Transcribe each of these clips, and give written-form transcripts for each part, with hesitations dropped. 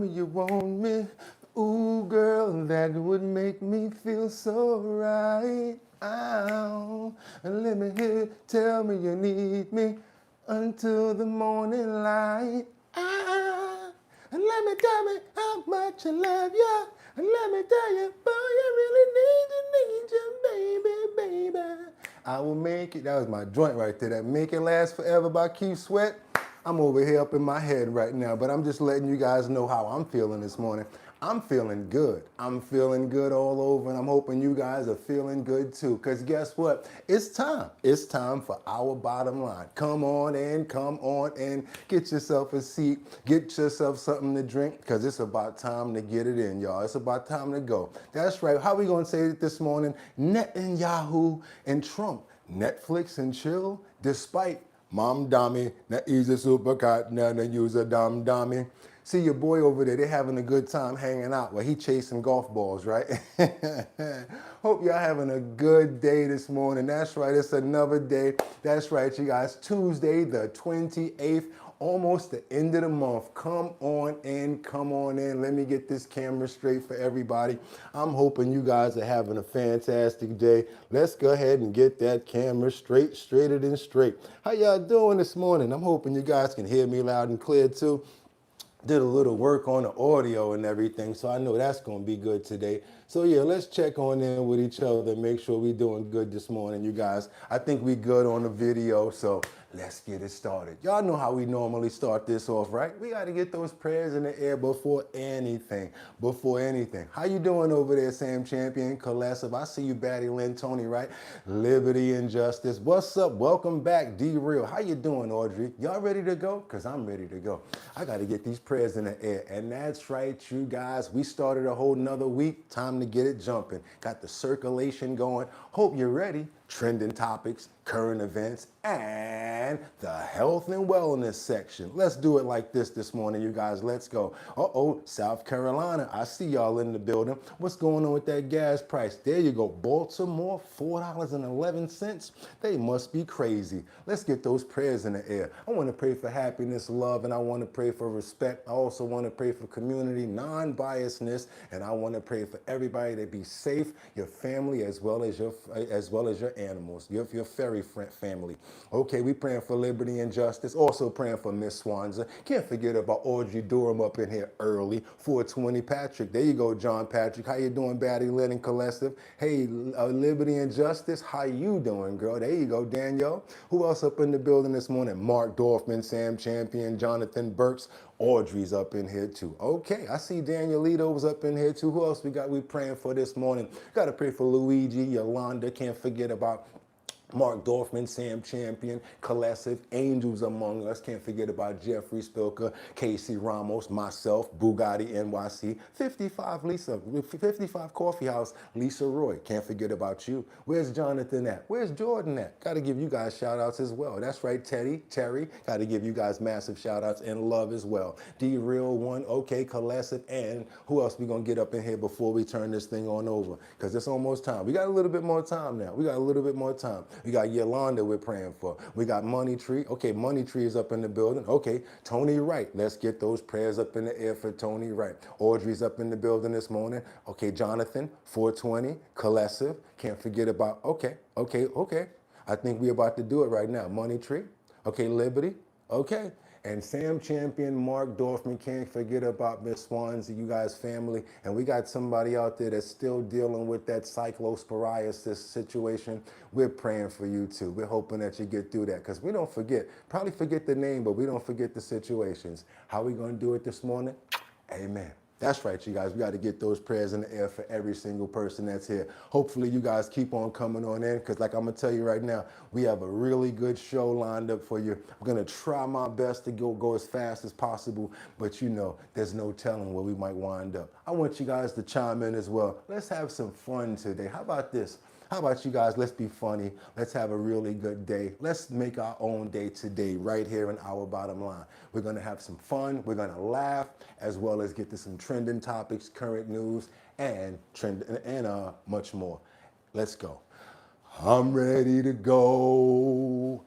You want me, ooh girl, that would make me feel so right. Ow. And let me hear you tell me you need me until the morning light. Ah. And let me tell me how much I love you. And let me tell you, boy, I really need you, baby. I will make it. That was my joint right there. That Make It Last Forever by Keith Sweat. I'm over here up in my head right now, but I'm just letting you guys know how I'm feeling this morning. I'm feeling good. I'm feeling good all over, and I'm hoping you guys are feeling good too. Because guess what? It's time. It's time for our bottom line. Come on in, get yourself a seat, get yourself something to drink, because it's about time to get it in, y'all. It's about time to go. That's right. How we going to say it this morning? Netanyahu and Trump. Netflix and chill, despite Mamdani, now he's a supercat, now they use a dummy. See your boy over there, they having a good time hanging out while he chasing golf balls, right? Hope y'all having a good day this morning. That's right, it's another day. That's right, you guys. Tuesday the 28th, almost the end of the month. Come on in, come on in. Let me get this camera straight for everybody. I'm hoping you guys are having a fantastic day. Let's go ahead and get that camera straighter than straight. How y'all doing this morning? I'm hoping you guys can hear me loud and clear too. Did a little work on the audio and everything, so I know that's going to be good today. So yeah, let's check on in with each other and make sure we're doing good this morning, you guys. I think we good on the video, so let's get it started. Y'all know how we normally start this off, right? We got to get those prayers in the air before anything. How you doing over there, Sam Champion, Colessive? I see you, Batty Lynn, Tony, right? Liberty and Justice. What's up? Welcome back, D-Real. How you doing, Audrey? Y'all ready to go? Because I'm ready to go. I got to get these prayers in the air. And that's right, you guys. We started a whole nother week. Time to get it jumping. Got the circulation going. Hope you're ready. Trending topics, current events, and the health and wellness section. Let's do it like this morning, you guys. Let's go. Uh-oh, South Carolina. I see y'all in the building. What's going on with that gas price? There you go. Baltimore, $4.11. They must be crazy. Let's get those prayers in the air. I want to pray for happiness, love, and I want to pray for respect. I also want to pray for community, non-biasness, and I want to pray for everybody to be safe, your family, as well as your animals, your furry family. Okay, we praying for liberty and justice. Also praying for Miss Swanza. Can't forget about Audrey Durham up in here early. 420 Patrick. There you go, John Patrick. How you doing, Batty Lynn and Collective? Hey, liberty and justice. How you doing, girl? There you go, Danielle. Who else up in the building this morning? Mark Dorfman, Sam Champion, Jonathan Burks. Audrey's up in here too. Okay, I see Danielito's up in here too. Who else we praying for this morning? Got to pray for Luigi, Yolanda. Can't forget about Mark Dorfman, Sam Champion, Colessive, Angels Among Us. Can't forget about Jeffrey Spilker, Casey Ramos, myself, Boogotti NYC, 55 Coffee House, Lisa Roy. Can't forget about you. Where's Jonathan at? Where's Jordan at? Got to give you guys shout outs as well. That's right, Terry. Got to give you guys massive shout outs and love as well. D-Real One, okay, Colessive, and who else we going to get up in here before we turn this thing on over? Because it's almost time. We got a little bit more time now. We got Yolanda we're praying for. We got Money Tree. Okay, Money Tree is up in the building. Okay, Tony Wright. Let's get those prayers up in the air for Tony Wright. Audrey's up in the building this morning. Okay, Jonathan, 420, Colessive. Can't forget about, okay. I think we're about to do it right now. Money Tree. Okay, Liberty. Okay. And Sam Champion, Mark Dorfman, can't forget about Miss Swansea, you guys family. And we got somebody out there that's still dealing with that cyclosporiasis situation. We're praying for you too. We're hoping that you get through that, because we don't forget, probably forget the name, but we don't forget the situations. How we going to do it this morning? Amen. That's right, you guys. We got to get those prayers in the air for every single person that's here. Hopefully you guys keep on coming on in, because like I'm going to tell you right now, we have a really good show lined up for you. I'm going to try my best to go as fast as possible, but you know, there's no telling where we might wind up. I want you guys to chime in as well. Let's have some fun today. How about this? How about you guys? Let's be funny. Let's have a really good day. Let's make our own day today right here in Our Bottom Line. We're going to have some fun. We're going to laugh, as well as get to some trending topics, current news, and much more. Let's go. I'm ready to go.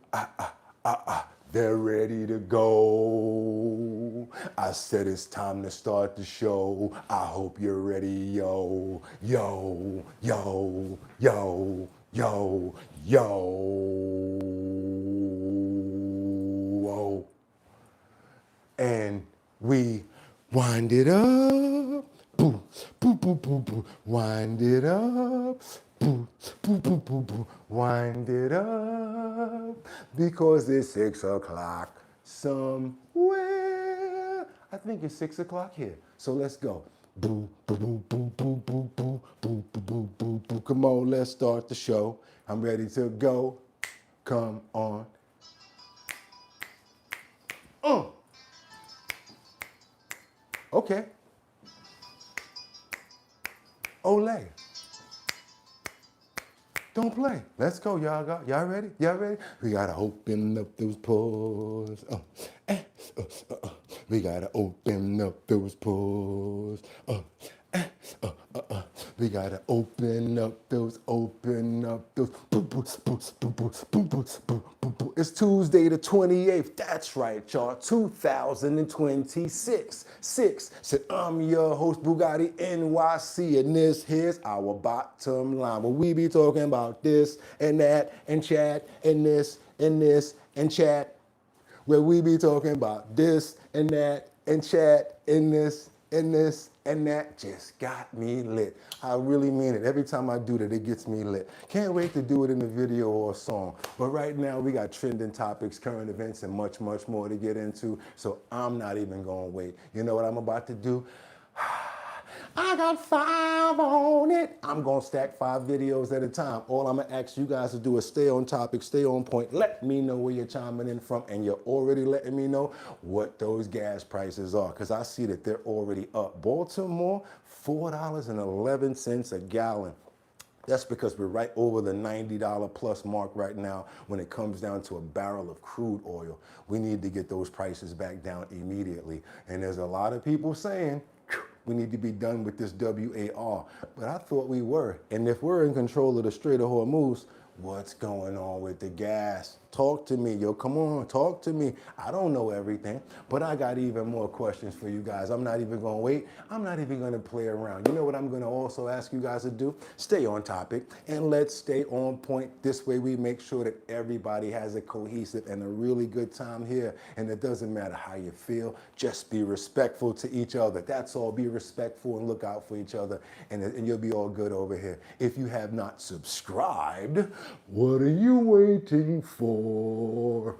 They're ready to go. I said it's time to start the show. I hope you're ready, yo, yo, yo, yo, yo, yo. And we wind it up. Boo, boo, boo, boo, boo. Wind it up. Boo, boo, boo, boo, boo. Wind it up. Because it's 6 o'clock somewhere. I think it's 6 o'clock here. So let's go. Boo, boo, boo, boo, boo, boo, boo, boo, boo, boo, boo, boo. Come on, let's start the show. I'm ready to go. Come on. Okay. Olay. Don't play. Let's go, y'all. Y'all ready? Y'all ready? We gotta open up those pores. We gotta open up those pores. We gotta open up those. It's Tuesday the 28th. That's right, y'all. 2026. Said I'm your host, Boogotti NYC, and this here's our bottom line. Where we be talking about this and that and chat and this and this and chat. Where we be talking about this and that and chat and this and this and that. Just got me lit. I really mean it. Every time I do that, it gets me lit. Can't wait to do it in a video or a song. But right now, we got trending topics, current events, and much, much more to get into. So I'm not even going to wait. You know what I'm about to do? I got 5 on it. I'm going to stack 5 videos at a time. All I'm going to ask you guys to do is stay on topic, stay on point. Let me know where you're chiming in from, and you're already letting me know what those gas prices are, because I see that they're already up. Baltimore, $4.11 a gallon. That's because we're right over the $90 plus mark right now when it comes down to a barrel of crude oil. We need to get those prices back down immediately. And there's a lot of people saying, we need to be done with this WAR. But I thought we were. And if we're in control of the Strait of Hormuz, what's going on with the gas? Talk to me, yo, come on, talk to me. I don't know everything, but I got even more questions for you guys. I'm not even gonna wait. I'm not even gonna play around. You know what I'm gonna also ask you guys to do? Stay on topic and let's stay on point. This way we make sure that everybody has a cohesive and a really good time here. And it doesn't matter how you feel, just be respectful to each other. That's all, be respectful and look out for each other, and you'll be all good over here. If you have not subscribed, what are you waiting for?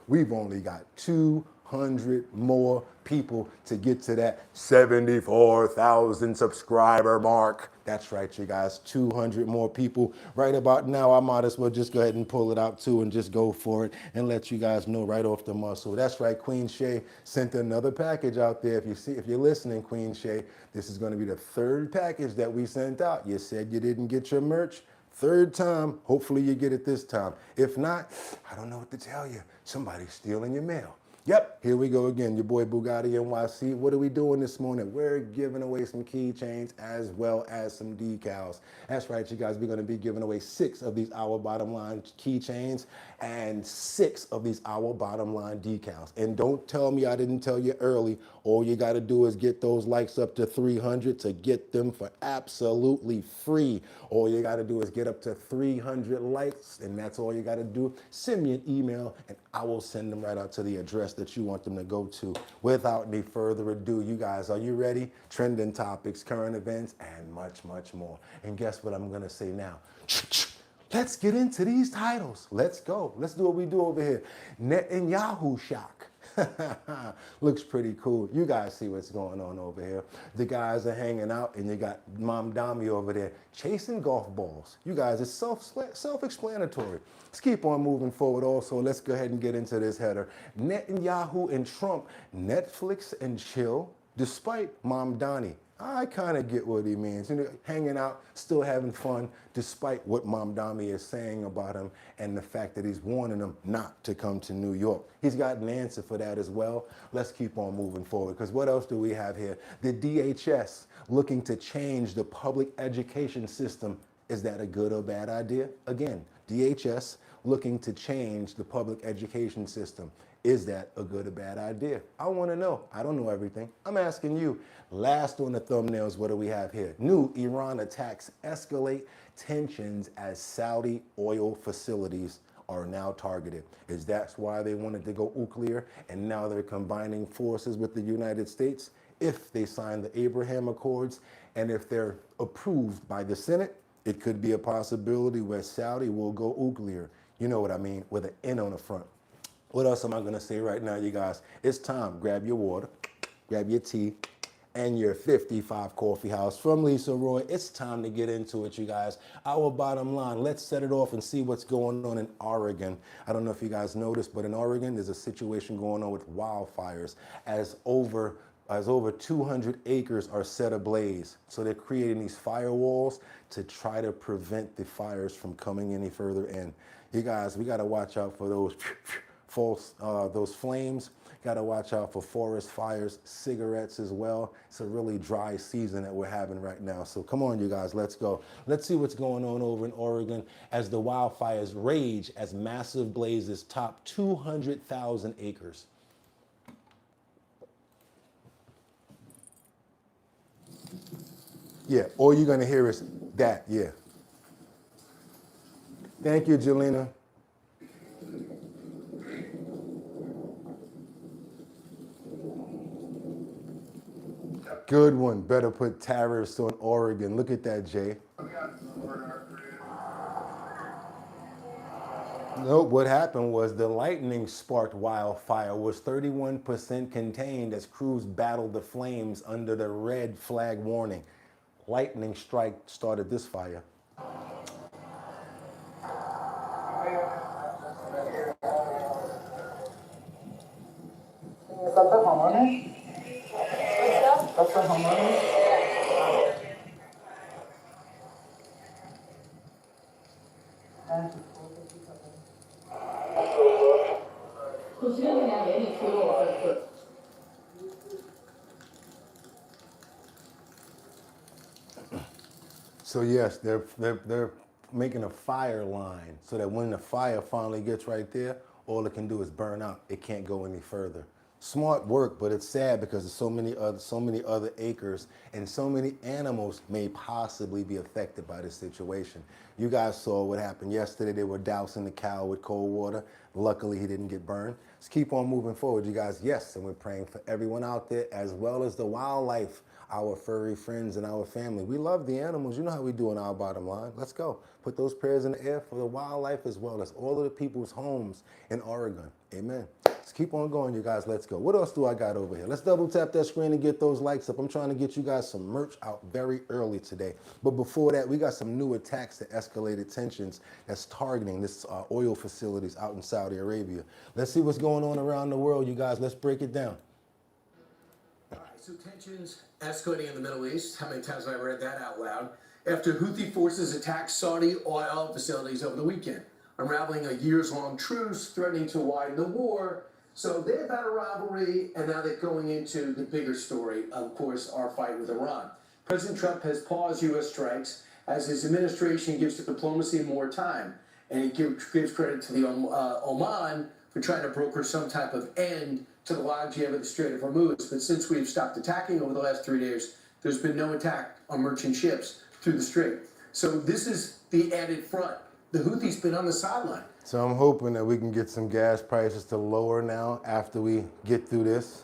We've only got 200 more people to get to that 74,000 subscriber mark. That's right, you guys, 200 more people. Right about now, I might as well just go ahead and pull it out too and just go for it and let you guys know right off the muscle. That's right, Queen Shay sent another package out there. If you're listening, Queen Shay, this is going to be the 3rd package that we sent out. You said you didn't get your merch. 3rd time, hopefully you get it this time. If not, I don't know what to tell you. Somebody's stealing your mail. Yep, here we go again, your boy Boogotti NYC. What are we doing this morning? We're giving away some keychains as well as some decals. That's right, you guys, we're gonna be giving away 6 of these Our Bottom Line keychains and 6 of these Our Bottom Line decals. And don't tell me I didn't tell you early. All you gotta do is get those likes up to 300 to get them for absolutely free. All you gotta do is get up to 300 likes, and that's all you gotta do. Send me an email and I will send them right out to the address that you want them to go to. Without any further ado, you guys, are you ready? Trending topics, current events, and much, much more. And guess what I'm gonna say now? Let's get into these titles. Let's go. Let's do what we do over here. Netanyahu shock. Looks pretty cool. You guys see what's going on over here. The guys are hanging out, and you got Mamdani over there chasing golf balls. You guys, it's self-explanatory. Let's keep on moving forward also. Let's go ahead and get into this header. Netanyahu and Trump, Netflix and chill, despite Mamdani. I kind of get what he means. You know, hanging out, still having fun, despite what Mamdani is saying about him and the fact that he's warning him not to come to New York. He's got an answer for that as well. Let's keep on moving forward, because what else do we have here? The DHS looking to change the public education system. Is that a good or bad idea? Again, DHS looking to change the public education system. Is that a good or bad idea? I want to know. I don't know everything. I'm asking you. Last on the thumbnails, what do we have here? New Iran attacks escalate tensions as Saudi oil facilities are now targeted. Is that why they wanted to go nuclear and now they're combining forces with the United States? If they sign the Abraham Accords and if they're approved by the Senate, it could be a possibility where Saudi will go nuclear. You know what I mean, with an N on the front. What else am I gonna say right now, you guys? It's time. Grab your water, grab your tea, and your 55 coffee house from Lisa Roy. It's time to get into it, you guys. Our bottom line, let's set it off and see what's going on in Oregon. I don't know if you guys noticed, but in Oregon, there's a situation going on with wildfires as over 200 acres are set ablaze. So they're creating these firewalls to try to prevent the fires from coming any further in. You guys, we gotta watch out for those those flames. Got to watch out for forest fires, cigarettes as well. It's a really dry season that we're having right now. So come on, you guys, let's go. Let's see what's going on over in Oregon as the wildfires rage as massive blazes top 200,000 acres. Yeah, all you're going to hear is that, yeah. Thank you, Jelena. Good one. Better put tariffs on Oregon. Look at that, Jay. Nope, what happened was the lightning sparked wildfire was 31% contained as crews battled the flames under the red flag warning. Lightning strike started this fire. So yes, they're making a fire line so that when the fire finally gets right there, all it can do is burn out. It can't go any further. Smart work, but it's sad because there's so many other acres and so many animals may possibly be affected by this situation. You guys saw what happened yesterday. They were dousing the cow with cold water. Luckily, he didn't get burned. Let's keep on moving forward, you guys. Yes, and we're praying for everyone out there as well as the wildlife, our furry friends and our family. We love the animals. You know how we do on Our Bottom Line. Let's go. Put those prayers in the air for the wildlife as well as all of the people's homes in Oregon. Amen. Let's keep on going, you guys. Let's go. What else do I got over here? Let's double tap that screen and get those likes up. I'm trying to get you guys some merch out very early today. But before that, we got some new attacks that escalated tensions that's targeting this oil facilities out in Saudi Arabia. Let's see what's going on around the world, you guys. Let's break it down. All right, so tensions escalating in the Middle East. How many times have I read that out loud? After Houthi forces attacked Saudi oil facilities over the weekend, unraveling a years-long truce, threatening to widen the war. So they've had a rivalry, and now they're going into the bigger story, of course, our fight with Iran. President Trump has paused U.S. strikes as his administration gives to diplomacy more time, and he gives credit to the Oman for trying to broker some type of end to the logjam of the Strait of Hormuz. But since we've stopped attacking over the last 3 days, there's been no attack on merchant ships through the strait. So this is the added front. The Houthis been on the sideline. So I'm hoping that we can get some gas prices to lower now after we get through this.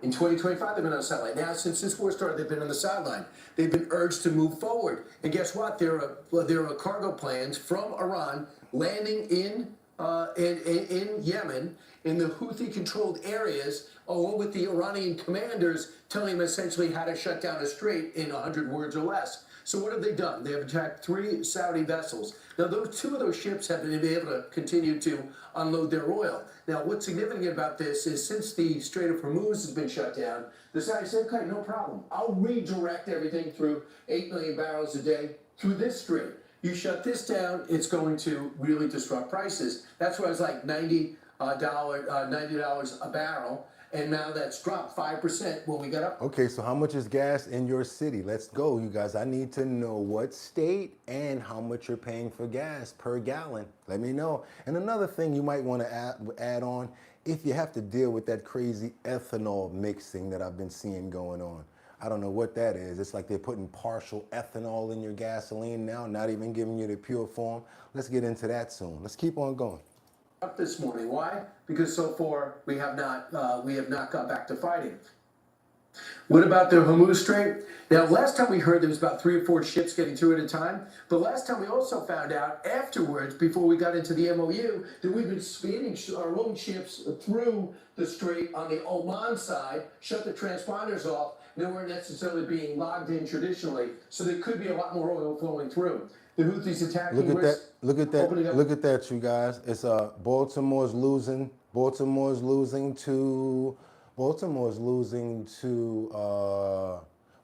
In 2025, they've been on the sideline. Now, since this war started, they've been on the sideline. They've been urged to move forward. And guess what? There are cargo planes from Iran landing in Yemen, in the Houthi-controlled areas, along with the Iranian commanders telling them essentially how to shut down a strait in 100 words or less. So what have they done? They have attacked 3 Saudi vessels. Now, 2 of those ships have been able to continue to unload their oil. Now, what's significant about this is since the Strait of Hormuz has been shut down, the Saudis said, okay, no problem. I'll redirect everything through 8 million barrels a day through this strait. You shut this down, it's going to really disrupt prices. That's why it's like $90 a barrel. and now that's dropped 5% when we got up. Okay, so how much is gas in your city? Let's go, you guys. I need to know what state and how much you're paying for gas per gallon. Let me know. And another thing you might want to add on, if you have to deal with that crazy ethanol mixing that I've been seeing going on. I don't know what that is. It's like they're putting partial ethanol in your gasoline now, not even giving you the pure form. Let's get into that soon. Let's keep on going. Up this morning. Why? Because so far we have not got back to fighting. What about the Hormuz Strait? Now, last time we heard there was about 3 or 4 ships getting through at a time. But last time we also found out afterwards, before we got into the MOU, that we've been speeding our own ships through the strait on the Oman side, shut the transponders off. They weren't necessarily being logged in traditionally, so there could be a lot more oil flowing through. The Houthis attacking. Look at that! Look at that! Look at that, you guys! It's Baltimore's losing. Baltimore's losing to.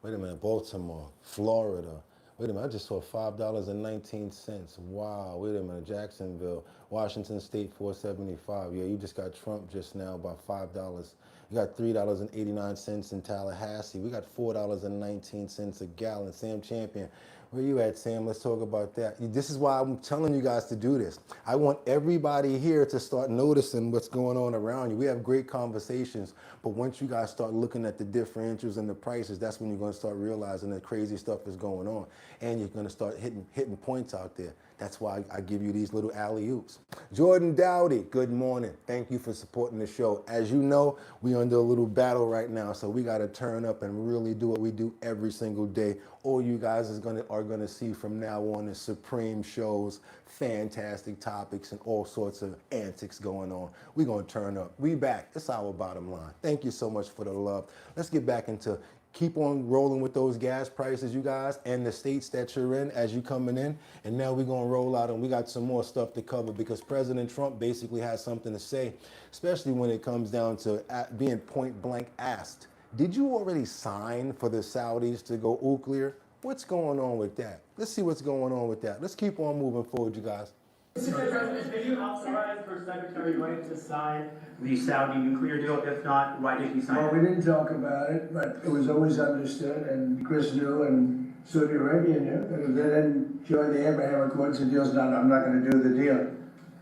Wait a minute, Baltimore, Florida. Wait a minute, I just saw $5.19. Wow, wait a minute, Jacksonville, Washington State, $4.75. Yeah, you just got Trump just now by $5. You got $3.89 in Tallahassee. We got $4.19 a gallon. Sam Champion, where you at, Sam? Let's talk about that. This is why I'm telling you guys to do this. I want everybody here to start noticing what's going on around you. We have great conversations, but once you guys start looking at the differentials and the prices, that's when you're going to start realizing that crazy stuff is going on, and you're going to start hitting points out there. That's why I give you these little alley-oops. Jordan Dowdy, good morning. Thank you for supporting the show. As you know, we under a little battle right now, so we got to turn up and really do what we do every single day. All you guys are gonna see from now on is supreme shows, fantastic topics, and all sorts of antics going on. We're gonna turn up. We back. It's our bottom line. Thank you so much for the love. Let's get back into keep on rolling with those gas prices, you guys, and the states that you're in as you coming in. And now we're gonna roll out, and we got some more stuff to cover because President Trump basically has something to say, especially when it comes down to being point blank asked, did you already sign for the Saudis to go nuclear? What's going on with that? Let's see what's going on with that. Let's keep on moving forward, you guys. Mr. President, did you authorize for Secretary White to sign the Saudi nuclear deal? If not, why did he sign it? Well, we didn't talk about it, but it was always understood, and Chris knew, and Saudi Arabia knew, that if they didn't join the Abraham Accords, the deal's done. I'm not going to do the deal.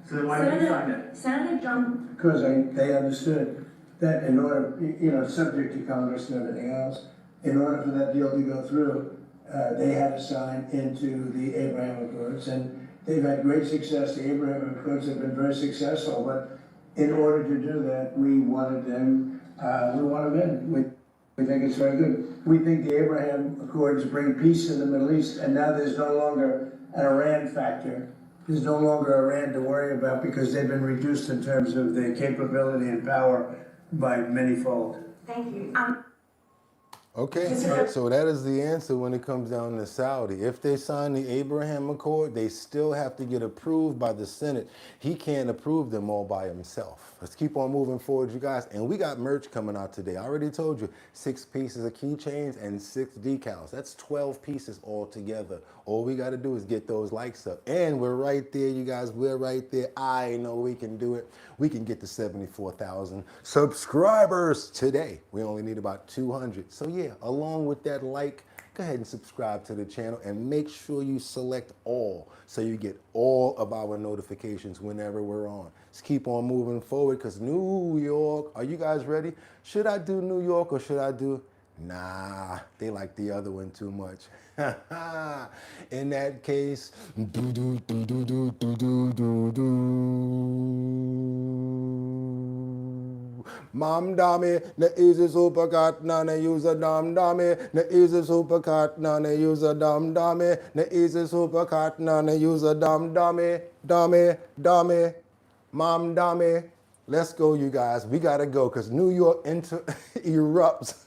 So then why did he sign it? Senator Trump. Because they understood that in order, subject to Congress and everything else, in order for that deal to go through, they had to sign into the Abraham Accords, and they've had great success. The Abraham Accords have been very successful, but in order to do that, we wanted them, we want them in. We think it's very good. We think the Abraham Accords bring peace in the Middle East, and now there's no longer an Iran factor. There's no longer Iran to worry about because they've been reduced in terms of their capability and power by manyfold. Thank you. Okay, so that is the answer when it comes down to Saudi. If they sign the Abraham Accord, they still have to get approved by the Senate. He can't approve them all by himself. Let's keep on moving forward, you guys. And we got merch coming out today. I already told you, 6 pieces of keychains and 6 decals. That's 12 pieces all together. All we got to do is get those likes up. And we're right there, you guys. We're right there. I know we can do it. We can get to 74,000 subscribers today. We only need about 200. So yeah, along with that like, go ahead and subscribe to the channel and make sure you select all so you get all of our notifications whenever we're on. Let's keep on moving forward because New York, are you guys ready? Should I do New York or should I do? Nah, they like the other one too much. In that case, Mamdani, ne easy supercat, na ne use a Mamdani, ne easy supercat, na ne use a Mamdani, ne easy supercat, na ne use a Mamdani, Mamdani. Let's go, you guys. We gotta go because New York erupts.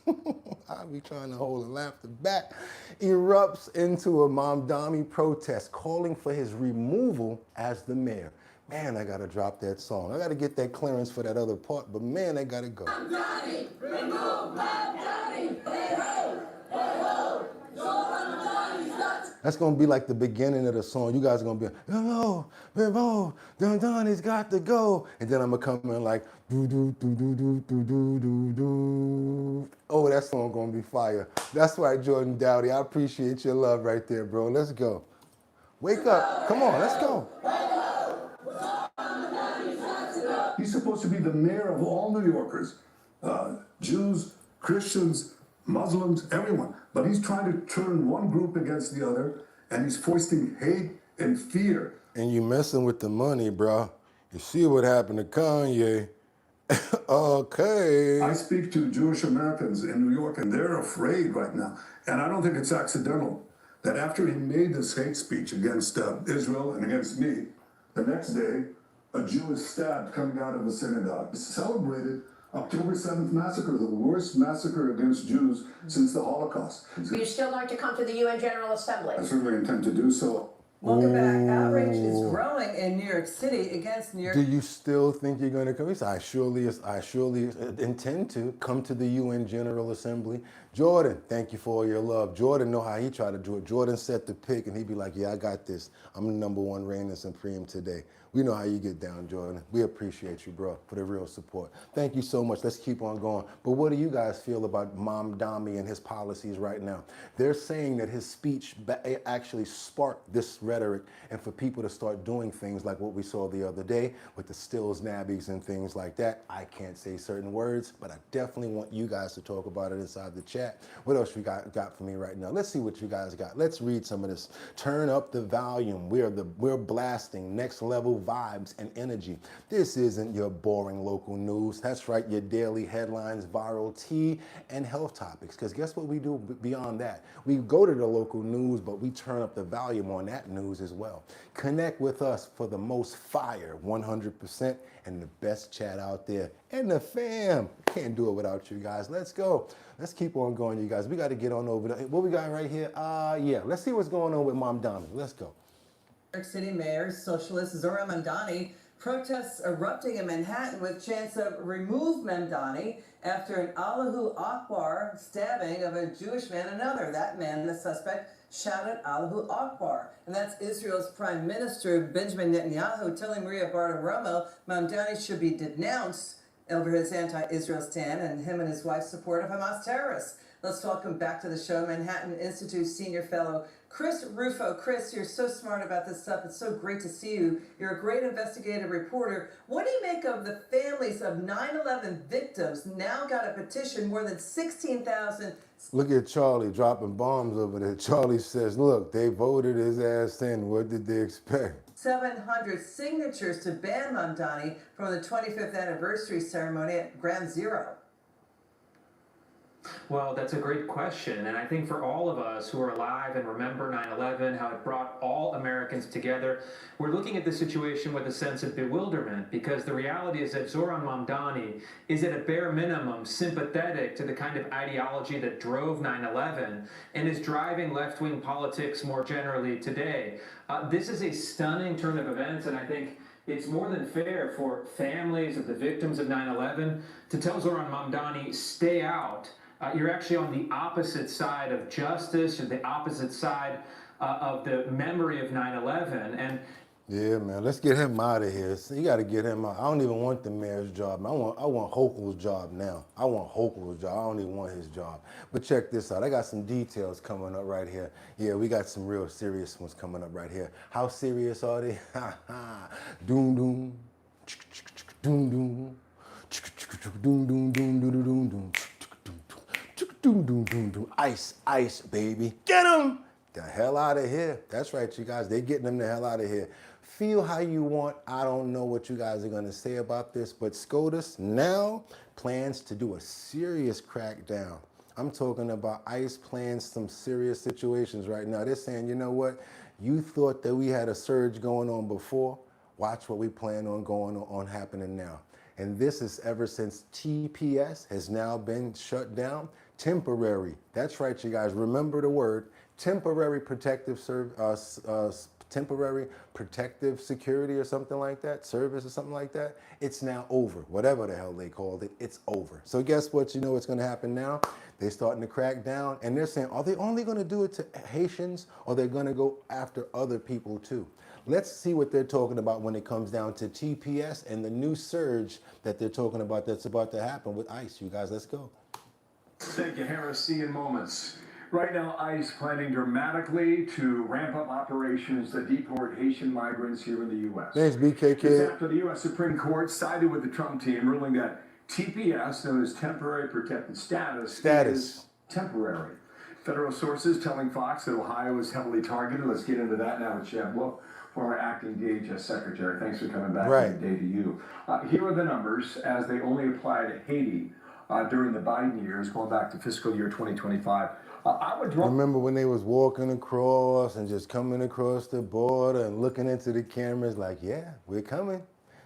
I'll be trying to hold a laughter back. Erupts into a Mamdani protest calling for his removal as the mayor. Man, I gotta drop that song. I gotta get that clearance for that other part, but man, I gotta go. Mamdani, remove Mamdani, hey ho, hey ho, so Mamdani's nuts. That's gonna be like the beginning of the song. You guys are gonna be, oh, Mamdani's got to go. And then I'm gonna come in like, do do do do do do do do do. Oh, that song gonna be fire. That's right, Jordan Dowdy. I appreciate your love right there, bro. Let's go. Wake up. Come on, let's go. He's supposed to be the mayor of all New Yorkers, Jews, Christians, Muslims, everyone. But he's trying to turn one group against the other, and he's foisting hate and fear. And you messing with the money, bro. You see what happened to Kanye. Okay. I speak to Jewish Americans in New York, and they're afraid right now. And I don't think it's accidental that after he made this hate speech against Israel and against me, the next day, a Jew is stabbed coming out of a synagogue. It's celebrated October 7th massacre, the worst massacre against Jews since the Holocaust. You're still going to come to the UN General Assembly? I certainly intend to do so. Welcome back. Outrage is growing in New York City against New York. Do you still think you're going to come? He said, I surely intend to come to the UN General Assembly. Jordan, thank you for all your love. Jordan know how he tried to do it. Jordan set the pick, and he'd be like, yeah, I got this. I'm the #1 reigning supreme today. We know how you get down, Jordan. We appreciate you, bro, for the real support. Thank you so much. Let's keep on going. But what do you guys feel about Mamdani and his policies right now? They're saying that his speech actually sparked this rhetoric and for people to start doing things like what we saw the other day with the stills, nabbies, and things like that. I can't say certain words, but I definitely want you guys to talk about it inside the chat. What else you got for me right now? Let's see what you guys got. Let's read some of this. Turn up the volume. We're blasting next level vibes and energy. This isn't your boring local news. That's right, your daily headlines, viral tea, and health topics. Because guess what we do beyond that? We go to the local news, but we turn up the volume on that news as well. Connect with us for the most fire, 100%, and the best chat out there. And the fam. Can't do it without you guys. Let's go. Let's keep on going, you guys. We got to get on over to what we got right here. Yeah, let's see what's going on with Mamdani. Let's go. New York City Mayor Socialist Zohran Mamdani protests erupting in Manhattan with chants of remove Mamdani after an Allahu Akbar stabbing of a Jewish man. That man, the suspect, shouted Allahu Akbar. And that's Israel's Prime Minister Benjamin Netanyahu telling Maria Bartiromo Mamdani should be denounced over his anti-Israel stand and him and his wife's support of Hamas terrorists. Let's welcome back to the show Manhattan Institute Senior Fellow Chris Rufo. Chris, you're so smart about this stuff. It's so great to see you. You're a great investigative reporter. What do you make of the families of 9/11 victims now got a petition, more than 16,000? Look at Charlie dropping bombs over there. Charlie says, look, they voted his ass in. What did they expect? 700 signatures to ban Mamdani from the 25th anniversary ceremony at Ground Zero. Well, that's a great question. And I think for all of us who are alive and remember 9/11, how it brought all Americans together, we're looking at the situation with a sense of bewilderment, because the reality is that Zohran Mamdani is at a bare minimum sympathetic to the kind of ideology that drove 9/11 and is driving left-wing politics more generally today. This is a stunning turn of events, and I think it's more than fair for families of the victims of 9/11 to tell Zohran Mamdani, stay out. You're actually on the opposite side of justice. You're the opposite side of the memory of 9/11. And yeah, man, let's get him out of here. You got to get him out. I don't even want the mayor's job. I want Hochul's job now. I want Hochul's job. I don't even want his job. But check this out. I got some details coming up right here. Yeah, we got some real serious ones coming up right here. How serious are they? Doom doom, doom doom, doom doom doom doom doom doom. Doom, doom, doom, doom. Ice, ice, baby. Get him the hell out of here. That's right, you guys. They're getting them the hell out of here. Feel how you want. I don't know what you guys are going to say about this, but SCOTUS now plans to do a serious crackdown. I'm talking about ICE plans some serious situations right now. They're saying, you know what? You thought that we had a surge going on before. Watch what we plan on going on happening now. And this is ever since TPS has now been shut down. Temporary. That's right, you guys. Remember the word temporary protective temporary protective security or something like that, service or something like that, it's now over. Whatever the hell they called it, it's over. So guess what? You know what's going to happen now? They're starting to crack down, and they're saying, are they only going to do it to Haitians, or they're going to go after other people too? Let's see what they're talking about when it comes down to TPS and the new surge that they're talking about that's about to happen with ICE. You guys, let's go. Thank you, Harris. See you in moments. Right now, ICE planning dramatically to ramp up operations to deport Haitian migrants here in the U.S. Thanks, BK This Kid. after the U.S. Supreme Court sided with the Trump team, ruling that TPS, known as Temporary Protected Status, is temporary. Federal sources telling Fox that Ohio is heavily targeted. Let's get into that now with Chad Wolf, former acting DHS Secretary. Thanks for coming back today to you. Here are the numbers as they only apply to Haiti during the Biden years, going back to fiscal year 2025. I would remember when they was walking across and just coming across the border and looking into the cameras like, yeah, we're coming.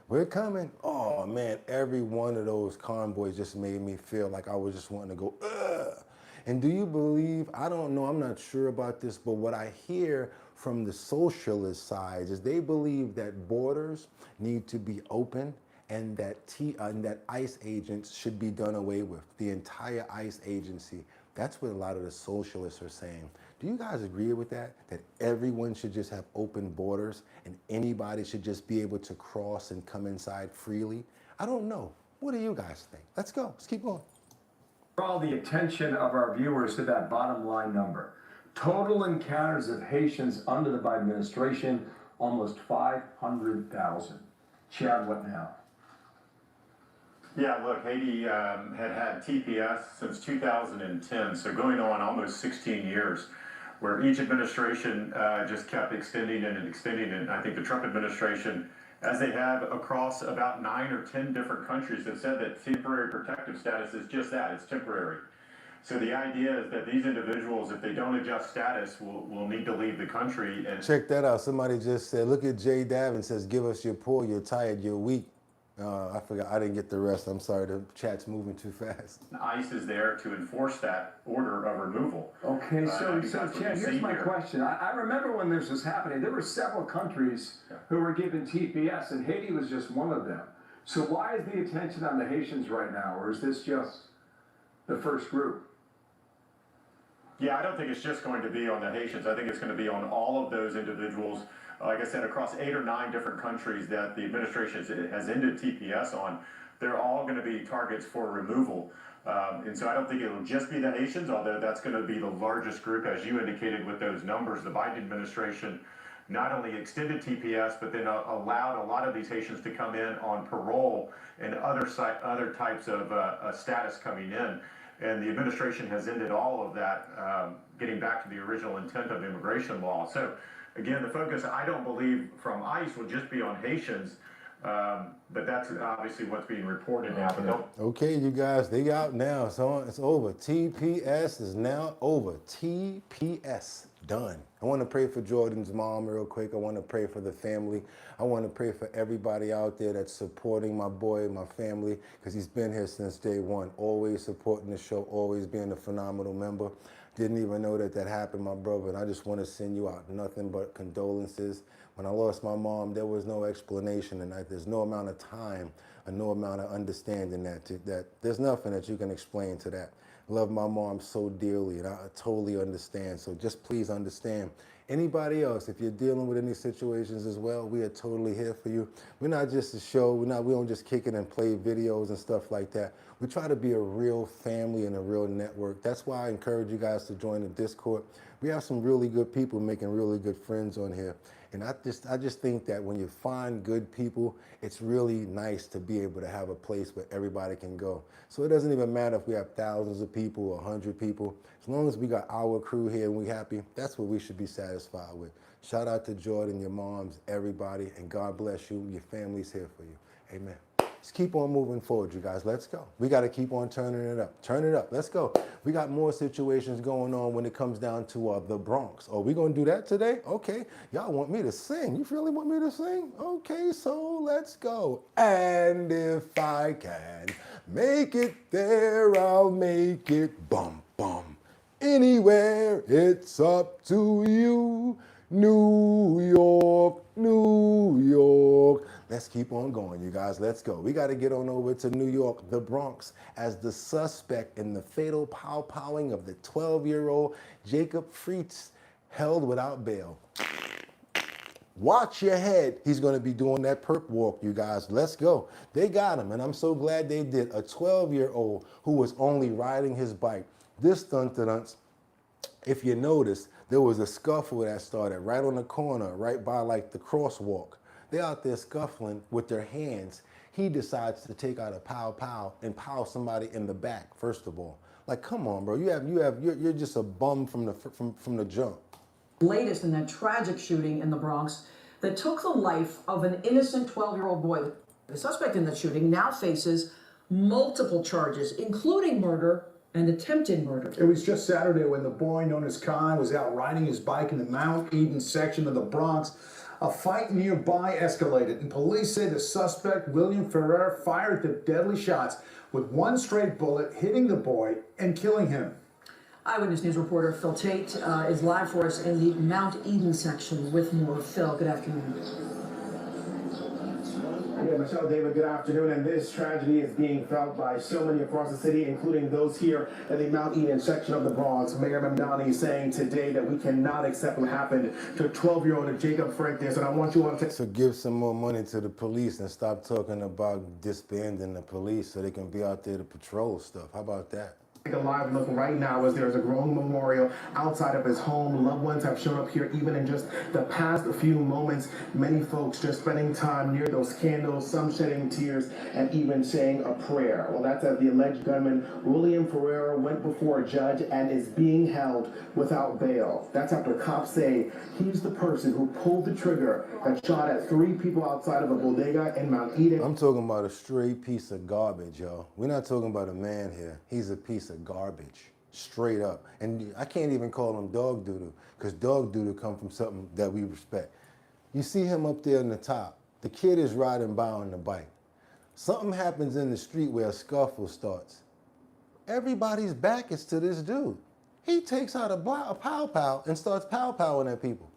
We're coming. Oh man, every one of those convoys just made me feel like I was just wanting to go, ugh. And do you believe, I don't know, I'm not sure about this, but what I hear from the socialist side is they believe that borders need to be open and that ICE agents should be done away with, the entire ICE agency. That's what a lot of the socialists are saying. Do you guys agree with that? That everyone should just have open borders and anybody should just be able to cross and come inside freely? I don't know. What do you guys think? Let's go. Let's keep going. Draw the attention of our viewers to that bottom line number. Total encounters of Haitians under the Biden administration, almost 500,000. Chad, what now? Yeah, look, Haiti had TPS since 2010, so going on almost 16 years, where each administration just kept extending it and extending it. And I think the Trump administration, as they have across about 9 or 10 different countries, have said that temporary protective status is just that, it's temporary. So the idea is that these individuals, if they don't adjust status, will need to leave the country. And check that out. Somebody just said, look at Jay Davin says, give us your poor, you're tired, you're weak. I forgot, I didn't get the rest. I'm sorry, the chat's moving too fast. ICE is there to enforce that order of removal. Okay, so Chad, here's my question. I remember when this was happening, there were several countries who were given TPS, and Haiti was just one of them. So why is the attention on the Haitians right now, or is this just the first group? Yeah, I don't think it's just going to be on the Haitians. I think it's going to be on all of those individuals, like I said, across 8 or 9 different countries that the administration has ended TPS on. They're all going to be targets for removal. And so I don't think it'll just be the Haitians, although that's going to be the largest group, as you indicated with those numbers. The Biden administration not only extended TPS, but then allowed a lot of these Haitians to come in on parole and other types of status coming in. And the administration has ended all of that, getting back to the original intent of immigration law. So, again, the focus, I don't believe, from ICE will just be on Haitians, but that's obviously what's being reported now. But okay, you guys, they out now. So it's over. TPS is now over. TPS, done. I want to pray for Jordan's mom real quick. I want to pray for the family. I want to pray for everybody out there that's supporting my boy, my family, because he's been here since day one, always supporting the show, always being a phenomenal member. Didn't even know that happened, my brother, and I just want to send you out nothing but condolences. When I lost my mom, there was no explanation, and there's no amount of time and no amount of understanding that there's nothing that you can explain to that. Love my mom so dearly, and I totally understand. So just please understand. Anybody else, if you're dealing with any situations as well, we are totally here for you. We're not just a show. We don't just kick it and play videos and stuff like that. We try to be a real family and a real network. That's why I encourage you guys to join the Discord. We have some really good people making really good friends on here. And I just think that when you find good people, it's really nice to be able to have a place where everybody can go. So it doesn't even matter if we have thousands of people or 100 people. As long as we got our crew here and we happy, that's what we should be satisfied with. Shout out to Jordan, your moms, everybody, and God bless you. Your family's here for you. Amen. Let's keep on moving forward, you guys. Let's go. We got to keep on turning it up. Turn it up. Let's go. We got more situations going on when it comes down to the Bronx. Oh, we going to do that today? Okay. Y'all want me to sing? You really want me to sing? Okay, so let's go. And if I can make it there, I'll make it. Bum, bum. Anywhere, it's up to you. New York, New York. Let's keep on going, you guys. Let's go. We got to get on over to New York, the Bronx, as the suspect in the fatal pow-powing of the 12-year-old Jacob Fritz held without bail. Watch your head. He's going to be doing that perp walk, you guys. Let's go. They got him, and I'm so glad they did. A 12-year-old who was only riding his bike. This dun-dun-dun, if you notice, there was a scuffle that started right on the corner, right by like the crosswalk. They're out there scuffling with their hands. He decides to take out a pow-pow and pow somebody in the back, first of all. Like, come on, bro. You're just a bum from the jump. Latest in that tragic shooting in the Bronx that took the life of an innocent 12-year-old boy. The suspect in the shooting now faces multiple charges, including murder and attempted murder. It was just Saturday when the boy known as Kai was out riding his bike in the Mount Eden section of the Bronx. A fight nearby escalated, and police say the suspect, William Ferrer, fired the deadly shots with one straight bullet hitting the boy and killing him. Eyewitness News reporter Phil Tate is live for us in the Mount Eden section with more. Phil, good afternoon. Yeah, Michelle, David, good afternoon. And this tragedy is being felt by so many across the city, including those here in the Mount Eden section of the Bronx. Mayor Mamdani saying today that we cannot accept what happened to 12-year-old Jacob Freitas. And I want you all to... So give some more money to the police and stop talking about disbanding the police so they can be out there to patrol stuff. How about that? Take a live look right now as there's a growing memorial outside of his home. Loved ones have shown up here even in just the past few moments. Many folks just spending time near those candles, some shedding tears and even saying a prayer. Well, that's as the alleged gunman William Ferrer went before a judge and is being held without bail. That's after cops say he's the person who pulled the trigger that shot at 3 people outside of a bodega in Mount Eden. I'm talking about a straight piece of garbage, y'all. We're not talking about a man here. He's a piece of garbage, straight up. And I can't even call him dog doodle, because dog doodle come from something that we respect. You see him up there in the top. The kid is riding by on the bike. Something happens in the street where a scuffle starts. Everybody's back is to this dude. He takes out a pow-pow and starts pow-powing at people.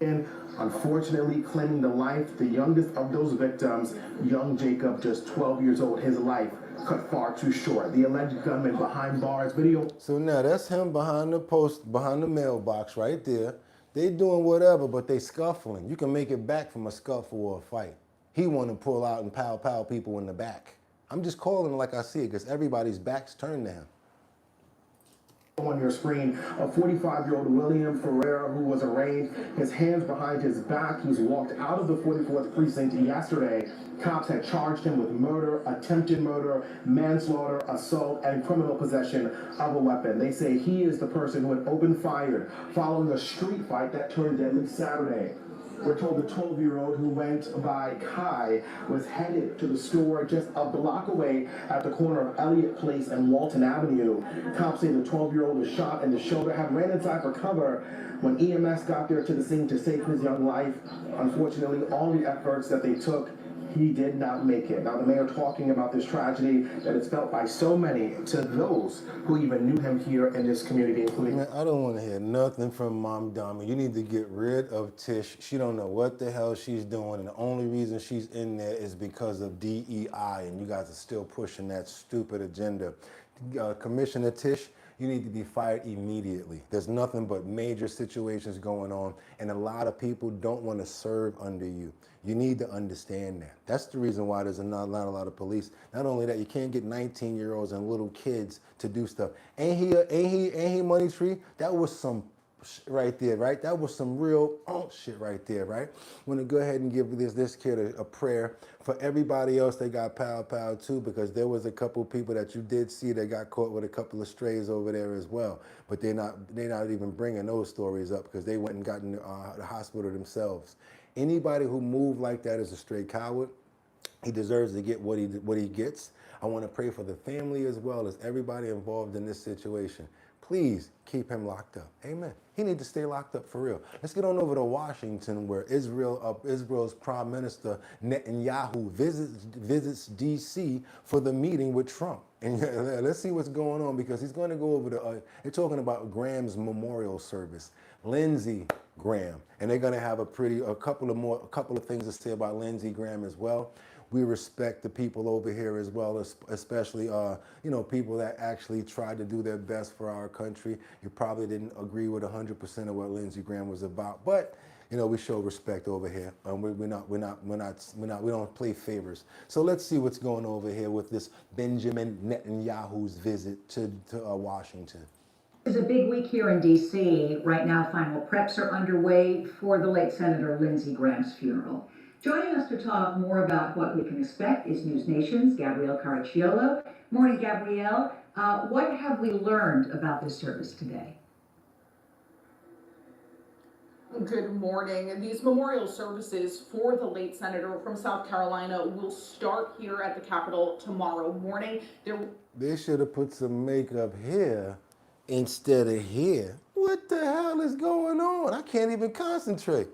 And unfortunately claiming the life, the youngest of those victims, young Jacob, just 12 years old, his life cut far too short. The alleged gunman behind bars video. So now that's him behind the post, behind the mailbox right there. They doing whatever, but they scuffling. You can make it back from a scuffle or a fight. He want to pull out and pow people in the back. I'm just calling it like I see it, because everybody's back's turned to him. On your screen, a 45-year-old William Ferrer who was arraigned, his hands behind his back. He's walked out of the 44th precinct yesterday. Cops had charged him with murder, attempted murder, manslaughter, assault, and criminal possession of a weapon. They say he is the person who had opened fire following a street fight that turned deadly Saturday. We're told the 12-year-old who went by Kai was headed to the store just a block away at the corner of Elliott Place and Walton Avenue. Cops say the 12-year-old was shot in the shoulder, had ran inside for cover when EMS got there to the scene to save his young life. Unfortunately, all the efforts that they took, he did not make it. Now, the mayor talking about this tragedy that is felt by so many, to those who even knew him here in this community, including... Man, I don't want to hear nothing from Mamdani. You need to get rid of Tish. She don't know what the hell she's doing, and the only reason she's in there is because of DEI, and you guys are still pushing that stupid agenda. Commissioner Tish, you need to be fired immediately. There's nothing but major situations going on, and a lot of people don't want to serve under you. You need to understand that. That's the reason why there's not a lot of police. Not only that, you can't get 19-year-olds and little kids to do stuff. Ain't he Money Tree? That was some right there, right? That was some real shit right there, right? I'm gonna go ahead and give this kid a prayer. For everybody else, they got pow too, because there was a couple people that you did see that got caught with a couple of strays over there as well. But they're not even bringing those stories up because they went and got in the hospital themselves. Anybody who moved like that is a straight coward. He deserves to get what he gets. I want to pray for the family as well as everybody involved in this situation. Please keep him locked up. Amen. He needs to stay locked up for real. Let's get on over to Washington, where Israel's Prime Minister Netanyahu visits D.C. for the meeting with Trump. And let's see what's going on, because he's going to go over to, they're talking about Graham's memorial service. Lindsay, Graham. And they're going to have a couple of things to say about Lindsey Graham as well. We respect the people over here as well, especially people that actually tried to do their best for our country. You probably didn't agree with 100% of what Lindsey Graham was about, but we show respect over here. We don't play favors. So let's see what's going over here with this Benjamin Netanyahu's visit to Washington. It's a big week here in D.C. Right now, final preps are underway for the late Senator Lindsey Graham's funeral. Joining us to talk more about what we can expect is News Nation's Gabrielle Caracciolo. Morning, Gabrielle. What have we learned about this service today? Good morning. These memorial services for the late senator from South Carolina will start here at the Capitol tomorrow morning. They should have put some makeup here instead of here. What the hell is going on? I can't even concentrate.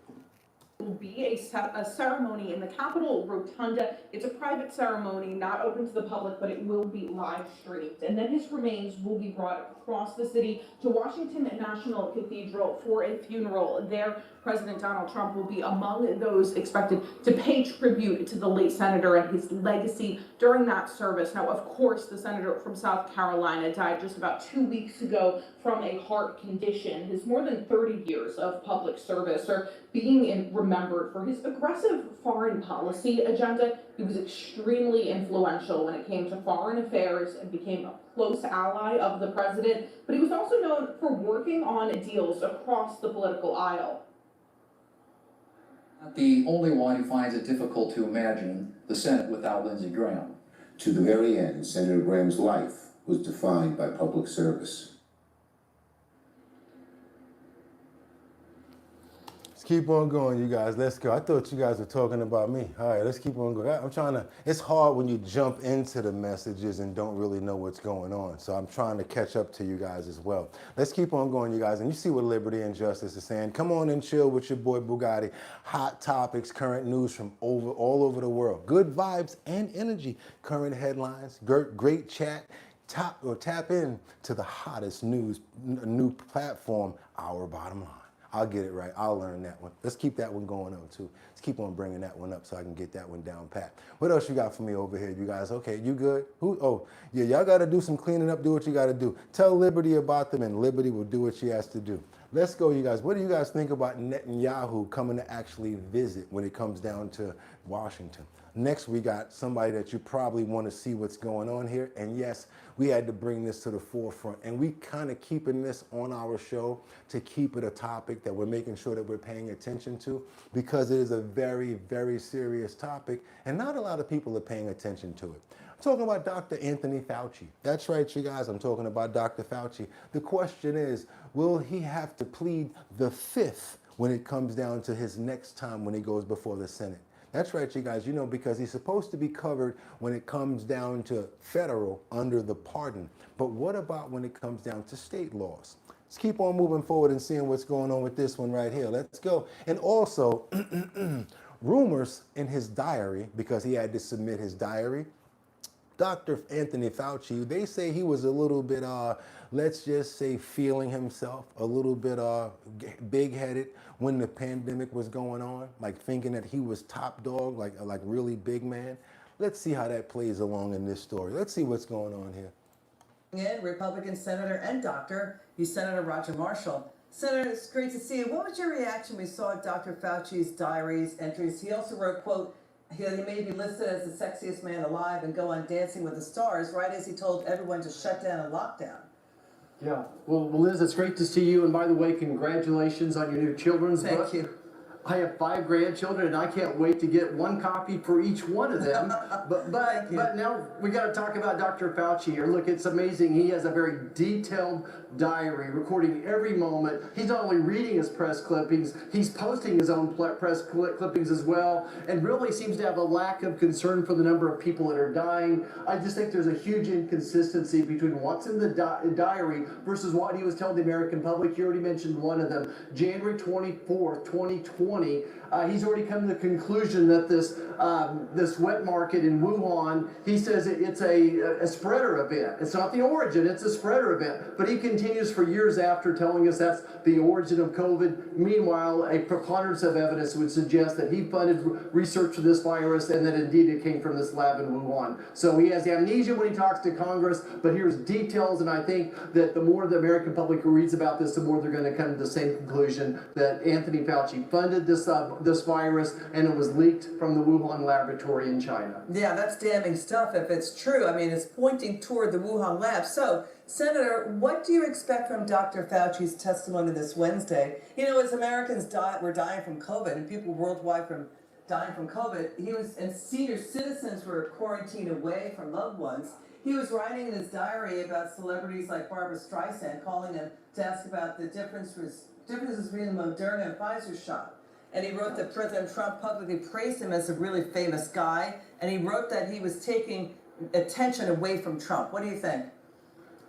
Will be a ceremony in the Capitol Rotunda. It's a private ceremony, not open to the public, but it will be live streamed. And then his remains will be brought across the city to Washington National Cathedral for a funeral. There, President Donald Trump will be among those expected to pay tribute to the late senator and his legacy during that service. Now, of course, the senator from South Carolina died just about 2 weeks ago from a heart condition. His more than 30 years of public service are being remembered for his aggressive foreign policy agenda. He was extremely influential when it came to foreign affairs and became a close ally of the president, but he was also known for working on deals across the political aisle. Not the only one who finds it difficult to imagine the Senate without Lindsey Graham. To the very end, Senator Graham's life was defined by public service. Let's keep on going, you guys. Let's go. I thought you guys were talking about me. All right, let's keep on going. It's hard when you jump into the messages and don't really know what's going on. So I'm trying to catch up to you guys as well. Let's keep on going, you guys. And you see what Liberty and Justice is saying. Come on and chill with your boy Boogotti. Hot topics, current news from all over the world. Good vibes and energy. Current headlines, great chat. Tap in to the hottest new platform, Our Bottom Line. I'll get it right. I'll learn that one. Let's keep that one going on too. Let's keep on bringing that one up so I can get that one down pat. What else you got for me over here, you guys? Okay, you good? Oh, yeah, y'all got to do some cleaning up. Do what you got to do. Tell Liberty about them, and Liberty will do what she has to do. Let's go, you guys. What do you guys think about Netanyahu coming to actually visit when it comes down to Washington? Next, we got somebody that you probably want to see what's going on here. And yes, we had to bring this to the forefront. And we kind of keeping this on our show to keep it a topic that we're making sure that we're paying attention to, because it is a very, very serious topic. And not a lot of people are paying attention to it. I'm talking about Dr. Anthony Fauci. That's right, you guys. I'm talking about Dr. Fauci. The question is, will he have to plead the fifth when it comes down to his next time when he goes before the Senate? That's right, you guys, because he's supposed to be covered when it comes down to federal under the pardon. But what about when it comes down to state laws? Let's keep on moving forward and seeing what's going on with this one right here. Let's go. And also, rumors in his diary, because he had to submit his diary, Dr. Anthony Fauci, they say he was a little bit, let's just say, feeling himself, a little bit big-headed when the pandemic was going on, like thinking that he was top dog, like really big man. Let's see how that plays along in this story. Let's see what's going on here. In Republican Senator and Doctor, he's Senator Roger Marshall. Senator, it's great to see you. What was your reaction when you saw Dr. Fauci's diaries entries? He also wrote, quote, he may be listed as the sexiest man alive and go on Dancing with the Stars, right as he told everyone to shut down and lock down. Yeah. Well, Liz, it's great to see you. And by the way, congratulations on your new children's book. Thank you. I have 5 grandchildren, and I can't wait to get one copy for each one of them. But now we got to talk about Dr. Fauci here. Look, it's amazing. He has a very detailed diary, recording every moment. He's not only reading his press clippings, he's posting his own press clippings as well, and really seems to have a lack of concern for the number of people that are dying. I just think there's a huge inconsistency between what's in the diary versus what he was telling the American public. You already mentioned one of them, January 24th, 2020. 2020, he's already come to the conclusion that this wet market in Wuhan, he says it's a spreader event. It's not the origin, it's a spreader event. But he continues for years after telling us that's the origin of COVID. Meanwhile, a preponderance of evidence would suggest that he funded research for this virus and that indeed it came from this lab in Wuhan. So he has amnesia when he talks to Congress, but here's details, and I think that the more the American public reads about this, the more they're going to come to the same conclusion that Anthony Fauci funded this virus and it was leaked from the Wuhan laboratory in China. Yeah, that's damning stuff if it's true. I mean, it's pointing toward the Wuhan lab. So, Senator, what do you expect from Dr. Fauci's testimony this Wednesday? You know, as Americans were dying from COVID and people worldwide dying from COVID, and senior citizens were quarantined away from loved ones. He was writing in his diary about celebrities like Barbara Streisand, calling them to ask about the differences between the Moderna and Pfizer shot. And he wrote that President Trump publicly praised him as a really famous guy, and he wrote that he was taking attention away from Trump. What do you think?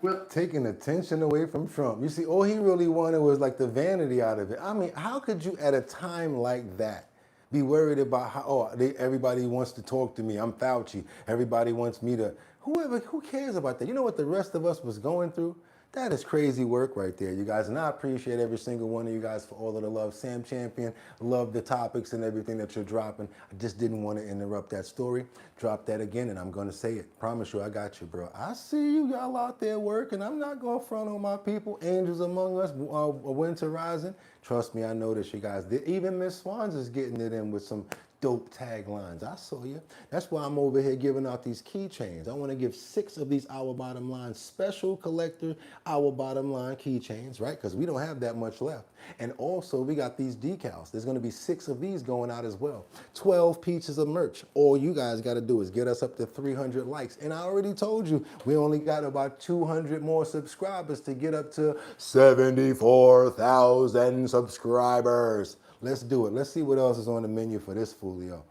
Well, taking attention away from Trump. You see, all he really wanted was like the vanity out of it. I mean, how could you at a time like that be worried about how, everybody wants to talk to me, I'm Fauci, everybody wants me to, who cares about that? You know what the rest of us was going through? That is crazy work right there, you guys. And I appreciate every single one of you guys for all of the love. Sam Champion, love the topics and everything that you're dropping. I just didn't want to interrupt that story. Drop that again, and I'm going to say it. Promise you, I got you, bro. I see you, y'all out there working. I'm not going to front on my people. Angels among us, winter rising. Trust me, I know this, you guys. Even Miss Swans is getting it in with some dope taglines. I saw you. That's why I'm over here giving out these keychains. I want to give 6 of these Our Bottom Line special collector Our Bottom Line keychains, right? Because we don't have that much left. And also we got these decals. There's going to be 6 of these going out as well. 12 pieces of merch. All you guys got to do is get us up to 300 likes. And I already told you, we only got about 200 more subscribers to get up to 74,000 subscribers. Let's do it. Let's see what else is on the menu for this foolio.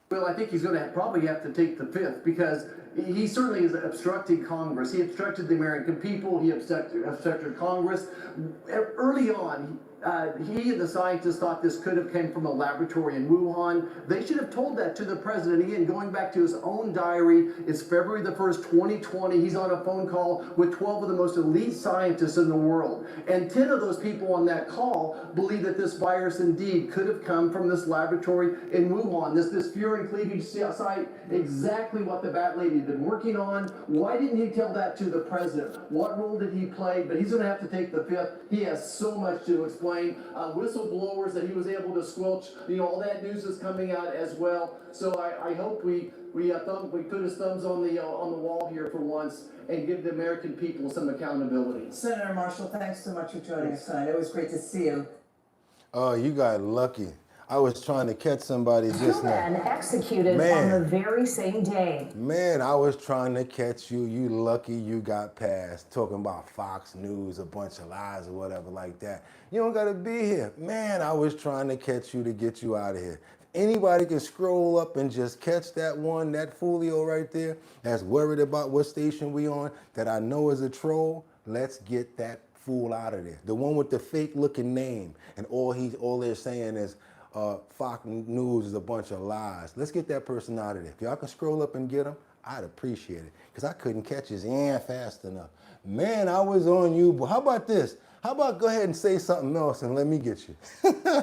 Well, I think he's going to probably have to take the 5th because he certainly is obstructing Congress. He obstructed the American people. He obstructed Congress. Early on, he and the scientists thought this could have come from a laboratory in Wuhan. They should have told that to the president. Again, going back to his own diary, it's February the 1st, 2020. He's on a phone call with 12 of the most elite scientists in the world. And 10 of those people on that call believe that this virus indeed could have come from this laboratory in Wuhan. This fear and cleavage site, exactly what the Bat Lady had been working on. Why didn't he tell that to the president? What role did he play? But he's going to have to take the 5th. He has so much to explain. Whistleblowers that he was able to squelch. You know, all that news is coming out as well. So I hope we put his thumbs on the wall here for once and give the American people some accountability. Senator Marshall, thanks so much for joining us tonight. It was great to see you. Oh, you got lucky. I was trying to catch somebody just now. Two men executed on the very same day. Man, I was trying to catch you. You lucky you got past. Talking about Fox News, a bunch of lies or whatever like that. You don't got to be here. Man, I was trying to catch you to get you out of here. Anybody can scroll up and just catch that one, that foolio right there, that's worried about what station we on, that I know is a troll. Let's get that fool out of there. The one with the fake looking name. And all they're saying is, Fox News is a bunch of lies. Let's get that person out of there. If y'all can scroll up and get him, I'd appreciate it. Because I couldn't catch his hand fast enough. Man, I was on you. But how about this? How about go ahead and say something else and let me get you?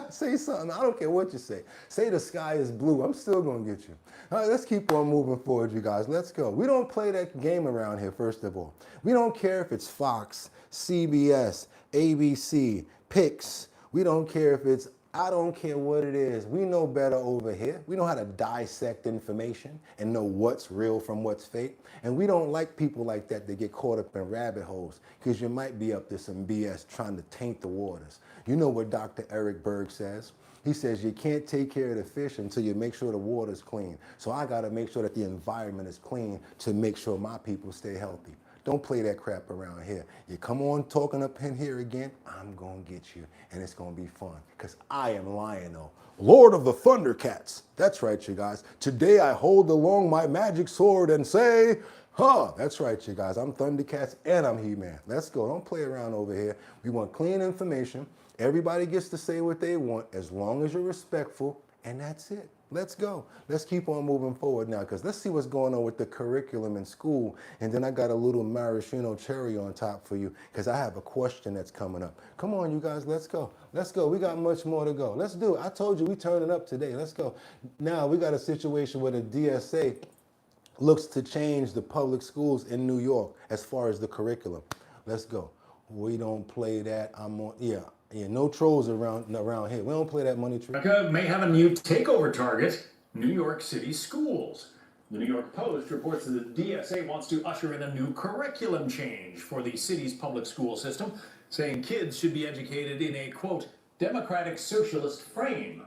Say something. I don't care what you say. Say the sky is blue. I'm still going to get you. All right, let's keep on moving forward, you guys. Let's go. We don't play that game around here, first of all. We don't care if it's Fox, CBS, ABC, Pix. We don't care if it's I don't care what it is. We know better over here. We know how to dissect information and know what's real from what's fake. And we don't like people like that get caught up in rabbit holes because you might be up to some BS trying to taint the waters. You know what Dr. Eric Berg says? He says you can't take care of the fish until you make sure the water's clean. So I got to make sure that the environment is clean to make sure my people stay healthy. Don't play that crap around here. You come on talking up in here again, I'm going to get you, and it's going to be fun, because I am Lion-O, Lord of the Thundercats. That's right, you guys. Today I hold along my magic sword and say, huh, that's right, you guys. I'm Thundercats and I'm He-Man. Let's go. Don't play around over here. We want clean information. Everybody gets to say what they want as long as you're respectful, and that's it. Let's go. Let's keep on moving forward now, because let's see what's going on with the curriculum in school. And then I got a little maraschino cherry on top for you, because I have a question that's coming up. Come on, you guys, let's go. Let's go. We got much more to go. Let's do it. I told you we turning up today. Let's go. Now, we got a situation where the DSA looks to change the public schools in New York as far as the curriculum. Let's go. We don't play that. Yeah, no trolls around here. We don't play that money tree. America may have a new takeover target, New York City schools. The New York Post reports that the DSA wants to usher in a new curriculum change for the city's public school system, saying kids should be educated in a, quote, democratic socialist frame.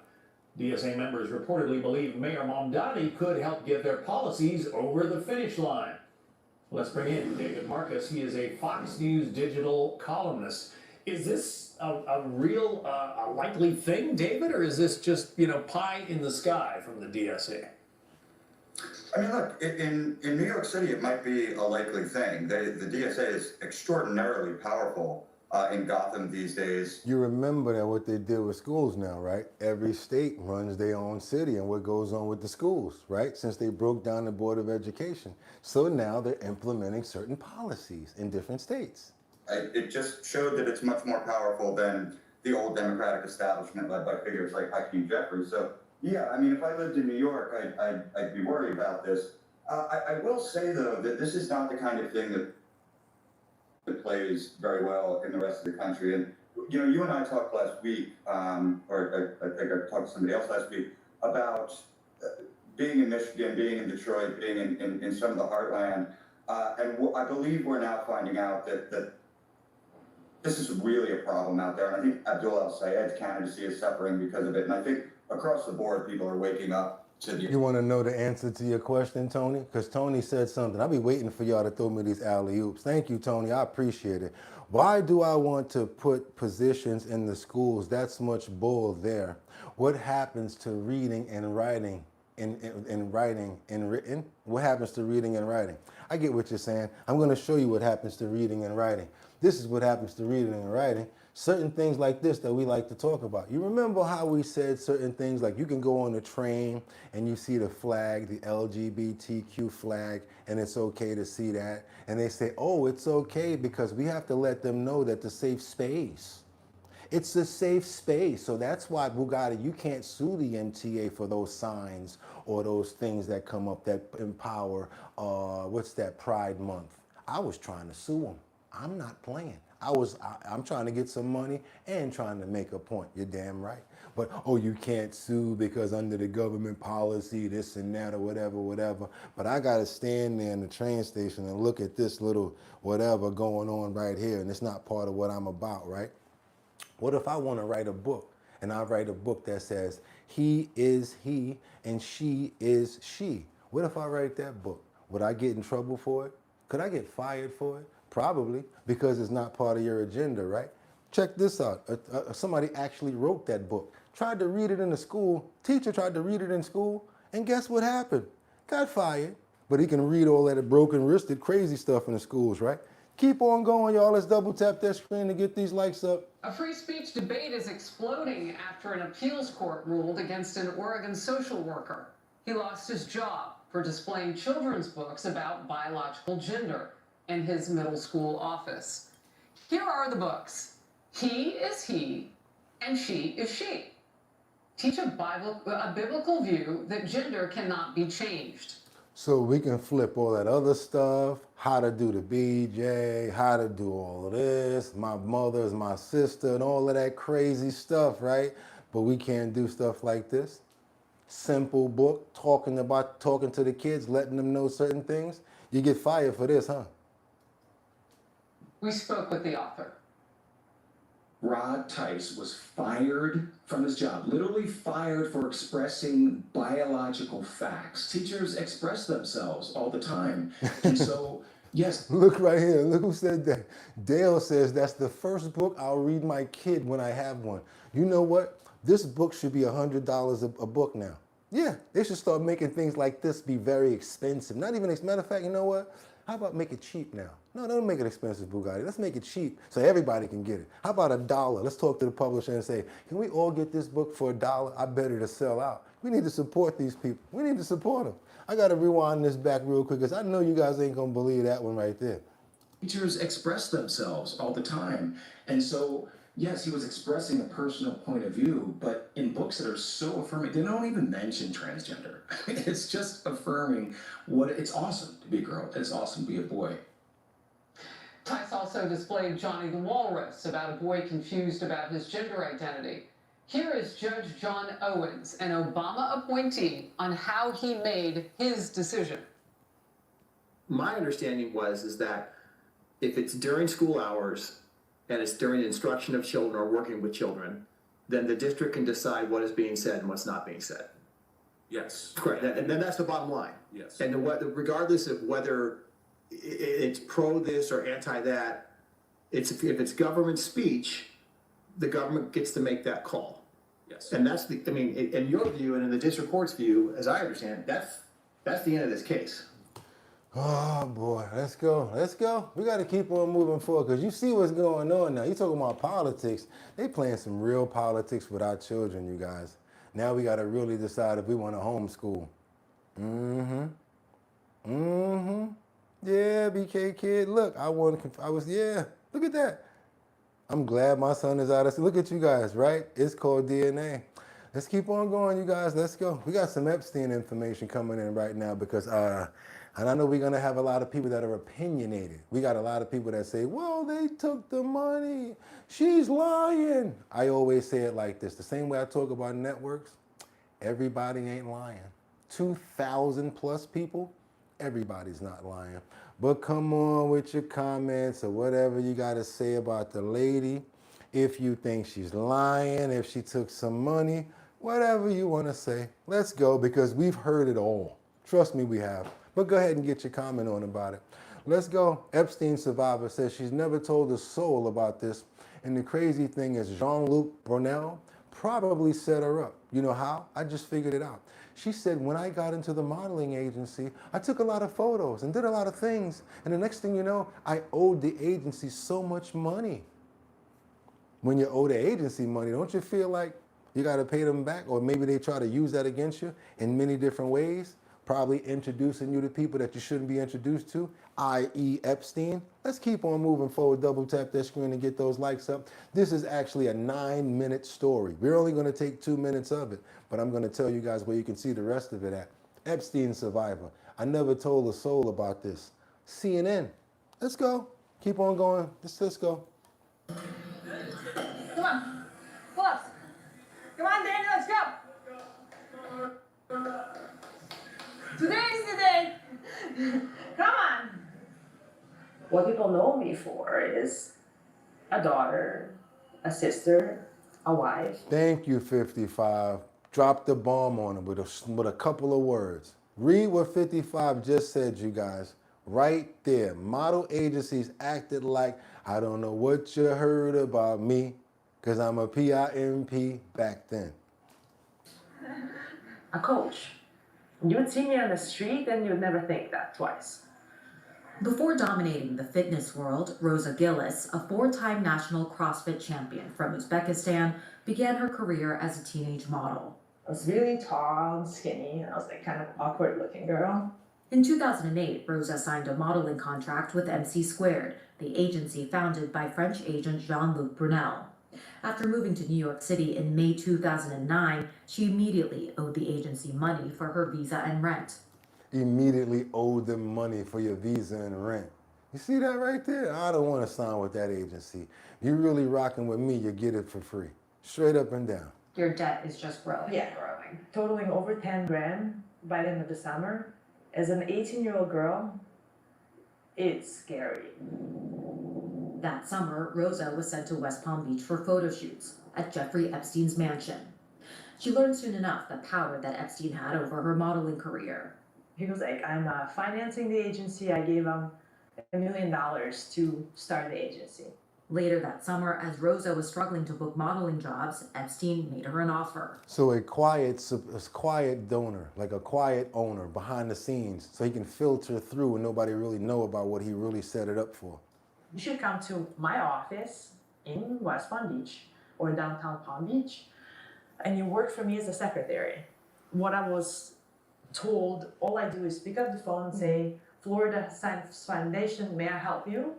DSA members reportedly believe Mayor Mamdani could help get their policies over the finish line. Let's bring in David Marcus. He is a Fox News digital columnist. Is this a real, a likely thing, David, or is this just, pie in the sky from the DSA? I mean, look, in New York City, it might be a likely thing. The DSA is extraordinarily powerful in Gotham these days. You remember that what they did with schools now, right? Every state runs their own city and what goes on with the schools, right? Since they broke down the Board of Education. So now they're implementing certain policies in different states. It just showed that it's much more powerful than the old Democratic establishment led by figures like Hakeem Jeffries. So, yeah, I mean, if I lived in New York, I'd be worried about this. I will say, though, that this is not the kind of thing that plays very well in the rest of the country. And, you and I talked last week, or I think I talked to somebody else last week, about being in Michigan, being in Detroit, being in some of the heartland. And I believe we're now finding out that this is really a problem out there. And I think Abdul El-Sayed's candidacy is suffering because of it. And I think across the board, people are waking up to the... You want to know the answer to your question, Tony? Because Tony said something. I'll be waiting for y'all to throw me these alley-oops. Thank you, Tony. I appreciate it. Why do I want to put positions in the schools? That's much bull there. What happens to reading and writing in written? What happens to reading and writing? I get what you're saying. I'm going to show you what happens to reading and writing. This is what happens to reading and writing. Certain things like this that we like to talk about. You remember how we said certain things like you can go on a train and you see the flag, the LGBTQ flag, and it's okay to see that. And they say, oh, it's okay because we have to let them know that the safe space. It's a safe space. So that's why, Boogotti, you can't sue the MTA for those signs or those things that come up that empower, what's that, Pride Month. I was trying to sue them. I'm not playing. I'm trying to get some money and trying to make a point. You're damn right. But, oh, you can't sue because under the government policy, this and that or whatever. But I got to stand there in the train station and look at this little whatever going on right here, and it's not part of what I'm about, right? What if I want to write a book, and I write a book that says, he is he and she is she? What if I write that book? Would I get in trouble for it? Could I get fired for it? Probably, because it's not part of your agenda, right? Check this out. Somebody actually wrote that book, tried to read it in the school. Teacher tried to read it in school, and guess what happened? Got fired. But he can read all that broken-wristed crazy stuff in the schools, right? Keep on going, y'all. Let's double tap that screen to get these likes up. A free speech debate is exploding after an appeals court ruled against an Oregon social worker. He lost his job for displaying children's books about biological gender in his middle school office. Here are the books. He is he, and she is she. Teach a biblical view that gender cannot be changed. So we can flip all that other stuff, how to do the BJ, how to do all of this, my mother's my sister, and all of that crazy stuff, right? But we can't do stuff like this. Simple book, talking to the kids, letting them know certain things. You get fired for this, huh? We spoke with the author. Rod Tice was fired from his job, literally fired for expressing biological facts. Teachers express themselves all the time. And so, yes. Look right here. Look who said that. Dale says, that's the first book I'll read my kid when I have one. You know what? This book should be $100 a book now. Yeah, they should start making things like this be very expensive. Not even, as a matter of fact, you know what? How about make it cheap now? No, don't make it expensive, Boogotti. Let's make it cheap so everybody can get it. How about $1? Let's talk to the publisher and say, can we all get this book for $1? I bet it'll sell out. We need to support these people. We need to support them. I got to rewind this back real quick because I know you guys ain't going to believe that one right there. Teachers express themselves all the time. And so, yes, he was expressing a personal point of view, but in books that are so affirming, they don't even mention transgender. It's just affirming it's awesome to be a girl. It's awesome to be a boy. Tice also displayed Johnny the Walrus about a boy confused about his gender identity. Here is Judge John Owens, an Obama appointee, on how he made his decision. My understanding is that if it's during school hours and it's during the instruction of children or working with children, then the district can decide what is being said and what's not being said. Yes. Correct. And then that's the bottom line. Yes. And regardless of whether it's pro this or anti that, if it's government speech, the government gets to make that call. Yes. And that's in your view and in the district court's view, as I understand, that's the end of this case. Oh boy, let's go. Let's go. We got to keep on moving forward because you see what's going on now. You talking about politics. They playing some real politics with our children, you guys. Now we got to really decide if we want to homeschool. Yeah, BK kid. Look, look at that. I'm glad my son is out of school. Look at you guys, right? It's called DNA. Let's keep on going, you guys. Let's go. We got some Epstein information coming in right now because, and I know we're going to have a lot of people that are opinionated. We got a lot of people that say, well, they took the money. She's lying. I always say it like this. The same way I talk about networks, everybody ain't lying. 2,000 plus people, everybody's not lying. But come on with your comments or whatever you got to say about the lady. If you think she's lying, if she took some money, whatever you want to say. Let's go because we've heard it all. Trust me, we have. But go ahead and get your comment on about it. Let's go. Epstein survivor says she's never told a soul about this. And the crazy thing is Jean-Luc Brunel probably set her up. You know how? I just figured it out. She said, when I got into the modeling agency, I took a lot of photos and did a lot of things. And the next thing you know, I owed the agency so much money. When you owe the agency money, don't you feel like you got to pay them back? Or maybe they try to use that against you in many different ways, probably introducing you to people that you shouldn't be introduced to, i.e. Epstein. Let's keep on moving forward. Double tap that screen and get those likes up. This is actually a 9-minute story. We're only going to take 2 minutes of it, but I'm going to tell you guys where you can see the rest of it at. Epstein survivor. I never told a soul about this. CNN. Let's go. Keep on going. Let's go. Come on. Pull ups. Come on, Daniel, let's go. Today's the day. Come on. What people know me for is a daughter, a sister, a wife. Thank you, 55. Drop the bomb on him with a couple of words. Read what 55 just said, you guys. Right there. Model agencies acted like, I don't know what you heard about me, because I'm a PIMP back then. A coach. You would see me on the street and you would never think that twice. Before dominating the fitness world, Rosa Gillis, a 4-time national CrossFit champion from Uzbekistan, began her career as a teenage model. I was really tall and skinny, and I was like kind of awkward looking girl. In 2008, Rosa signed a modeling contract with MC2, the agency founded by French agent Jean-Luc Brunel. After moving to New York City in May 2009, she immediately owed the agency money for her visa and rent. Immediately owed them money for your visa and rent. You see that right there? I don't want to sign with that agency. You're really rocking with me, you get it for free. Straight up and down. Your debt is just growing and growing. Totaling over 10 grand by the end of the summer. As an 18-year-old girl, it's scary. That summer, Rosa was sent to West Palm Beach for photo shoots at Jeffrey Epstein's mansion. She learned soon enough the power that Epstein had over her modeling career. He was like, I'm financing the agency. I gave him $1 million to start the agency. Later that summer, as Rosa was struggling to book modeling jobs, Epstein made her an offer. So a quiet donor, like a quiet owner behind the scenes, so he can filter through and nobody really know about what he really set it up for. You should come to my office in West Palm Beach or downtown Palm Beach, and you work for me as a secretary. What I was told, all I do is pick up the phone and say, Florida Science Foundation, may I help you?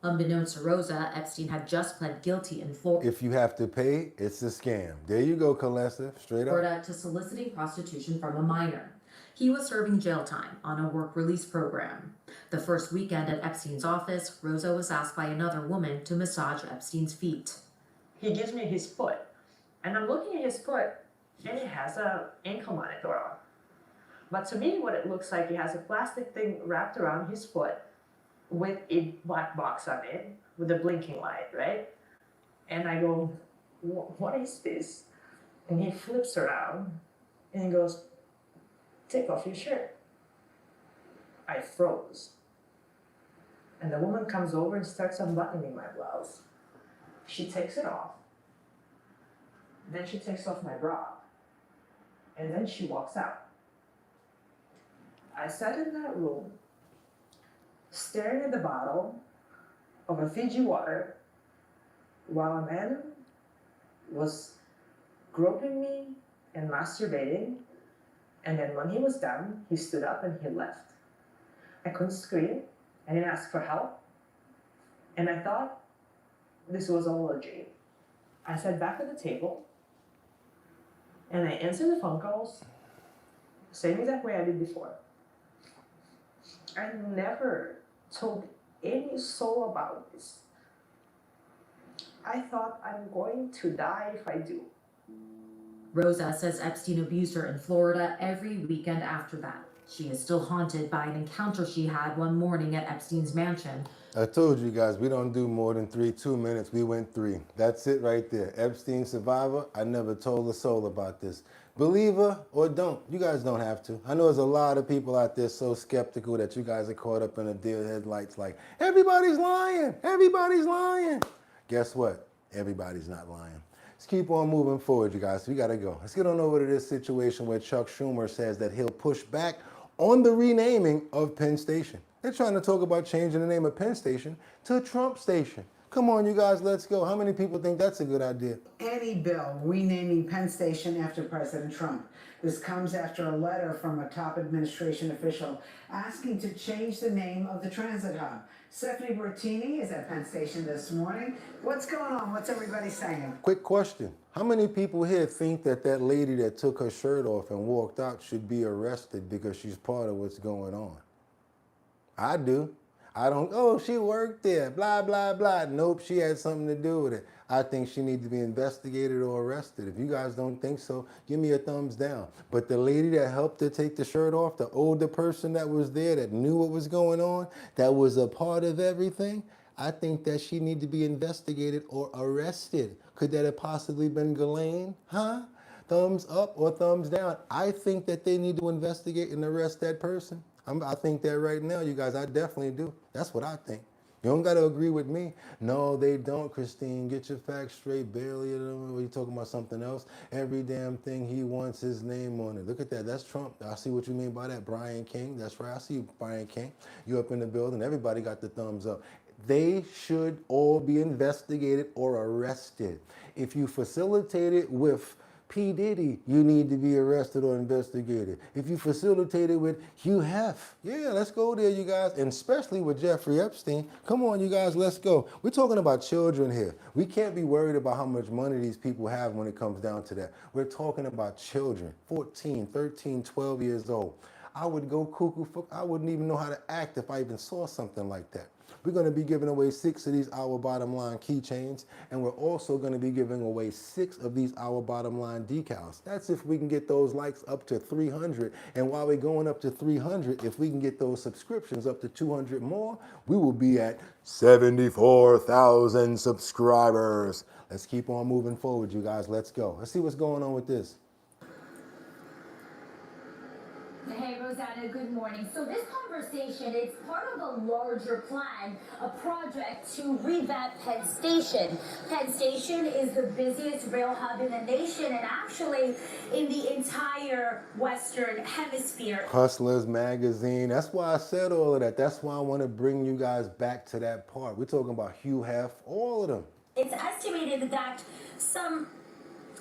Unbeknownst to Rosa, Epstein had just pled guilty in If you have to pay, it's a scam. There you go, Kalesa, straight up. Florida to soliciting prostitution from a minor. He was serving jail time on a work release program. The first weekend at Epstein's office, Rosa was asked by another woman to massage Epstein's feet. He gives me his foot, and I'm looking at his foot, and it has an ankle monitor on. But to me, what it looks like, he has a plastic thing wrapped around his foot with a black box on it, with a blinking light, right? And I go, what is this? And he flips around, and he goes, take off your shirt. I froze. And the woman comes over and starts unbuttoning my blouse. She takes it off. Then she takes off my bra. And then she walks out. I sat in that room, staring at the bottle of a Fiji water, while a man was groping me and masturbating. And then when he was done, he stood up and he left. I couldn't scream. I didn't ask for help. And I thought this was all a dream. I sat back at the table and I answered the phone calls, same exact way I did before. I never told any soul about this. I thought I'm going to die if I do. Rosa says Epstein abused her in Florida every weekend after that. She is still haunted by an encounter she had one morning at Epstein's mansion. I told you guys, we don't do more than 2 minutes. We went 3. That's it right there. Epstein survivor. I never told a soul about this. Believer or don't. You guys don't have to. I know there's a lot of people out there so skeptical that you guys are caught up in the deer headlights like, everybody's lying. Everybody's lying. Guess what? Everybody's not lying. Let's keep on moving forward, you guys. We got to go. Let's get on over to this situation where Chuck Schumer says that he'll push back on the renaming of Penn Station. They're trying to talk about changing the name of Penn Station to Trump Station. Come on, you guys, let's go. How many people think that's a good idea? Any bill renaming Penn Station after President Trump. This comes after a letter from a top administration official asking to change the name of the transit hub. Stephanie Bertini is at Penn Station this morning. What's going on? What's everybody saying? Quick question. How many people here think that that lady that took her shirt off and walked out should be arrested because she's part of what's going on? I do. I don't, oh, she worked there, blah, blah, blah. Nope, she had something to do with it. I think she needs to be investigated or arrested. If you guys don't think so, give me a thumbs down. But the lady that helped her take the shirt off, the older person that was there that knew what was going on, that was a part of everything, I think that she needs to be investigated or arrested. Could that have possibly been Ghislaine? Huh? Thumbs up or thumbs down? I think that they need to investigate and arrest that person. I think that right now, you guys, I definitely do. That's what I think. You don't got to agree with me. No, they don't, Christine. Get your facts straight, Bailey. Are you talking about something else? Every damn thing he wants his name on it. Look at that. That's Trump. I see what you mean by that. Brian King. That's right. I see you, Brian King. You up in the building. Everybody got the thumbs up. They should all be investigated or arrested. If you facilitated with P. Diddy, you need to be arrested or investigated. If you facilitated with Hugh Hef, yeah, let's go there, you guys, and especially with Jeffrey Epstein. Come on, you guys, let's go. We're talking about children here. We can't be worried about how much money these people have when it comes down to that. We're talking about children, 14, 13, 12 years old. I would go cuckoo, I wouldn't even know how to act if I even saw something like that. We're going to be giving away 6 of these Our Bottom Line keychains, and we're also going to be giving away 6 of these Our Bottom Line decals. That's if we can get those likes up to 300, and while we're going up to 300, if we can get those subscriptions up to 200 more, we will be at 74,000 subscribers. Let's keep on moving forward, you guys. Let's go. Let's see what's going on with this. Hey, Rosanna, good morning. So this conversation, it's part of a larger plan, a project to revamp Penn Station. Penn Station is the busiest rail hub in the nation and actually in the entire Western Hemisphere. Hustlers magazine. That's why I said all of that. That's why I want to bring you guys back to that part. We're talking about Hugh Hef, all of them. It's estimated that some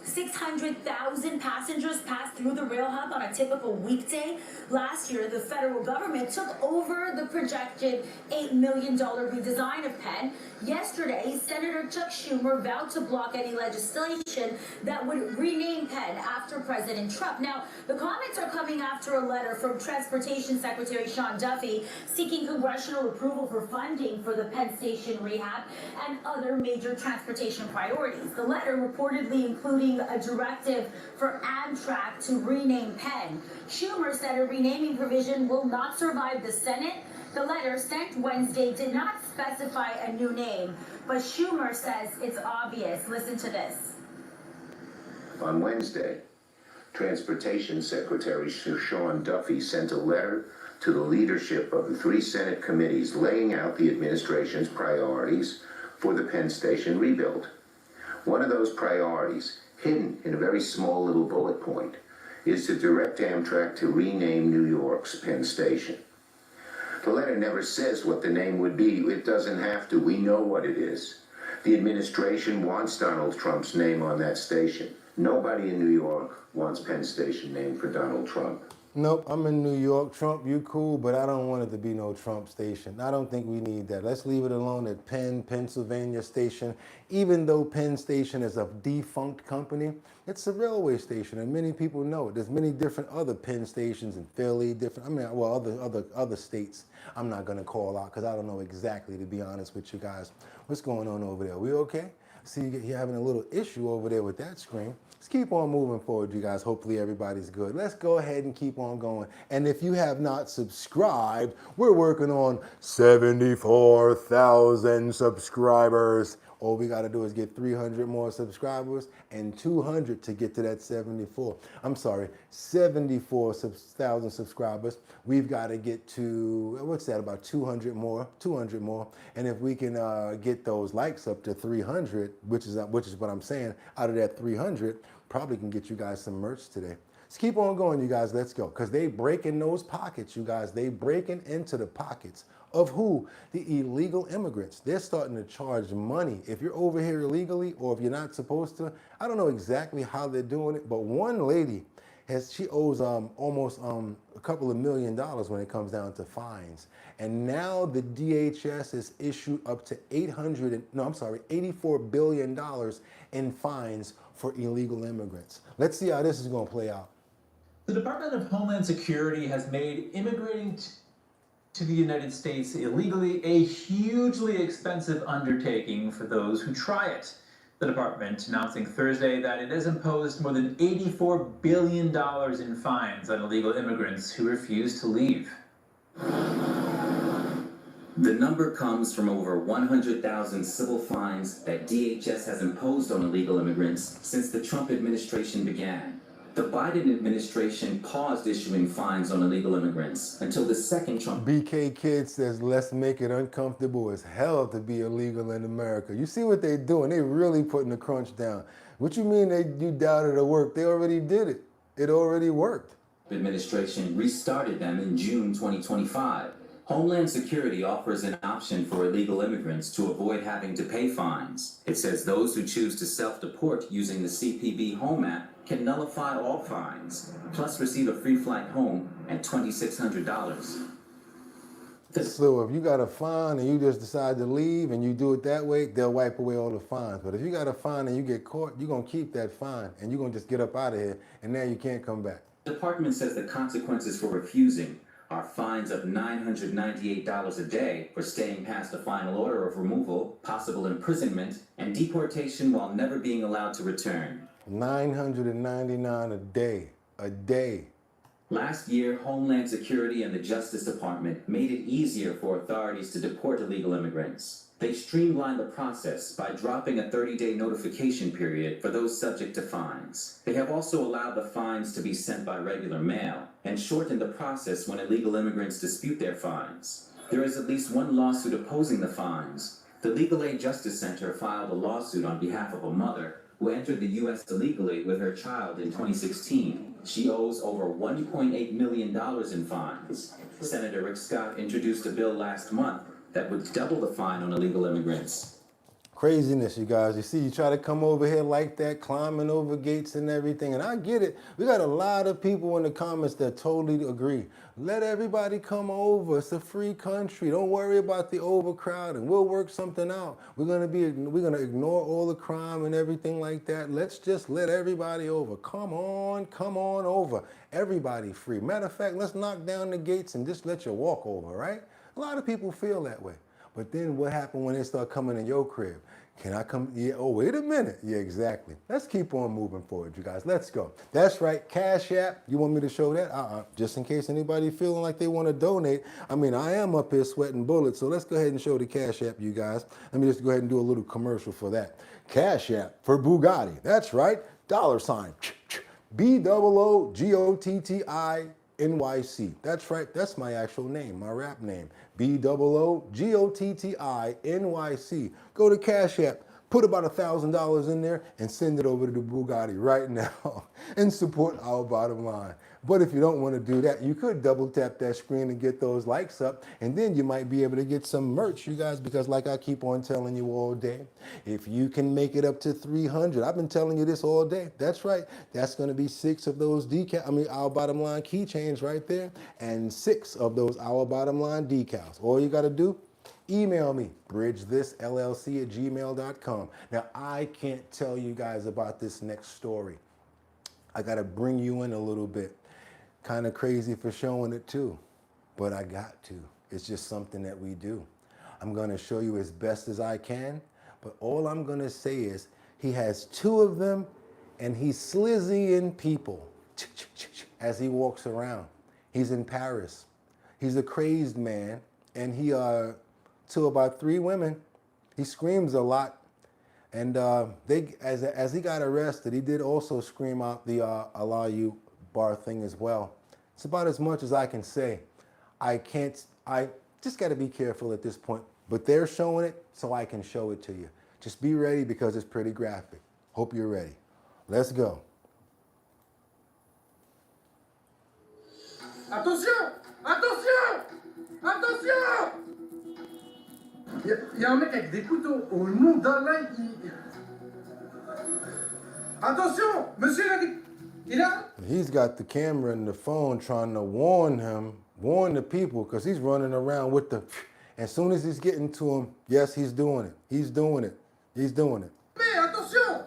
600,000 passengers pass through the rail hub on a typical weekday. Last year, the federal government took over the projected $8 million redesign of Penn. Yesterday, Senator Chuck Schumer vowed to block any legislation that would rename Penn after President Trump. Now, the comments are coming after a letter from Transportation Secretary Sean Duffy seeking congressional approval for funding for the Penn Station rehab and other major transportation priorities. The letter reportedly including a directive for Amtrak to rename Penn. Schumer said a renaming provision will not survive the Senate. The letter sent Wednesday did not specify a new name, but Schumer says it's obvious. Listen to this. On Wednesday, Transportation Secretary Sean Duffy sent a letter to the leadership of the 3 Senate committees laying out the administration's priorities for the Penn Station rebuild. One of those priorities, hidden in a very small little bullet point, is to direct Amtrak to rename New York's Penn Station. The letter never says what the name would be. It doesn't have to. We know what it is. The administration wants Donald Trump's name on that station. Nobody in New York wants Penn Station named for Donald Trump. Nope, I'm in New York. Trump, you cool, but I don't want it to be no Trump station. I don't think we need that. Let's leave it alone at Penn, Pennsylvania Station. Even though Penn Station is a defunct company, it's a railway station, and many people know it. There's many different other Penn stations in Philly, other states. I'm not gonna call out because I don't know exactly, to be honest with you guys. What's going on over there? We okay? See, you're having a little issue over there with that screen. Let's keep on moving forward, you guys. Hopefully everybody's good. Let's go ahead and keep on going. And if you have not subscribed, we're working on 74,000 subscribers. All we got to do is get 300 more subscribers and 200 to get to that 74,000 subscribers. We've got to get to, what's that, about 200 more. And if we can get those likes up to 300, which is what I'm saying, out of that 300, probably can get you guys some merch today. Let's keep on going, you guys. Let's go. Because they breaking those pockets, you guys. They breaking into the pockets of who? The illegal immigrants. They're starting to charge money. If you're over here illegally or if you're not supposed to, I don't know exactly how they're doing it, but one lady, she owes almost a couple of $1 million when it comes down to fines. And now the DHS has issued up to $84 billion in fines for illegal immigrants. Let's see how this is going to play out. The Department of Homeland Security has made immigrating to the United States illegally a hugely expensive undertaking for those who try it. The department announcing Thursday that it has imposed more than $84 billion in fines on illegal immigrants who refuse to leave. The number comes from over 100,000 civil fines that DHS has imposed on illegal immigrants since the Trump administration began. The Biden administration paused issuing fines on illegal immigrants until the second Trump. BK Kid says, let's make it uncomfortable as hell to be illegal in America. You see what they're doing? They're really putting the crunch down. What you mean you doubted it worked? They already did it. It already worked. Administration restarted them in June 2025. Homeland Security offers an option for illegal immigrants to avoid having to pay fines. It says those who choose to self-deport using the CPB Home app can nullify all fines, plus receive a free flight home at $2,600. So if you got a fine and you just decide to leave and you do it that way, they'll wipe away all the fines. But if you got a fine and you get caught, you're going to keep that fine and you're going to just get up out of here and now you can't come back. The department says the consequences for refusing are fines of $998 a day for staying past a final order of removal, possible imprisonment, and deportation while never being allowed to return. $999 a day. Last year, Homeland Security and the Justice Department made it easier for authorities to deport illegal immigrants. They streamlined the process by dropping a 30-day notification period for those subject to fines. They have also allowed the fines to be sent by regular mail and shortened the process when illegal immigrants dispute their fines. There is at least one lawsuit opposing the fines. The Legal Aid Justice Center filed a lawsuit on behalf of a mother who entered the U.S. illegally with her child in 2016. She owes over $1.8 million in fines. Senator Rick Scott introduced a bill last month that would double the fine on illegal immigrants. Craziness, you guys. You see, you try to come over here like that, climbing over gates and everything, and I get it. We got a lot of people in the comments that totally agree. Let everybody come over. It's a free country. Don't worry about the overcrowding. We'll work something out. We're gonna ignore all the crime and everything like that. Let's just let everybody over. Come on over. Everybody free. Matter of fact, let's knock down the gates and just let you walk over, right? A lot of people feel that way. But then what happened when they start coming in your crib? Can I come? Yeah, oh, wait a minute. Yeah, exactly. Let's keep on moving forward, you guys. Let's go. That's right, Cash App. You want me to show that? Just in case anybody feeling like they want to donate. I mean, I am up here sweating bullets, so let's go ahead and show the Cash App, you guys. Let me just go ahead and do a little commercial for that. Cash App for Boogotti. That's right, $ BOOGOTTINYC. That's right, that's my actual name, my rap name. BOOGOTTINYC. Go to Cash App, put about $1,000 in there and send it over to the Boogotti right now and support our bottom line. But if you don't want to do that, you could double tap that screen and get those likes up, and then you might be able to get some merch, you guys, because like I keep on telling you all day, if you can make it up to 300, I've been telling you this all day. That's right. That's going to be 6 of those Our Bottom Line keychains right there, and 6 of those Our Bottom Line decals. All you got to do, email me, bridgethisllc@gmail.com. Now, I can't tell you guys about this next story. I got to bring you in a little bit. Kind of crazy for showing it too, but I got to. It's just something that we do. I'm going to show you as best as I can, but all I'm going to say is he has 2 of them and he's slizzying people as he walks around. He's in Paris. He's a crazed man, and he to about 3 women. He screams a lot, and as he got arrested, he did also scream out the allow you bar thing as well. It's about as much as I can say. I just got to be careful at this point, but they're showing it so I can show it to you. Just be ready because it's pretty graphic. Hope you're ready. Let's go. Attention! Attention! Attention! Il y a un mec avec des couteaux au Mamdani qui... Attention! Monsieur il a... He's got the camera and the phone trying to warn the people, because he's running around with the... As soon as he's getting to him, yes, he's doing it. He's doing it. He's doing it. Mais attention!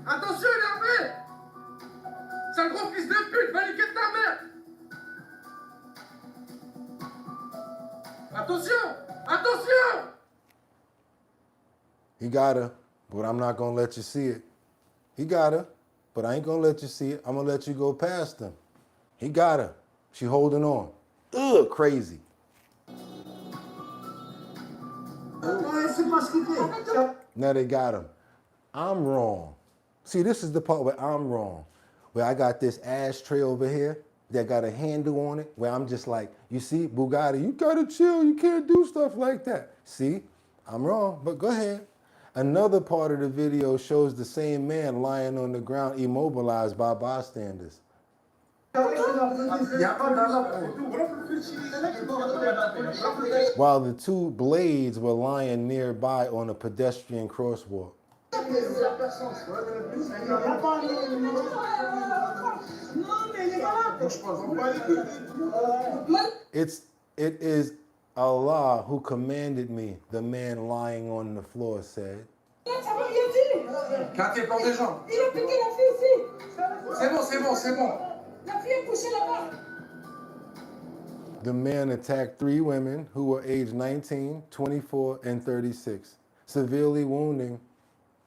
Attention, il est armé! Sale gros fils de pute, va niquer ta mère! Attention! Attention! He got her, but I'm not going to let you see it. He got her, but I ain't going to let you see it. I'm going to let you go past him. He got her. She holding on. Ugh, crazy. Now they got him. I'm wrong. See, this is the part where I'm wrong. Where I got this ashtray over here that got a handle on it, where I'm just like, you see, Boogotti, you gotta chill. You can't do stuff like that. See, I'm wrong, but go ahead. Another part of the video shows the same man lying on the ground, immobilized by bystanders. While the 2 blades were lying nearby on a pedestrian crosswalk. It is Allah who commanded me, the man lying on the floor said. Quartier plan des gens. Il a piqué la fille ici. C'est bon, c'est bon, c'est bon. La fille est couchée là-bas. The man attacked 3 women who were aged 19, 24, and 36, severely wounding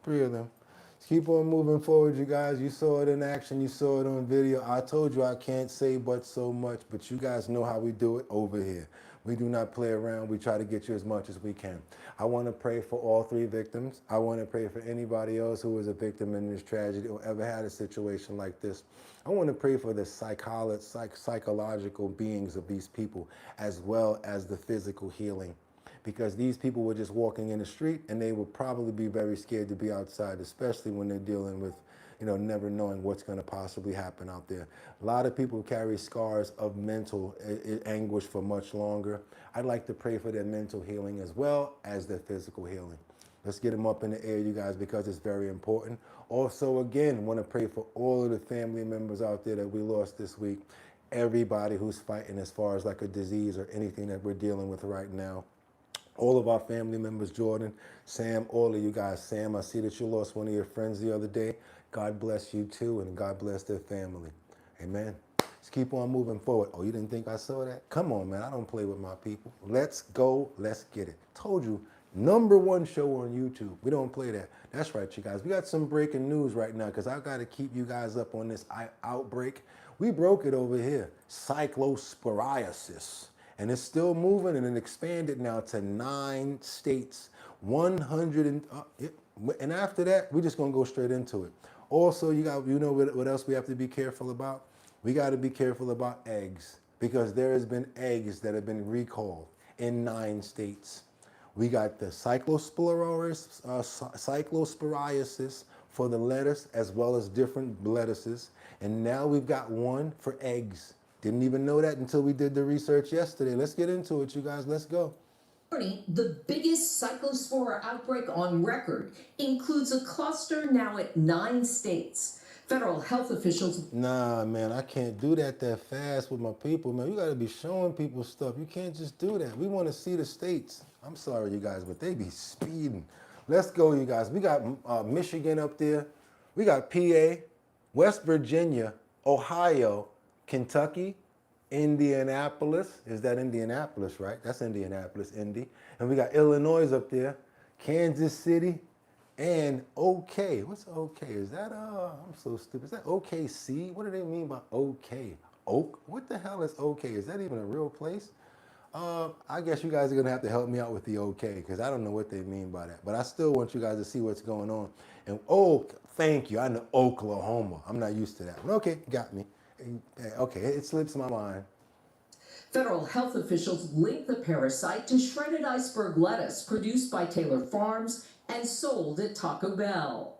3 of them. Let's keep on moving forward, you guys. You saw it in action. You saw it on video. I told you I can't say but so much, but you guys know how we do it over here. We do not play around. We try to get you as much as we can. I want to pray for all 3 victims. I want to pray for anybody else who was a victim in this tragedy or ever had a situation like this. I want to pray for the psychological beings of these people as well as the physical healing. Because these people were just walking in the street and they would probably be very scared to be outside, especially when they're dealing with, never knowing what's going to possibly happen out there. A lot of people carry scars of mental anguish for much longer. I'd like to pray for their mental healing as well as their physical healing. Let's get them up in the air, you guys, because it's very important. Also, again, want to pray for all of the family members out there that we lost this week. Everybody who's fighting as far as like a disease or anything that we're dealing with right now. All of our family members, Jordan, Sam, all of you guys. Sam, I see that you lost one of your friends the other day. God bless you too, and God bless their family. Amen. Let's keep on moving forward. Oh, you didn't think I saw that? Come on, man. I don't play with my people. Let's go. Let's get it. Told you, #1 show on YouTube. We don't play that. That's right, you guys. We got some breaking news right now because I got to keep you guys up on this outbreak. We broke it over here. Cyclosporiasis. And it's still moving, and it expanded now to 9 states. 100 and after that, we're just going to go straight into it. Also, you know what else we have to be careful about? We got to be careful about eggs, because there has been eggs that have been recalled in 9 states. We got the cyclosporiasis for the lettuce as well as different lettuces. And now we've got one for eggs. Didn't even know that until we did the research yesterday. Let's get into it, you guys. Let's go. The biggest cyclospora outbreak on record includes a cluster now at 9 states. Federal health officials... Nah, man, I can't do that fast with my people, man. You got to be showing people stuff. You can't just do that. We want to see the states. I'm sorry, you guys, but they be speeding. Let's go, you guys. We got Michigan up there. We got PA, West Virginia, Ohio, Kentucky, Indianapolis. Is that Indianapolis, right? That's Indianapolis, Indy. And we got Illinois up there, Kansas City, and OK. What's OK? Is that, I'm so stupid. Is that OKC? What do they mean by OK? Oak? What the hell is OK? Is that even a real place? I guess you guys are going to have to help me out with the OK, because I don't know what they mean by that. But I still want you guys to see what's going on. And, oh, thank you. I know Oklahoma. I'm not used to that. But OK, got me. Okay, it slips my mind. Federal health officials link the parasite to shredded iceberg lettuce produced by Taylor Farms and sold at Taco Bell.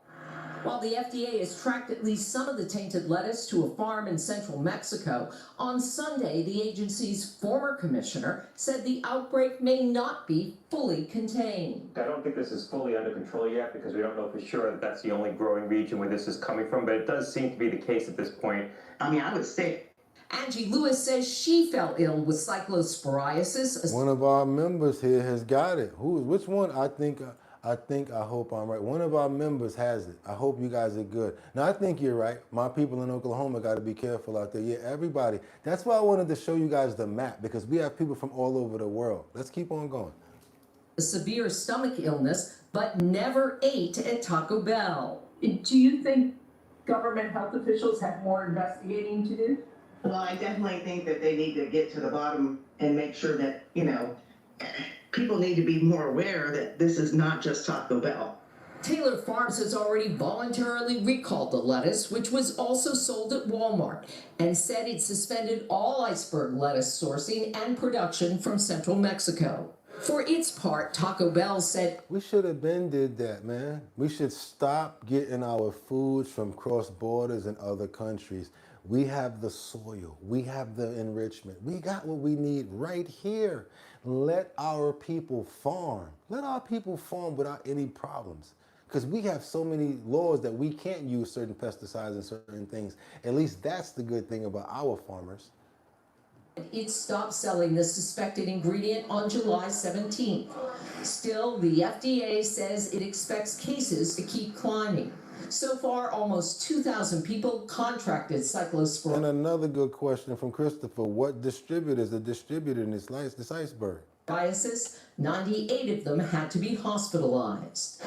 While the FDA has tracked at least some of the tainted lettuce to a farm in central Mexico, on Sunday, the agency's former commissioner said the outbreak may not be fully contained. I don't think this is fully under control yet, because we don't know for sure that that's the only growing region where this is coming from, but it does seem to be the case at this point. I mean, I would say. Angie Lewis says she fell ill with cyclosporiasis. One of our members here has got it. Which one? I hope I'm right. One of our members has it. I hope you guys are good. Now, I think you're right. My people in Oklahoma got to be careful out there. Yeah, everybody. That's why I wanted to show you guys the map, because we have people from all over the world. Let's keep on going. A severe stomach illness, but never ate at Taco Bell. Do you think government health officials have more investigating to do? Well, I definitely think that they need to get to the bottom and make sure that, people need to be more aware that this is not just Taco Bell. Taylor Farms has already voluntarily recalled the lettuce, which was also sold at Walmart, and said it suspended all iceberg lettuce sourcing and production from central Mexico. For its part, Taco Bell said, we should have been did that, man. We should stop getting our foods from cross borders in other countries. We have the soil, we have the enrichment, we got what we need right here. Let our people farm. Let our people farm without any problems. Because we have so many laws that we can't use certain pesticides and certain things. At least that's the good thing about our farmers. It stopped selling the suspected ingredient on July 17th. Still, the FDA says it expects cases to keep climbing. So far, almost 2,000 people contracted cyclosporiasis. And another good question from Christopher. What distributor is the distributor in this iceberg? 98 of them had to be hospitalized.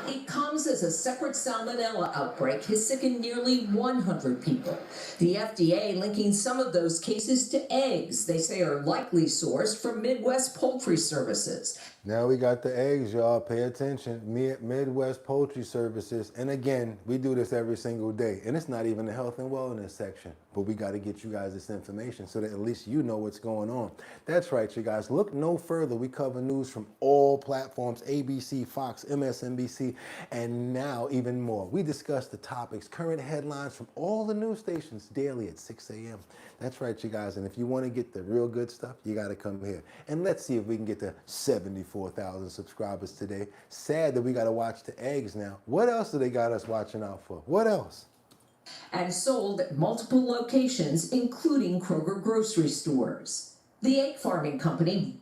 It comes as a separate salmonella outbreak has sickened nearly 100 people. The FDA linking some of those cases to eggs they say are likely sourced from Midwest Poultry Services. Now we got the eggs, y'all. Pay attention. Midwest Poultry Services. And again, we do this every single day. And it's not even the health and wellness section. But we got to get you guys this information so that at least you know what's going on. That's right, you guys. Look no further. We cover news from all platforms, ABC, Fox, MSNBC, and now even more. We discuss the topics, current headlines from all the news stations daily at 6 a.m. That's right, you guys. And if you want to get the real good stuff, you got to come here. And let's see if we can get to 74,000 subscribers today. Sad that we got to watch the eggs now. What else do they got us watching out for? What else? And sold at multiple locations, including Kroger grocery stores. The egg farming company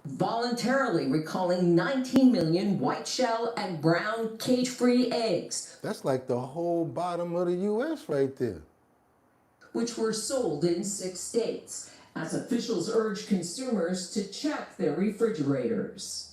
voluntarily recalling 19 million white shell and brown cage-free eggs. That's like the whole bottom of the U.S. right there. Which were sold in 6 states, as officials urge consumers to check their refrigerators.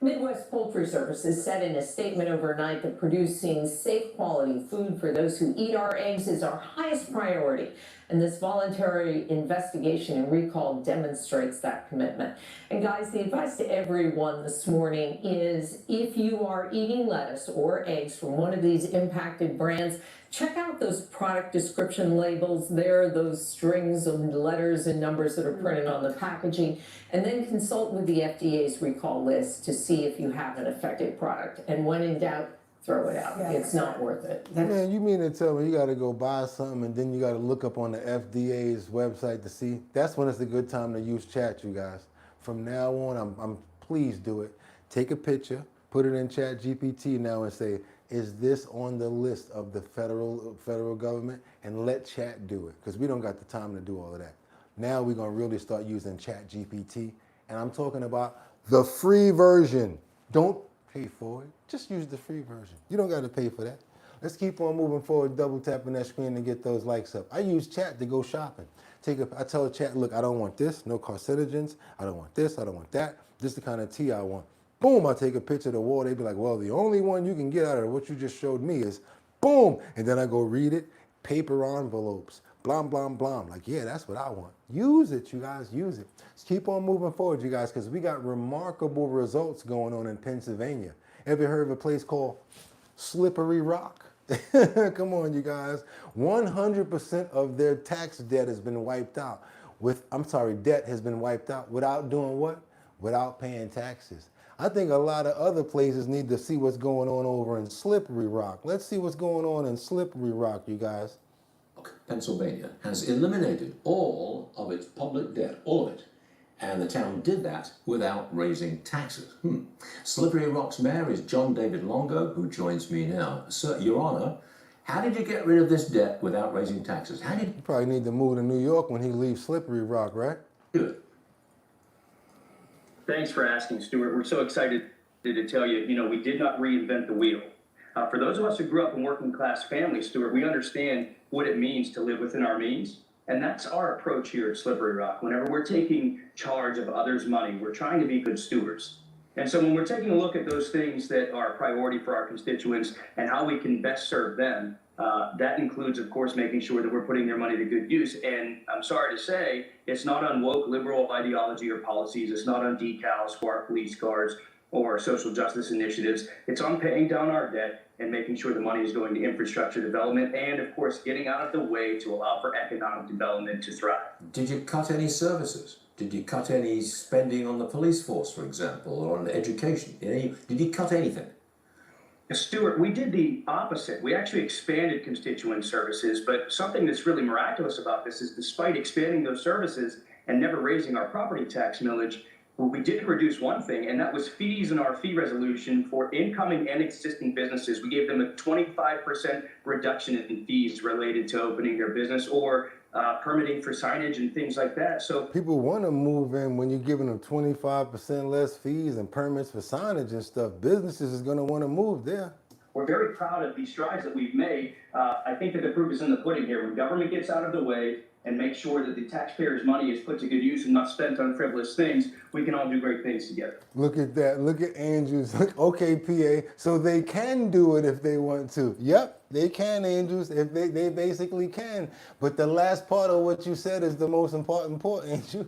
Midwest Poultry Services said in a statement overnight that producing safe quality food for those who eat our eggs is our highest priority. And this voluntary investigation and recall demonstrates that commitment. And guys, the advice to everyone this morning is if you are eating lettuce or eggs from one of these impacted brands, check out those product description labels there, those strings of letters and numbers that are printed on the packaging, and then consult with the FDA's recall list to see if you have an affected product. And when in doubt, throw it out. It's not worth it. Man, you mean to tell me you got to go buy something and then you got to look up on the FDA's website to see? That's when it's a good time to use chat, you guys. From now on, I'm please do it. Take a picture, put it in Chat GPT now and say, is this on the list of the federal government? And let chat do it, because we don't got the time to do all of that. Now we're going to really start using Chat GPT, and I'm talking about the free version. Don't pay for it. Just use the free version. You don't got to pay for that. Let's keep on moving forward, double tapping that screen to get those likes up. I use chat to go shopping. I tell chat, look, I don't want this, no carcinogens. I don't want this, I don't want that. This is the kind of tea I want. Boom, I take a picture of the wall. They'd be like, well, the only one you can get out of what you just showed me is boom. And then I go read it, paper envelopes, blah, blah, blah. I'm like, yeah, that's what I want. Use it, you guys, use it. Let's keep on moving forward, you guys, because we got remarkable results going on in Pennsylvania. Ever heard of a place called Slippery Rock? Come on, you guys. 100% of their tax debt has been wiped out. Debt has been wiped out without doing what? Without paying taxes. I think a lot of other places need to see what's going on over in Slippery Rock. Let's see what's going on in Slippery Rock, you guys. Pennsylvania has eliminated all of its public debt, all of it. And the town did that without raising taxes. Slippery Rock's mayor is John David Longo, who joins me now. Sir, Your Honor, how did you get rid of this debt without raising taxes? You probably need to move to New York when he leaves Slippery Rock, right? Good. Thanks for asking, Stuart. We're so excited to tell you, we did not reinvent the wheel. For those of us who grew up in working class families, Stuart, we understand what it means to live within our means. And that's our approach here at Slippery Rock. Whenever we're taking charge of others' money, we're trying to be good stewards. And so when we're taking a look at those things that are a priority for our constituents and how we can best serve them, that includes, of course, making sure that we're putting their money to good use. And I'm sorry to say, it's not on woke liberal ideology or policies. It's not on decals for our police cars or social justice initiatives. It's on paying down our debt and making sure the money is going to infrastructure development and, of course, getting out of the way to allow for economic development to thrive. Did you cut any services? Did you cut any spending on the police force, for example, or on education? Did you cut anything? Stuart, we did the opposite. We actually expanded constituent services, but something that's really miraculous about this is despite expanding those services and never raising our property tax millage, we did reduce one thing, and that was fees in our fee resolution for incoming and existing businesses. We gave them a 25% reduction in fees related to opening their business or permitting for signage and things like that. So people want to move in when you're giving them 25% less fees and permits for signage and stuff. Businesses is going to want to move there. We're very proud of these strides that we've made. I think that the proof is in the pudding here. When government gets out of the way, and make sure that the taxpayers' money is put to good use and not spent on frivolous things, we can all do great things together. Look at that. Look at Andrews. Okay, PA. So they can do it if they want to. Yep, they can, Andrews. If they basically can. But the last part of what you said is the most important part, Andrew.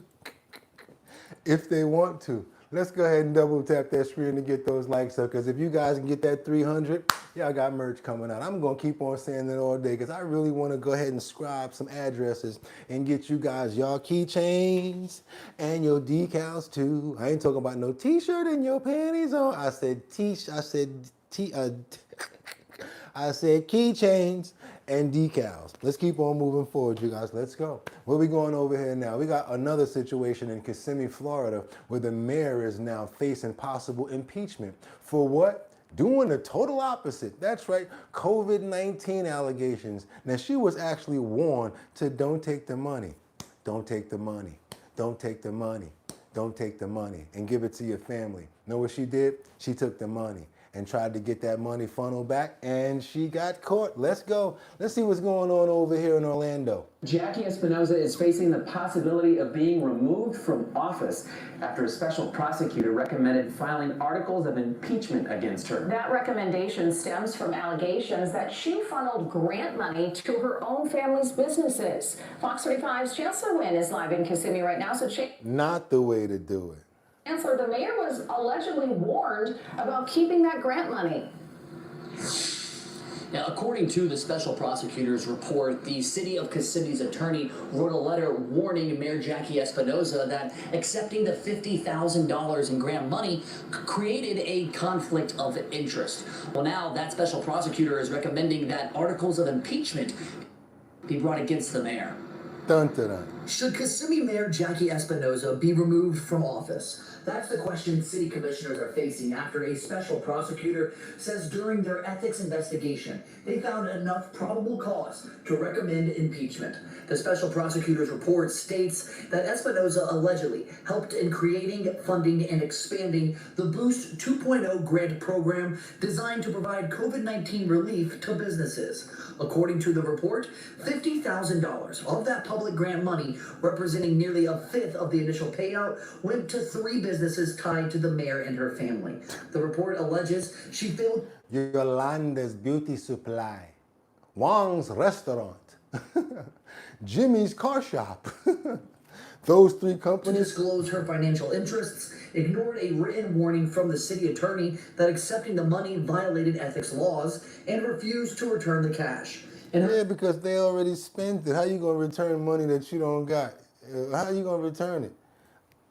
If they want to. Let's go ahead and double tap that screen to get those likes up, because if you guys can get that 300, y'all got merch coming out. I'm going to keep on saying that all day because I really want to go ahead and scribe some addresses and get you guys y'all keychains and your decals too. I ain't talking about no t-shirt and your panties on. I said keychains and decals. Let's keep on moving forward, you guys. Let's go. Where we going over here now? We got another situation in Kissimmee, Florida, where the mayor is now facing possible impeachment. For what? Doing the total opposite. That's right, COVID-19 allegations. Now, she was actually warned to don't take the money. Don't take the money. Don't take the money. Don't take the money and give it to your family. Know what she did? She took the money and tried to get that money funneled back, and she got caught. Let's go. Let's see what's going on over here in Orlando. Jackie Espinoza is facing the possibility of being removed from office after a special prosecutor recommended filing articles of impeachment against her. That recommendation stems from allegations that she funneled grant money to her own family's businesses. Fox 35's Chancellor Wynn is live in Kissimmee right now, so Not the way to do it. Chancellor, the mayor was allegedly warned about keeping that grant money. Now, according to the special prosecutor's report, the city of Kissimmee's attorney wrote a letter warning Mayor Jackie Espinoza that accepting the $50,000 in grant money created a conflict of interest. Well, now that special prosecutor is recommending that articles of impeachment be brought against the mayor. Dun, dun, dun. Should Kissimmee Mayor Jackie Espinoza be removed from office? That's the question city commissioners are facing after a special prosecutor says during their ethics investigation, they found enough probable cause to recommend impeachment. The special prosecutor's report states that Espinoza allegedly helped in creating, funding, and expanding the Boost 2.0 grant program designed to provide COVID-19 relief to businesses. According to the report, $50,000 of that public grant money, representing nearly a fifth of the initial payout, went to 3 businesses tied to the mayor and her family. The report alleges she failed Yolanda's Beauty Supply, Wong's Restaurant, Jimmy's Car Shop. Those 3 companies to disclose her financial interests, ignored a written warning from the city attorney that accepting the money violated ethics laws, and refused to return the cash. Yeah, because they already spent it. How you gonna return money that you don't got? How you gonna return it?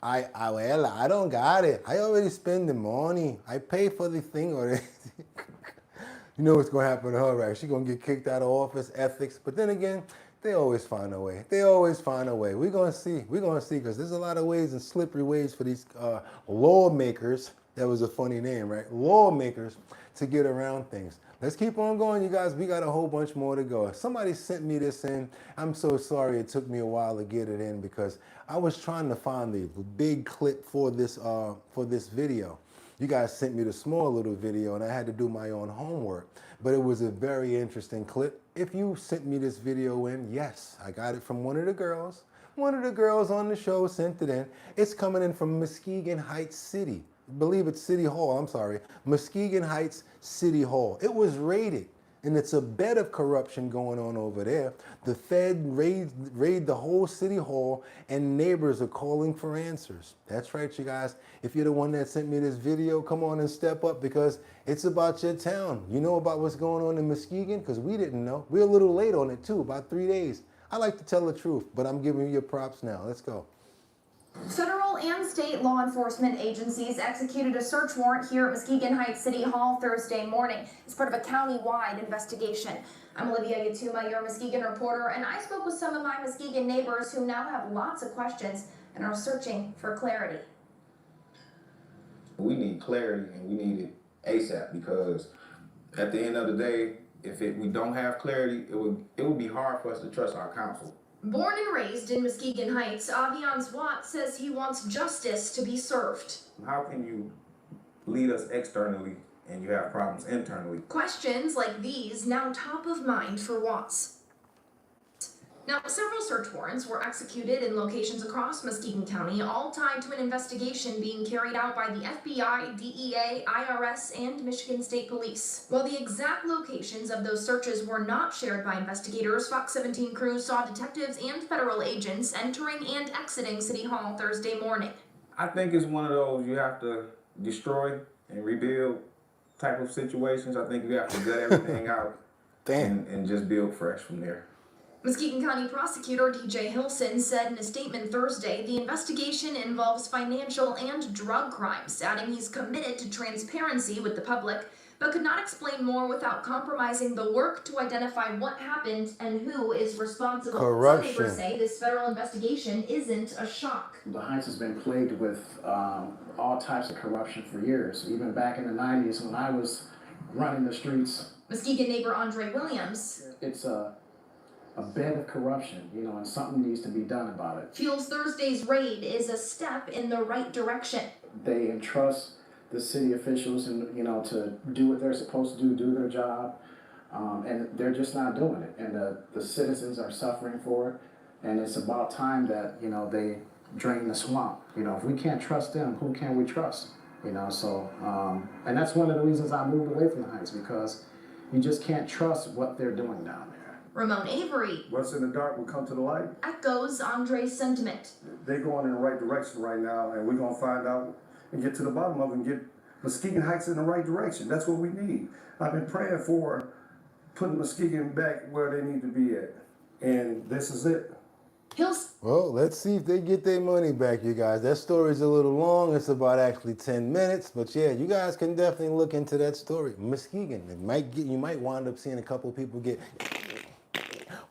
Well, I don't got it. I already spent the money. I pay for the thing already. You know what's gonna happen to her, right? She's gonna get kicked out of office, ethics. But then again, they always find a way. They always find a way. We're gonna see. We're gonna see, because there's a lot of ways and slippery ways for these lawmakers. That was a funny name, right? Lawmakers to get around things. Let's keep on going, you guys. We got a whole bunch more to go. Somebody sent me this in. I'm so sorry it took me a while to get it in, because I was trying to find the big clip for this video. You guys sent me the small little video, and I had to do my own homework. But it was a very interesting clip. If you sent me this video in, yes, I got it from one of the girls. One of the girls on the show sent it in. It's coming in from Muskegon Heights City. I believe it's City Hall, I'm sorry. Muskegon Heights City Hall. It was raided, and it's a bed of corruption going on over there. The Fed raid the whole City Hall, and neighbors are calling for answers. That's right, you guys. If you're the one that sent me this video, come on and step up, because it's about your town. You know about what's going on in Muskegon? Because we didn't know. We're a little late on it too, about 3 days. I like to tell the truth, but I'm giving you your props now. Let's go. Federal and state law enforcement agencies executed a search warrant here at Muskegon Heights City Hall Thursday morning as part of a county-wide investigation. I'm Olivia Yatuma, your Muskegon reporter, and I spoke with some of my Muskegon neighbors who now have lots of questions and are searching for clarity. We need clarity, and we need it ASAP, because at the end of the day, if we don't have clarity, it would be hard for us to trust our council. Born and raised in Muskegon Heights, Avian Swat says he wants justice to be served. How can you lead us externally and you have problems internally? Questions like these now top of mind for Watts. Now, several search warrants were executed in locations across Muskegon County, all tied to an investigation being carried out by the FBI, DEA, IRS, and Michigan State Police. While the exact locations of those searches were not shared by investigators, Fox 17 crews saw detectives and federal agents entering and exiting City Hall Thursday morning. I think it's one of those you have to destroy and rebuild type of situations. I think you have to gut everything out and just build fresh from there. Muskegon County Prosecutor DJ Hilson said in a statement Thursday the investigation involves financial and drug crimes, adding he's committed to transparency with the public, but could not explain more without compromising the work to identify what happened and who is responsible. Corruption. Some neighbors say this federal investigation isn't a shock. The Heights has been plagued with all types of corruption for years, even back in the 90s when I was running the streets. Muskegon neighbor Andre Williams. It's a bed of corruption, you know, and something needs to be done about it. Feels Thursday's raid is a step in the right direction. They entrust the city officials and, you know, to do what they're supposed to do their job, and they're just not doing it. And the citizens are suffering for it, and it's about time that, you know, they drain the swamp. You know, if we can't trust them, who can we trust? You know, so, and that's one of the reasons I moved away from the Heights, because you just can't trust what they're doing down there. Ramon Avery. What's in the dark will come to the light. Echoes Andre's sentiment. They're going in the right direction right now, and we're going to find out and get to the bottom of it and get Muskegon Heights in the right direction. That's what we need. I've been praying for putting Muskegon back where they need to be at, and this is it. Well, let's see if they get their money back, you guys. That story's a little long. It's about actually 10 minutes, but yeah, you guys can definitely look into that story. Muskegon, you might wind up seeing a couple of people get.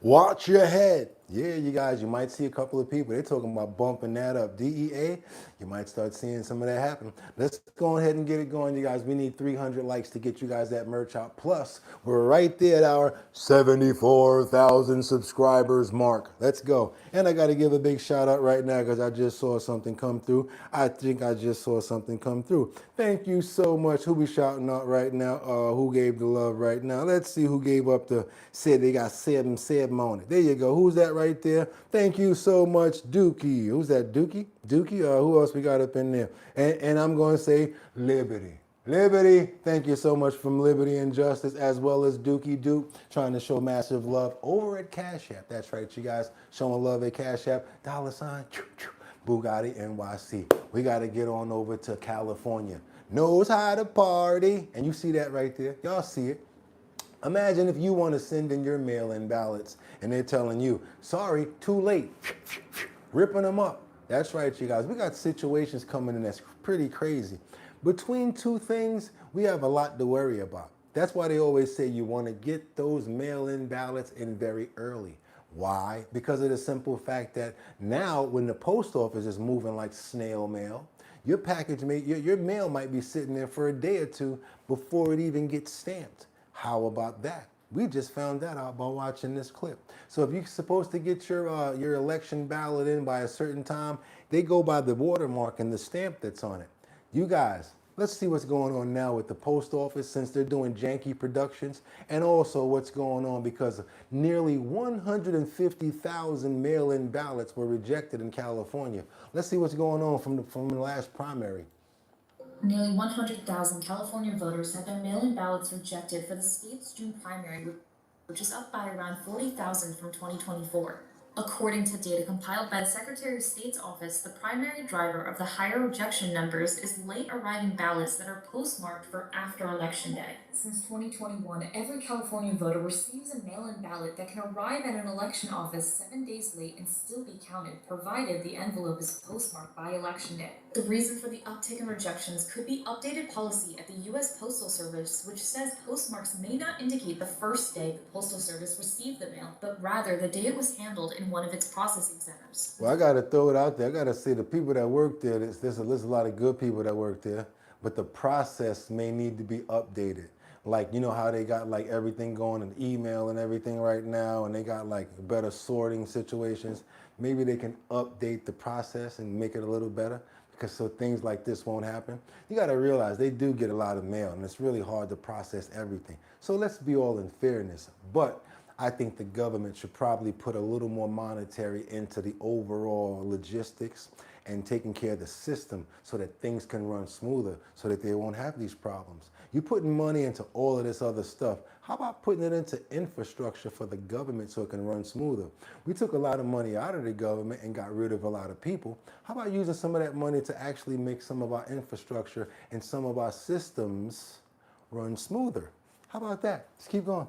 Watch your head. Yeah, you guys, you might see a couple of people. They're talking about bumping that up. DEA, you might start seeing some of that happen. Let's go ahead and get it going, you guys. We need 300 likes to get you guys that merch out. Plus, we're right there at our 74,000 subscribers mark. Let's go. And I got to give a big shout out right now because I just saw something come through. I think I just saw something come through. Thank you so much. Who we shouting out right now? Who gave the love right now? Let's see who gave up the, said they got 7 on it. There you go. Who's that right there? Thank you so much, Dookie. Who's that, Dookie? Dookie? Who else we got up in there? And I'm going to say Liberty. Liberty, thank you so much from Liberty and Justice, as well as Dookie Duke, trying to show massive love over at Cash App. That's right, you guys, showing love at Cash App. $, Boogotti NYC. We got to get on over to California. Knows how to party. And you see that right there. Y'all see it. Imagine if you want to send in your mail-in ballots and they're telling you, sorry, too late. Ripping them up. That's right, you guys. We got situations coming in that's pretty crazy. Between two things, we have a lot to worry about. That's why they always say you want to get those mail-in ballots in very early. Why? Because of the simple fact that now when the post office is moving like snail mail, your package, your mail might be sitting there for a day or two before it even gets stamped. How about that? We just found that out by watching this clip. So if you're supposed to get your election ballot in by a certain time, they go by the watermark and the stamp that's on it. You guys, let's see what's going on now with the post office since they're doing janky productions, and also what's going on because nearly 150,000 mail-in ballots were rejected in California. Let's see what's going on from the last primary. Nearly 100,000 California voters had their mail-in ballots rejected for the state's June primary, which is up by around 40,000 from 2024. According to data compiled by the Secretary of State's office, the primary driver of the higher rejection numbers is late arriving ballots that are postmarked for after Election Day. Since 2021, every California voter receives a mail-in ballot that can arrive at an election office 7 days late and still be counted, provided the envelope is postmarked by Election Day. The reason for the uptick in rejections could be updated policy at the U.S. Postal Service, which says postmarks may not indicate the first day the Postal Service received the mail, but rather the day it was handled in one of its processing centers. Well, I got to throw it out there. I got to say the people that work there, there's a lot of good people that work there, but the process may need to be updated. Like, you know how they got like everything going in email and everything right now, and they got like better sorting situations. Maybe they can update the process and make it a little better, because so things like this won't happen. You got to realize they do get a lot of mail, and it's really hard to process everything. So let's be all in fairness. But I think the government should probably put a little more monetary into the overall logistics and taking care of the system so that things can run smoother, so that they won't have these problems. You're putting money into all of this other stuff. How about putting it into infrastructure for the government so it can run smoother? We took a lot of money out of the government and got rid of a lot of people. How about using some of that money to actually make some of our infrastructure and some of our systems run smoother? How about that? Let's keep going.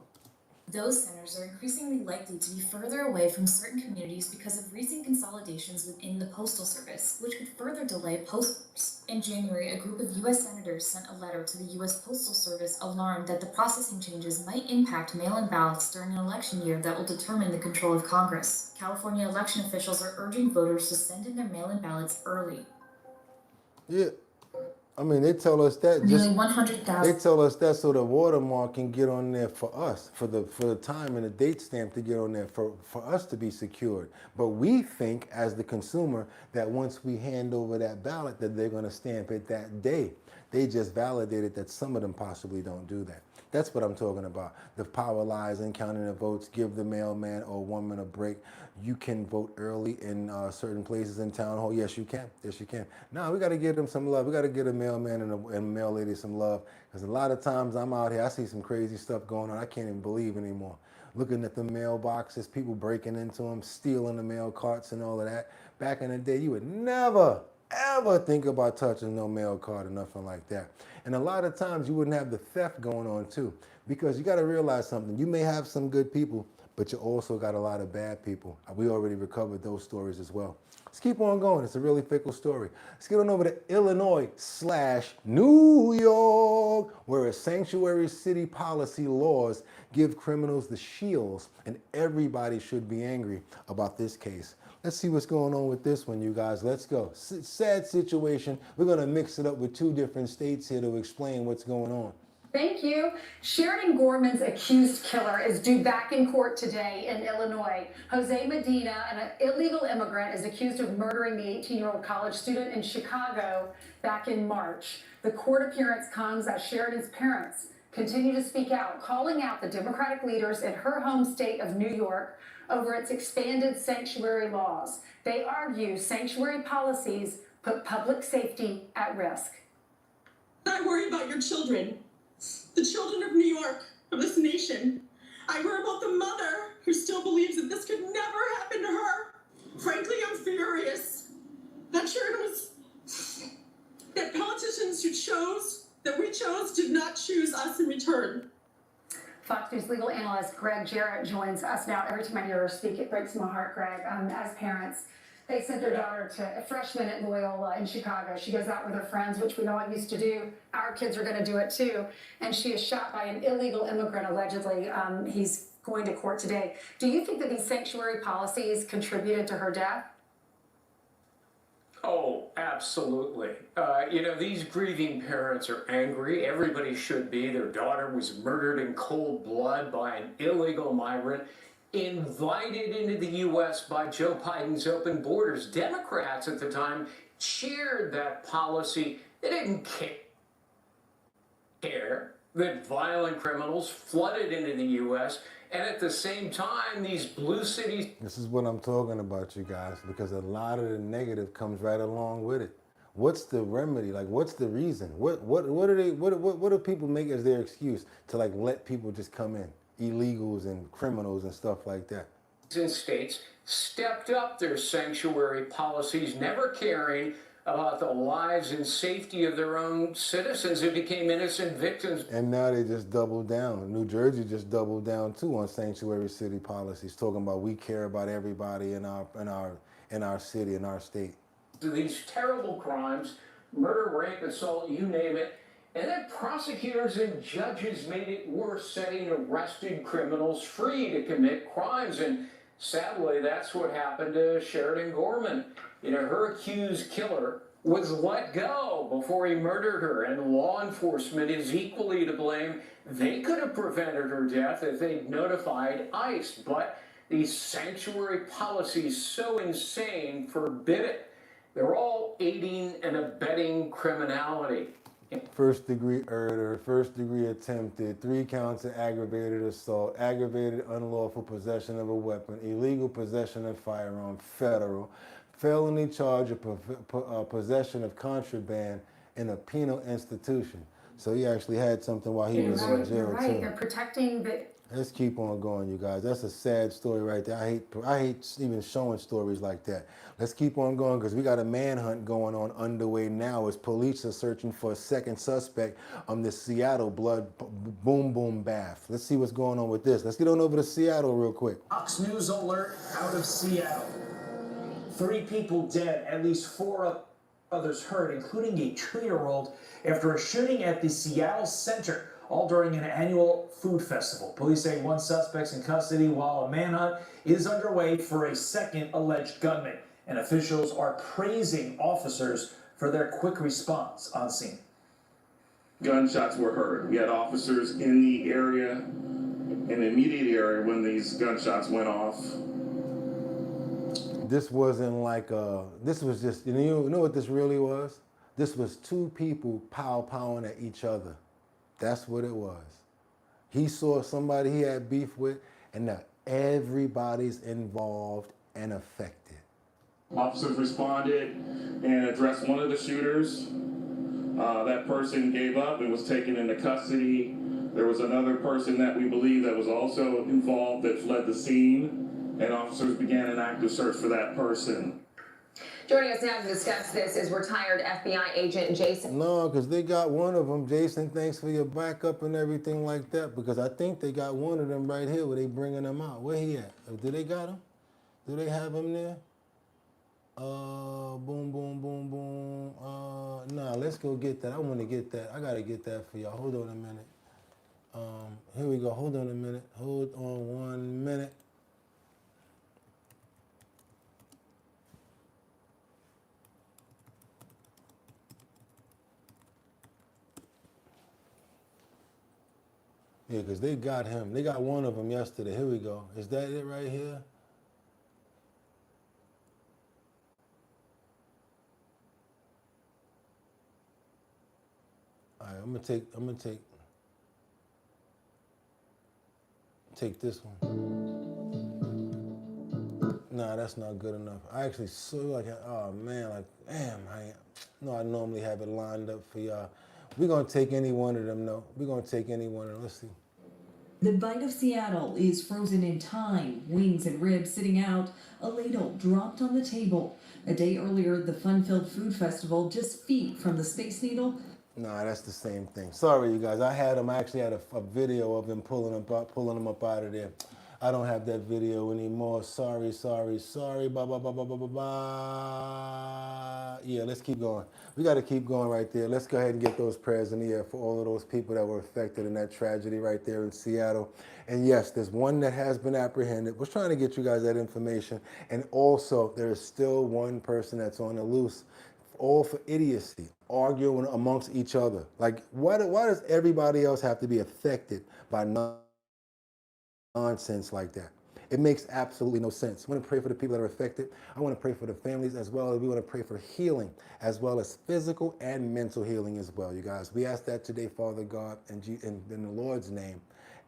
Those centers are increasingly likely to be further away from certain communities because of recent consolidations within the Postal Service, which could further delay posters. In January, a group of U.S. senators sent a letter to the U.S. Postal Service alarmed that the processing changes might impact mail-in ballots during an election year that will determine the control of Congress. California election officials are urging voters to send in their mail-in ballots early. Yeah. I mean, they tell us that Nearly 100,000. They tell us that so the watermark can get on there for us, for the time and the date stamp to get on there for us to be secured. But we think, as the consumer, that once we hand over that ballot, that they're going to stamp it that day. They just validated that some of them possibly don't do that. That's what I'm talking about. The power lies in counting the votes. Give the mailman or woman a break. You can vote early in certain places in town hall. Yes, you can. Yes, you can. Now we got to give them some love. We got to give a mailman and a mail lady some love, because a lot of times I'm out here, I see some crazy stuff going on. I can't even believe anymore. Looking at the mailboxes, people breaking into them, stealing the mail carts and all of that. Back in the day, you would never ever think about touching no mail card or nothing like that. And a lot of times you wouldn't have the theft going on too, because you got to realize something. You may have some good people, but you also got a lot of bad people. We already recovered those stories as well. Let's keep on going. It's a really fickle story. Let's get on over to Illinois/New York, where a sanctuary city policy laws give criminals the shields, and everybody should be angry about this case. Let's see what's going on with this one, you guys. Let's go. Sad situation. We're going to mix it up with two different states here to explain what's going on. Thank you. Sheridan Gorman's accused killer is due back in court today in Illinois. Jose Medina, an illegal immigrant, is accused of murdering the 18-year-old college student in Chicago back in March. The court appearance comes as Sheridan's parents continue to speak out, calling out the Democratic leaders in her home state of New York over its expanded sanctuary laws. They argue sanctuary policies put public safety at risk. I worry about your children, the children of New York, of this nation. I worry about the mother who still believes that this could never happen to her. Frankly, I'm furious that that politicians that we chose did not choose us in return. Fox News legal analyst Greg Jarrett joins us now. Every time I hear her speak, it breaks my heart, Greg. As parents, they sent their daughter to a freshman at Loyola in Chicago. She goes out with her friends, which we know I used to do. Our kids are going to do it too. And she is shot by an illegal immigrant, allegedly. He's going to court today. Do you think that these sanctuary policies contributed to her death? Oh, absolutely. These grieving parents are angry. Everybody should be. Their daughter was murdered in cold blood by an illegal migrant, invited into the U.S. by Joe Biden's open borders. Democrats at the time cheered that policy. They didn't care that violent criminals flooded into the U.S., and at the same time, these blue cities... This is what I'm talking about, you guys, because a lot of the negative comes right along with it. What's the remedy? Like, what's the reason? What do people make as their excuse to, like, let people just come in? Illegals and criminals and stuff like that. And states stepped up their sanctuary policies, never caring about the lives and safety of their own citizens who became innocent victims. And now they just doubled down. New Jersey just doubled down too on sanctuary city policies, talking about we care about everybody in our city, in our state. These terrible crimes, murder, rape, assault, you name it, and then prosecutors and judges made it worse, setting arrested criminals free to commit crimes. And sadly, that's what happened to Sheridan Gorman. Her accused killer was let go before he murdered her, and law enforcement is equally to blame. They could have prevented her death if they'd notified ICE, but these sanctuary policies, so insane, forbid it. They're all aiding and abetting criminality. first-degree murder, first-degree attempted, 3 counts of aggravated assault, aggravated unlawful possession of a weapon, illegal possession of firearm, federal, felony charge of possession of contraband in a penal institution. So he actually had something while he was in jail, You're right. too. They're protecting the. Let's keep on going, you guys. That's a sad story right there. I hate even showing stories like that. Let's keep on going because we got a manhunt going on underway now as police are searching for a second suspect on the Seattle blood boom boom bath. Let's see what's going on with this. Let's get on over to Seattle real quick. Fox News alert out of Seattle. 3 people dead, at least 4 others hurt, including a 2-year-old, after a shooting at the Seattle Center, all during an annual food festival. Police say 1 suspect's in custody while a manhunt is underway for a second alleged gunman. And officials are praising officers for their quick response on scene. Gunshots were heard. We had officers in the area, in the immediate area when these gunshots went off. This wasn't like this was just, you know what this really was? This was 2 people pow-powing at each other. That's what it was. He saw somebody he had beef with, and now everybody's involved and affected. Officers responded and addressed one of the shooters. That person gave up and was taken into custody. There was another person that we believe that was also involved that fled the scene, and officers began an active search for that person. Joining us now to discuss this is retired FBI agent Jason. No, because they got one of them. Jason, thanks for your backup and everything like that, because I think they got one of them right here where they bringing him out. Where he at? Do they got him? Do they have him there? Boom, boom, boom, boom. Nah, let's go get that. I want to get that. I got to get that for y'all. Hold on a minute. Here we go. Hold on a minute. Hold on 1 minute. Yeah, because they got him. They got one of them yesterday. Here we go. Is that it right here? All right, I'm gonna take this one. Nah, that's not good enough. I actually saw like, oh man, like, damn, I normally have it lined up for y'all. We're gonna take any one of them though. We're gonna take any one of them. Let's see. The bite of Seattle is frozen in time, wings and ribs sitting out, a ladle dropped on the table. A day earlier, the fun-filled food festival just feet from the Space Needle. Nah, that's the same thing. Sorry, you guys. I actually had a video of them pulling them up out of there. I don't have that video anymore. Sorry. Blah, blah, blah, blah, blah, blah, blah. Yeah, let's keep going. We got to keep going right there. Let's go ahead and get those prayers in the air for all of those people that were affected in that tragedy right there in Seattle. And yes, there's one that has been apprehended. We're trying to get you guys that information. And also, there is still one person that's on the loose, all for idiocy, arguing amongst each other. Like, why does everybody else have to be affected by nonsense like that? It makes absolutely no sense. I want to pray for the people that are affected. I want to pray for the families as well. We want to pray for healing as well as physical and mental healing as well, you guys. We ask that today, Father God, in the Lord's name.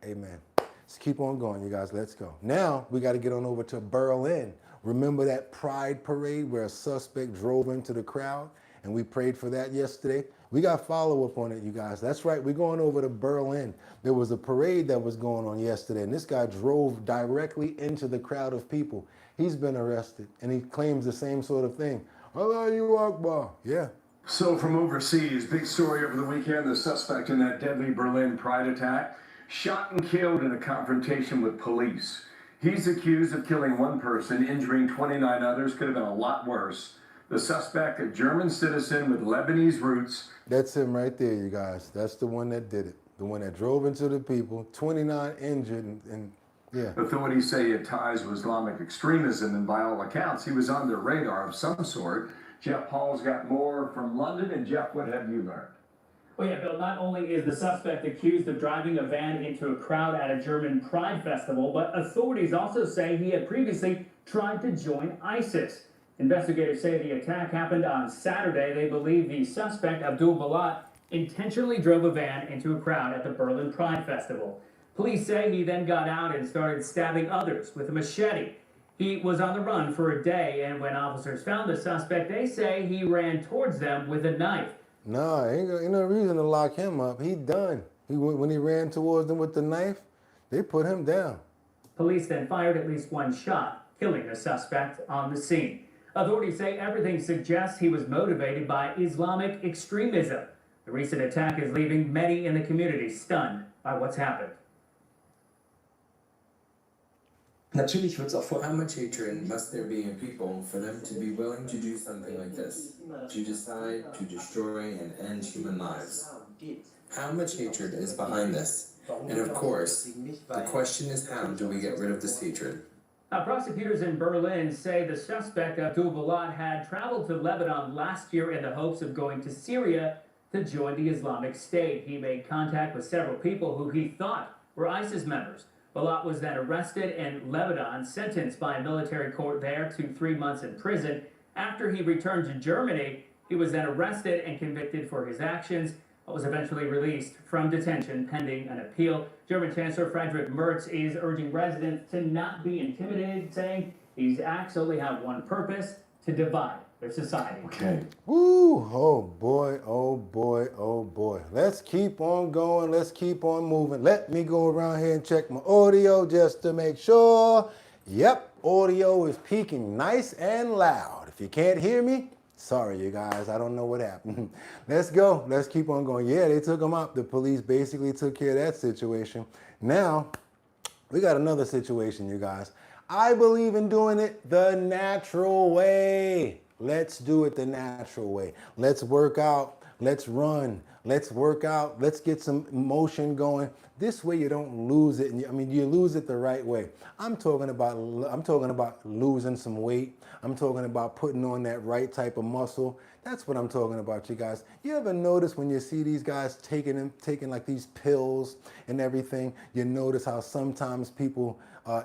Amen. Let's keep on going, you guys. Let's go. Now, we got to get on over to Berlin. Remember that pride parade where a suspect drove into the crowd? And we prayed for that yesterday. We got follow-up on it, you guys. That's right. We're going over to Berlin. There was a parade that was going on yesterday, and this guy drove directly into the crowd of people. He's been arrested, and he claims the same sort of thing. Allahu Akbar. Yeah. So from overseas, big story over the weekend, the suspect in that deadly Berlin pride attack shot and killed in a confrontation with police. He's accused of killing 1 person, injuring 29 others. Could have been a lot worse. The suspect, a German citizen with Lebanese roots. That's him right there, you guys. That's the one that did it. The one that drove into the people, 29 injured, and yeah. Authorities say he had ties to Islamic extremism, and by all accounts, he was on their radar of some sort. Jeff Paul's got more from London, and Jeff, what have you learned? Well, yeah, Bill, not only is the suspect accused of driving a van into a crowd at a German pride festival, but authorities also say he had previously tried to join ISIS. Investigators say the attack happened on Saturday. They believe the suspect, Abdul Balat, intentionally drove a van into a crowd at the Berlin Pride Festival. Police say he then got out and started stabbing others with a machete. He was on the run for a day, and when officers found the suspect, they say he ran towards them with a knife. Nah, ain't no reason to lock him up. He done. When he ran towards them with the knife, they put him down. Police then fired at least one shot, killing the suspect on the scene. Authorities say everything suggests he was motivated by Islamic extremism. The recent attack is leaving many in the community stunned by what's happened. Natürlich wird's auch vor. How much hatred must there be in people for them to be willing to do something like this? To decide to destroy and end human lives? How much hatred is behind this? And of course, the question is, how do we get rid of this hatred? Prosecutors in Berlin say the suspect, Abdul Balad, had traveled to Lebanon last year in the hopes of going to Syria to join the Islamic State. He made contact with several people who he thought were ISIS members. Balad was then arrested in Lebanon, sentenced by a military court there to 3 months in prison. After he returned to Germany, he was then arrested and convicted for his actions, but was eventually released from detention pending an appeal. German Chancellor Friedrich Merz is urging residents to not be intimidated, saying these acts only have one purpose: to divide their society. Okay. Woo! Oh boy, oh boy, oh boy. Let's keep on going. Let's keep on moving. Let me go around here and check my audio just to make sure. Yep, audio is peaking nice and loud. If you can't hear me, sorry, you guys. I don't know what happened. Let's go. Let's keep on going. Yeah, they took him out. The police basically took care of that situation. Now, we got another situation, you guys. I believe in doing it the natural way. Let's do it the natural way. Let's work out. Let's run. Let's work out. Let's get some motion going. This way you don't lose it. I mean, you lose it the right way. I'm talking about losing some weight. I'm talking about putting on that right type of muscle. That's what I'm talking about, you guys. You ever notice when you see these guys taking like these pills and everything, you notice how sometimes people,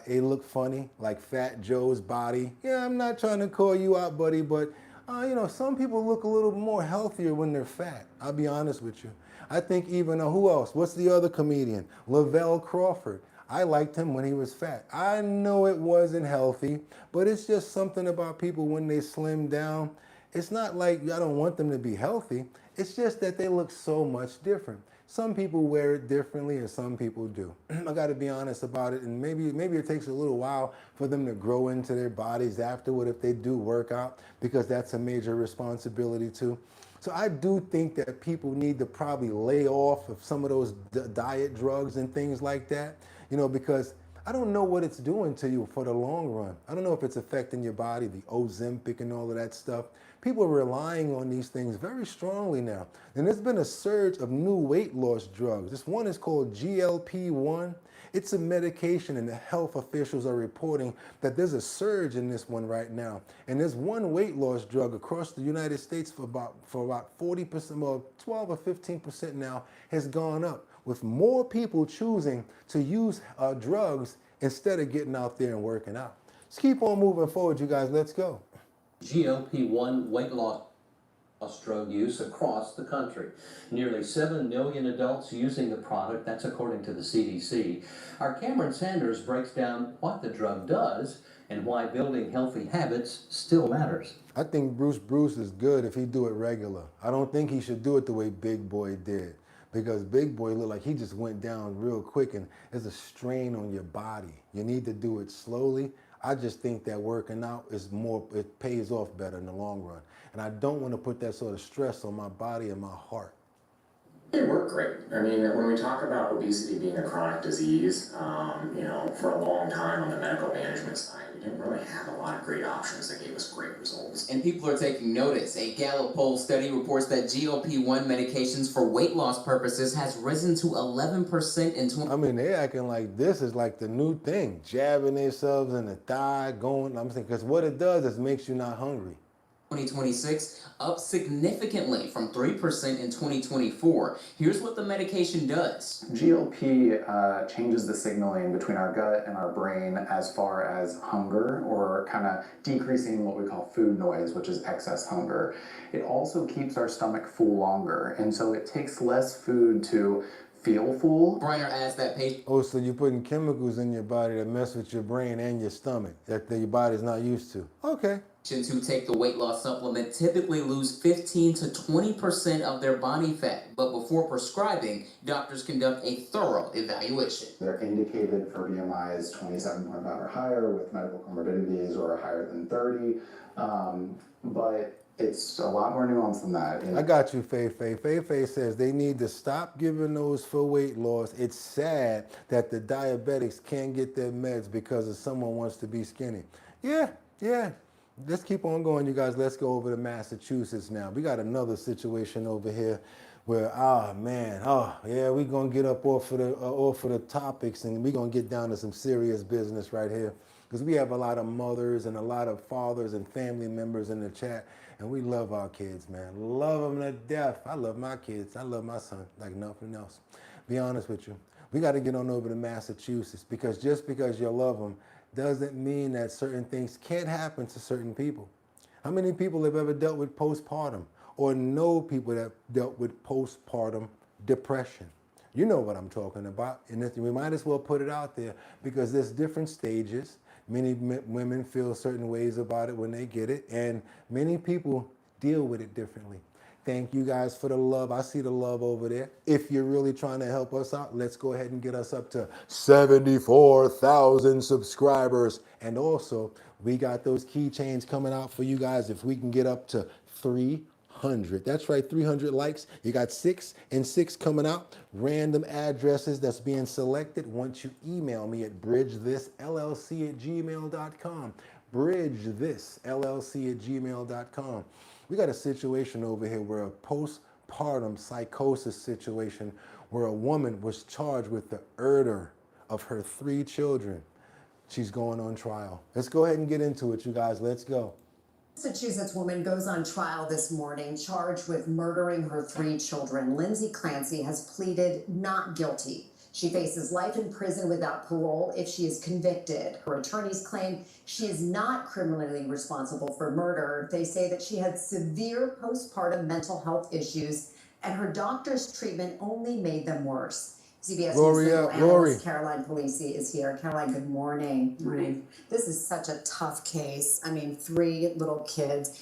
they look funny, like Fat Joe's body. Yeah, I'm not trying to call you out, buddy, but you know, some people look a little more healthier when they're fat. I'll be honest with you. I think even, who else? What's the other comedian? Lavelle Crawford. I liked him when he was fat. I know it wasn't healthy, but it's just something about people when they slim down. It's not like I don't want them to be healthy. It's just that they look so much different. Some people wear it differently and some people do. I got to be honest about it, and maybe it takes a little while for them to grow into their bodies afterward if they do work out, because that's a major responsibility too. So I do think that people need to probably lay off of some of those diet drugs and things like that, you know, because I don't know what it's doing to you for the long run. I don't know if it's affecting your body, the Ozempic and all of that stuff. People are relying on these things very strongly now. And there's been a surge of new weight loss drugs. This one is called GLP-1. It's a medication, and the health officials are reporting that there's a surge in this one right now. And there's one weight loss drug across the United States for about 40%, well, 12 or 15% now has gone up, with more people choosing to use drugs instead of getting out there and working out. Let's keep on moving forward, you guys. Let's go. GLP-1 weight loss drug use across the country. Nearly 7 million adults using the product, that's according to the CDC. Our Cameron Sanders breaks down what the drug does and why building healthy habits still matters. I think Bruce is good if he do it regular. I don't think he should do it the way Big Boy did, because Big Boy looked like he just went down real quick, and there's a strain on your body. You need to do it slowly. I just think that working out is more, it pays off better in the long run. And I don't want to put that sort of stress on my body and my heart. They work great. I mean, when we talk about obesity being a chronic disease, you know, for a long time on the medical management side, we didn't really have a lot of great options that gave us great results. And people are taking notice. A Gallup poll study reports that GLP-1 medications for weight loss purposes has risen to 11% in I mean, they acting like this is like the new thing, jabbing themselves in the thigh, going, I'm saying, because what it does is makes you not hungry. 2026, up significantly from 3% in 2024. Here's what the medication does. GLP changes the signaling between our gut and our brain as far as hunger, or kind of decreasing what we call food noise, which is excess hunger. It also keeps our stomach full longer, and so it takes less food to feel full. Brenner adds that patient. Oh, so you're putting chemicals in your body that mess with your brain and your stomach that your body's not used to. Okay. Patients who take the weight loss supplement typically lose 15 to 20% of their body fat, but before prescribing, doctors conduct a thorough evaluation. They're indicated for BMIs 27.5 or higher with medical comorbidities or higher than 30, but it's a lot more nuanced than that. I got you, Faye. Faye says they need to stop giving those for weight loss. It's sad that the diabetics can't get their meds because of someone wants to be skinny. Yeah. Let's keep on going, you guys. Let's go over to Massachusetts now. We got another situation over here where, we're gonna get up off of the topics, and we're gonna get down to some serious business right here, because we have a lot of mothers and a lot of fathers and family members in the chat, and we love our kids, man. Love them to death. I love my kids. I love my son like nothing else. Be honest with you. We got to get on over to Massachusetts, because just because you love them doesn't mean that certain things can't happen to certain people. How many people have ever dealt with postpartum or know people that dealt with postpartum depression? You know what I'm talking about, and we might as well put it out there, because there's different stages. Many women feel certain ways about it when they get it, and many people deal with it differently. Thank you guys for the love. I see the love over there. If you're really trying to help us out, let's go ahead and get us up to 74,000 subscribers. And also, we got those keychains coming out for you guys if we can get up to 300. That's right, 300 likes. You got 6 and 6 coming out. Random addresses that's being selected once you email me at bridgethisllc@gmail.com. bridgethisllc@gmail.com. We got a situation over here where a postpartum psychosis situation where a woman was charged with the murder of her 3 children. She's going on trial. Let's go ahead and get into it, you guys. Let's go. Massachusetts woman goes on trial this morning, charged with murdering her 3 children. Lindsay Clancy has pleaded not guilty. She faces life in prison without parole if she is convicted. Her attorneys claim she is not criminally responsible for murder. They say that she had severe postpartum mental health issues, and her doctor's treatment only made them worse. CBS News legal analyst Caroline Polisi is here. Caroline, good morning. Morning. This is such a tough case. I mean, 3 little kids.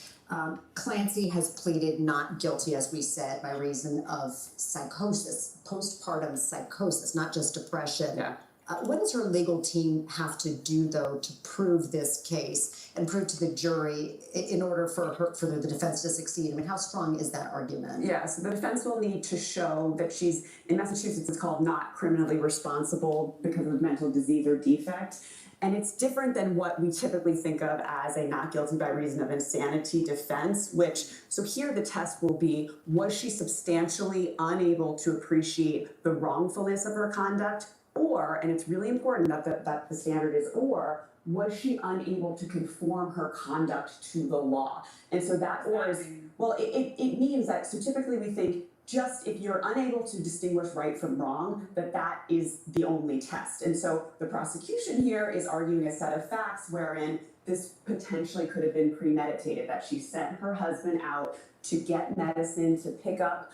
Clancy has pleaded not guilty, as we said, by reason of psychosis, postpartum psychosis, not just depression. Yeah. What does her legal team have to do, though, to prove this case and prove to the jury in order for the defense to succeed? I mean, how strong is that argument? Yeah, so the defense will need to show that she's, in Massachusetts, it's called not criminally responsible because of mental disease or defect. And it's different than what we typically think of as a not guilty by reason of insanity defense, so here the test will be, was she substantially unable to appreciate the wrongfulness of her conduct? Or, and it's really important that the standard is or, was she unable to conform her conduct to the law? And so that or is, well, it means that, so typically we think just if you're unable to distinguish right from wrong, that is the only test. And so the prosecution here is arguing a set of facts wherein this potentially could have been premeditated, that she sent her husband out to get medicine, to pick up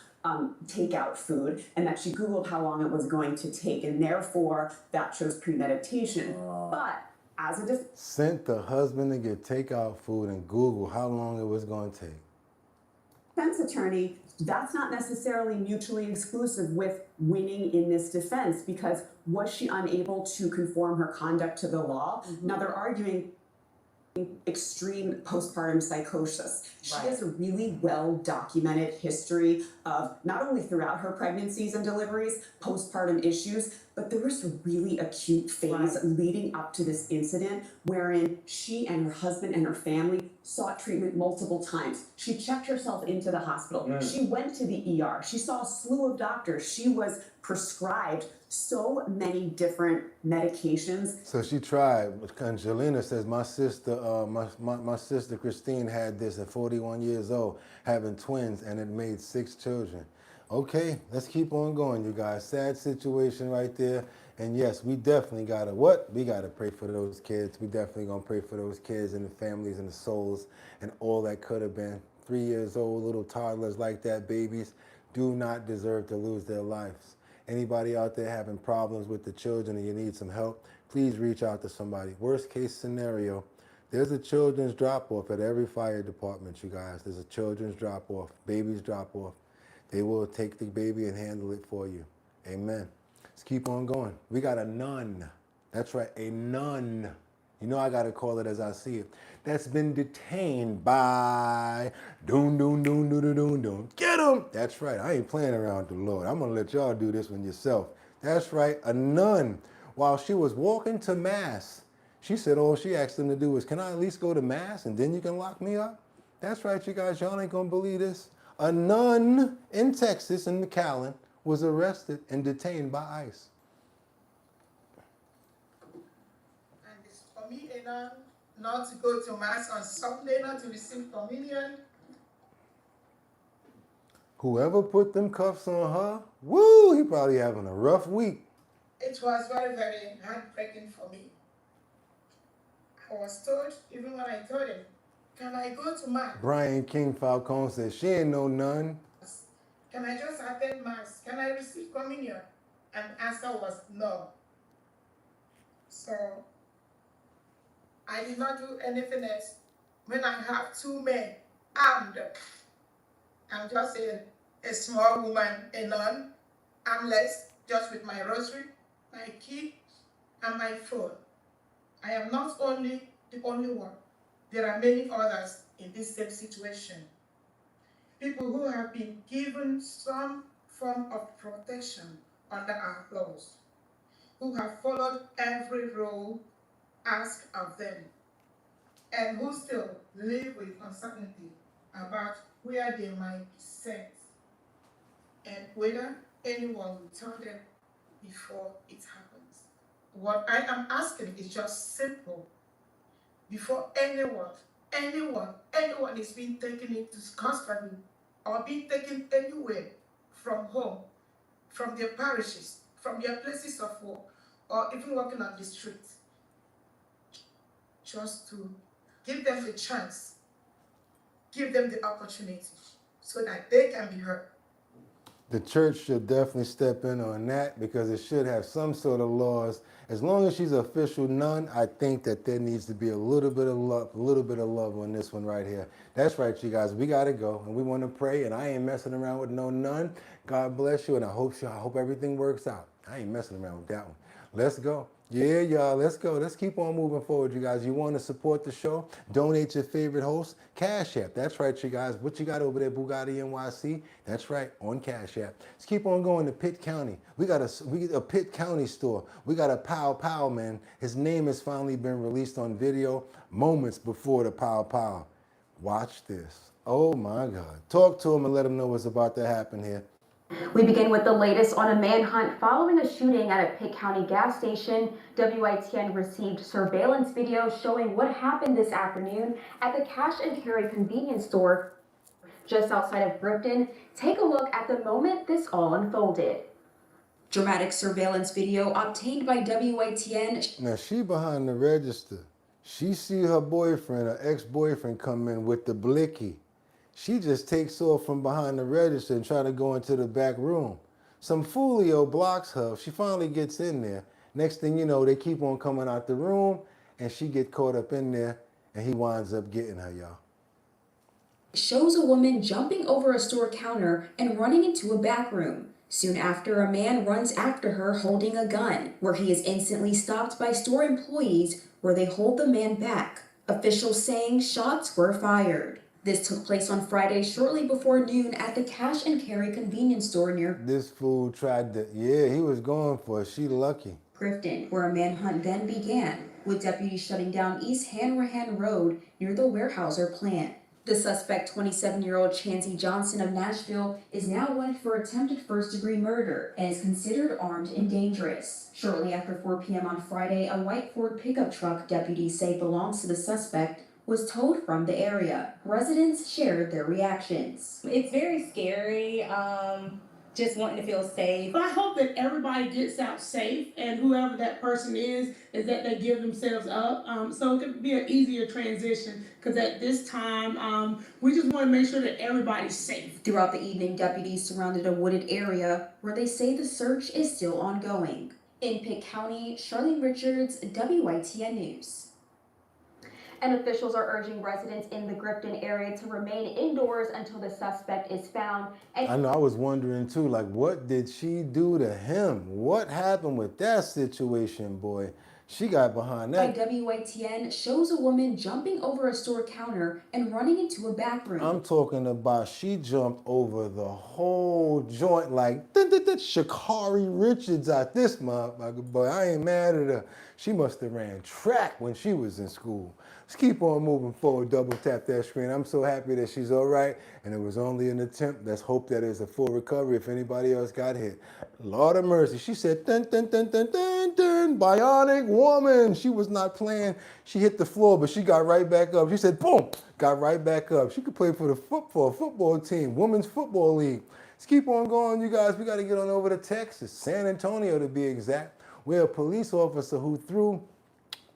takeout food, and that she Googled how long it was going to take, and therefore that shows premeditation. But as a sent the husband to get takeout food and Google how long it was going to take. Defense attorney, that's not necessarily mutually exclusive with winning in this defense, because was she unable to conform her conduct to the law? Now they're arguing extreme postpartum psychosis. She has a really well-documented history of not only throughout her pregnancies and deliveries, postpartum issues, but there was a really acute phase leading up to this incident wherein she and her husband and her family sought treatment multiple times. She checked herself into the hospital. She went to the ER. She saw a slew of doctors. She was prescribed so many different medications. So she tried. Angelina says, my sister Christine had this at 41 years old, having twins, and it made 6 children. Okay, let's keep on going, you guys. Sad situation right there. And yes, we definitely gotta what? We gotta pray for those kids. We definitely gonna pray for those kids and the families and the souls and all that could have been. 3 years old, little toddlers like that, babies, do not deserve to lose their lives. Anybody out there having problems with the children and you need some help, please reach out to somebody. Worst case scenario, there's a children's drop-off at every fire department, you guys. There's a children's drop-off, babies drop-off. They will take the baby and handle it for you. Amen. Let's keep on going. We got a nun. That's right, a nun. You know I gotta call it as I see it. That's been detained by doon. Get him! That's right, I ain't playing around with the Lord. I'm gonna let y'all do this one yourself. That's right, a nun. While she was walking to mass, she said all she asked them to do was, can I at least go to mass and then you can lock me up? That's right, you guys, y'all ain't gonna believe this. A nun in Texas, in McAllen, was arrested and detained by ICE. And it's for me, not to go to mass on Sunday, not to receive communion. Whoever put them cuffs on her, woo, he probably having a rough week. It was very, very heartbreaking for me. I was told, even when I told him, can I go to mass? Brian King Falcone said she ain't no nun. Can I just attend mass? Can I receive communion? And the answer was no. So I did not do anything else. When I have 2 men armed, I'm just a small woman, a nun, armless, just with my rosary, my key, and my phone. I am not only the only one. There are many others in this same situation. People who have been given some form of protection under our laws, who have followed every rule asked of them, and who still live with uncertainty about where they might be sent, and whether anyone will tell them before it happens. What I am asking is just simple. Before anyone is being taken into custody or being taken anywhere from home, from their parishes, from their places of work, or even walking on the streets, just to give them the chance, give them the opportunity so that they can be heard. The church should definitely step in on that because it should have some sort of laws. As long as she's an official nun, I think that there needs to be a little bit of love on this one right here. That's right, you guys. We gotta go and we want to pray. And I ain't messing around with no nun. God bless you, and I hope everything works out. I ain't messing around with that one. Let's go. Yeah, y'all, let's go. Let's keep on moving forward, you guys. You want to support the show? Donate your favorite host? Cash App. That's right, you guys. What you got over there, Boogotti NYC? That's right, on Cash App. Let's keep on going to Pitt County. We got a Pitt County store. We got a Pow man. His name has finally been released on video moments before the Pow. Watch this. Oh my God. Talk to him and let him know what's about to happen here. We begin with the latest on a manhunt following a shooting at a Pitt County gas station. WITN received surveillance video showing what happened this afternoon at the cash and carry convenience store just outside of Brookton. Take a look at the moment this all unfolded. Dramatic surveillance video obtained by WITN. Now she behind the register. She see her boyfriend, her ex-boyfriend come in with the blicky. She just takes off from behind the register and try to go into the back room. Some foolio blocks her. She finally gets in there. Next thing you know, they keep on coming out the room and she get caught up in there and he winds up getting her, y'all. Shows a woman jumping over a store counter and running into a back room. Soon after, a man runs after her holding a gun, where he is instantly stopped by store employees where they hold the man back. Officials saying shots were fired. This took place on Friday shortly before noon at the cash and carry convenience store near This fool tried to, he was going for it. She lucky. Grifton, where a manhunt then began, with deputies shutting down East Hanrahan Road near the Weyerhaeuser plant. The suspect, 27-year-old Chancey Johnson of Nashville, is now wanted for attempted first-degree murder and is considered armed and dangerous. Shortly after 4 p.m. on Friday, a white Ford pickup truck deputies say belongs to the suspect was towed from the area. Residents shared their reactions. It's very scary, just wanting to feel safe. But I hope that everybody gets out safe, and whoever that person is that they give themselves up, so it could be an easier transition, because at this time, we just want to make sure that everybody's safe. Throughout the evening, deputies surrounded a wooded area where they say the search is still ongoing. In Pitt County, Charlene Richards, WYTN News. And officials are urging residents in the Grifton area to remain indoors until the suspect is found. And I know, I was wondering too, like, what did she do to him? What happened with that situation, boy? She got behind that. WYTN shows a woman jumping over a store counter and running into a back room. I'm talking about she jumped over the whole joint like Sha'Carri Richards out this motherfucker, but I ain't mad at her. She must have ran track when she was in school. Let's keep on moving forward. Double tap that screen. I'm so happy that she's all right, and it was only an attempt. Let's hope that it's a full recovery if anybody else got hit. Lord of mercy. She said, dun, dun, dun, dun, dun, dun, bionic woman. She was not playing. She hit the floor, but she got right back up. She said, boom, got right back up. She could play for the football team, women's football league. Let's keep on going, you guys. We got to get on over to Texas, San Antonio to be exact, where a police officer who threw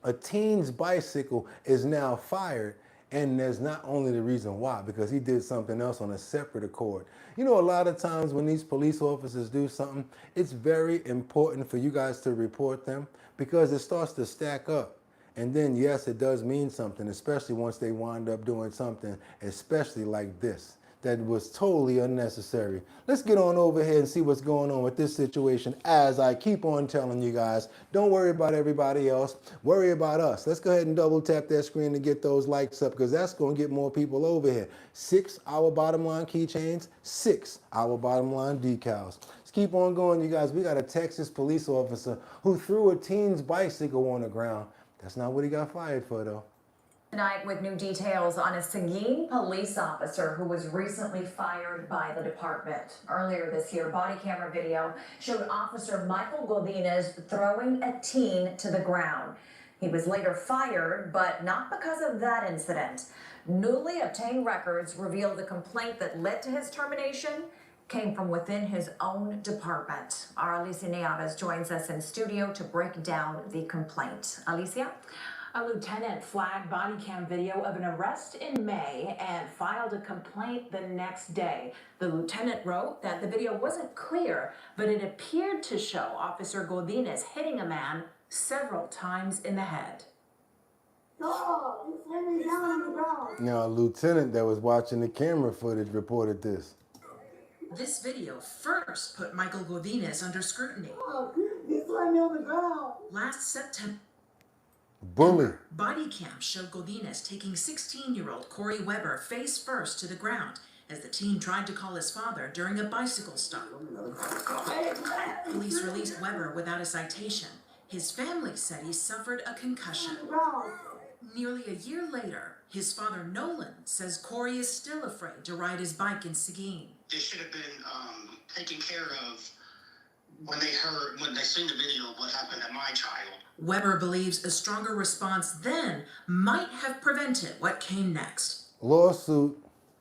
a teen's bicycle is now fired, and there's not only the reason why, because he did something else on a separate accord. You know, a lot of times when these police officers do something, it's very important for you guys to report them because it starts to stack up. And then, yes, it does mean something, especially once they wind up doing something, especially like this, that was totally unnecessary. Let's get on over here and see what's going on with this situation as I keep on telling you guys, don't worry about everybody else, worry about us. Let's go ahead and double tap that screen to get those likes up because that's going to get more people over here. 6 Our Bottom Line keychains, 6 Our Bottom Line decals. Let's keep on going, you guys. We got a Texas police officer who threw a teen's bicycle on the ground. That's not what he got fired for, though. Tonight with new details on a Seguin police officer who was recently fired by the department. Earlier this year, body camera video showed Officer Michael Godinez throwing a teen to the ground. He was later fired, but not because of that incident. Newly obtained records reveal the complaint that led to his termination came from within his own department. Our Alicia Nieves joins us in studio to break down the complaint. Alicia? A lieutenant flagged body cam video of an arrest in May and filed a complaint the next day. The lieutenant wrote that the video wasn't clear, but it appeared to show Officer Godinez hitting a man several times in the head. Now, a lieutenant that was watching the camera footage reported this. This video first put Michael Godinez under scrutiny. He's laying on the ground. Last September, bully. Body cam showed Godinez taking 16-year-old Corey Weber face first to the ground as the teen tried to call his father during a bicycle stop. Police released Weber without a citation. His family said he suffered a concussion. Nearly a year later, his father Nolan says Corey is still afraid to ride his bike in Seguin. This should have been taken care of when they seen the video of what happened to my child. Weber believes a stronger response then might have prevented what came next. Lawsuit.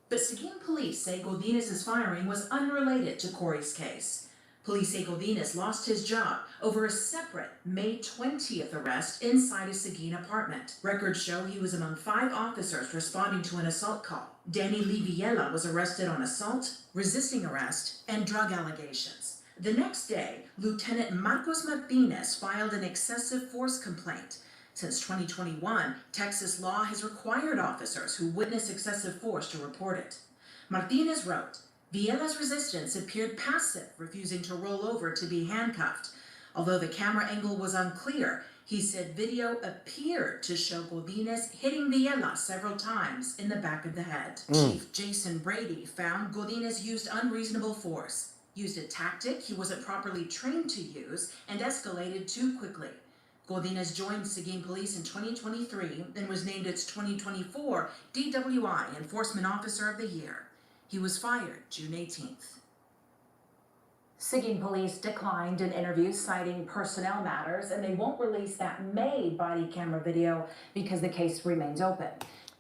But Seguin police say Godinez's firing was unrelated to Corey's case. Police say Godinez lost his job over a separate May 20th arrest inside a Seguin apartment. Records show he was among 5 officers responding to an assault call. Danny Liviella was arrested on assault, resisting arrest, and drug allegations. The next day, Lieutenant Marcos Martinez filed an excessive force complaint. Since 2021, Texas law has required officers who witness excessive force to report it. Martinez wrote, Viella's resistance appeared passive, refusing to roll over to be handcuffed. Although the camera angle was unclear, he said video appeared to show Godinez hitting Viella several times in the back of the head. Chief Jason Brady found Godinez used unreasonable force, used a tactic he wasn't properly trained to use, and escalated too quickly. Godinez joined Seguin Police in 2023 and was named its 2024 DWI Enforcement Officer of the Year. He was fired June 18th. Seguin police declined an interview citing personnel matters, and they won't release that May body camera video because the case remains open.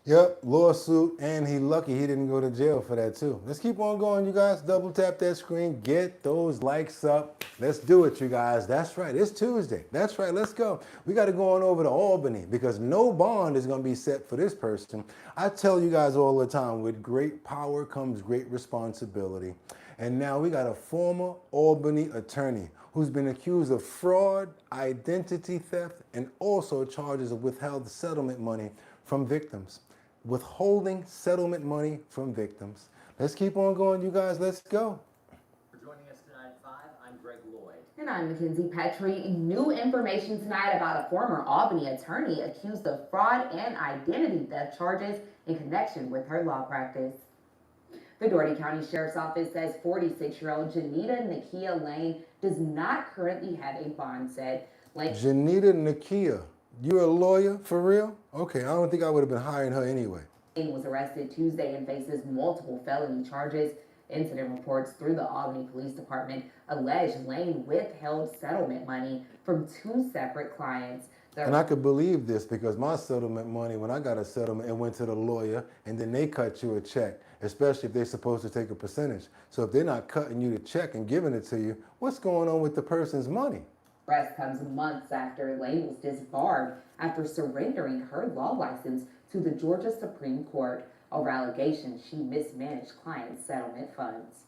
Yep, lawsuit, and he lucky he didn't go to jail for that too. Let's keep on going, you guys. Double tap that screen, get those likes up. Let's do it, you guys. That's right, it's Tuesday. That's right, let's go. We got to go on over to Albany because no bond is going to be set for this person. I tell you guys all the time, with great power comes great responsibility. And now we got a former Albany attorney who's been accused of fraud, identity theft, and also charges of withheld settlement money from victims. Withholding settlement money from victims. Let's keep on going, you guys. Let's go. For joining us tonight at 5, I'm Greg Lloyd. And I'm Mackenzie Petrie. New information tonight about a former Albany attorney accused of fraud and identity theft charges in connection with her law practice. The Dougherty County Sheriff's Office says 46-year-old Janita Nakia Lane does not currently have a bond set. Janita Nakia, you're a lawyer for real? Okay, I don't think I would have been hiring her anyway. Lane was arrested Tuesday and faces multiple felony charges. Incident reports through the Albany Police Department allege Lane withheld settlement money from 2 separate clients. And I could believe this because my settlement money, when I got a settlement, it went to the lawyer and then they cut you a check, especially if they're supposed to take a percentage. So if they're not cutting you the check and giving it to you, what's going on with the person's money? Arrest comes months after Lane was disbarred after surrendering her law license to the Georgia Supreme Court over allegations she mismanaged client settlement funds.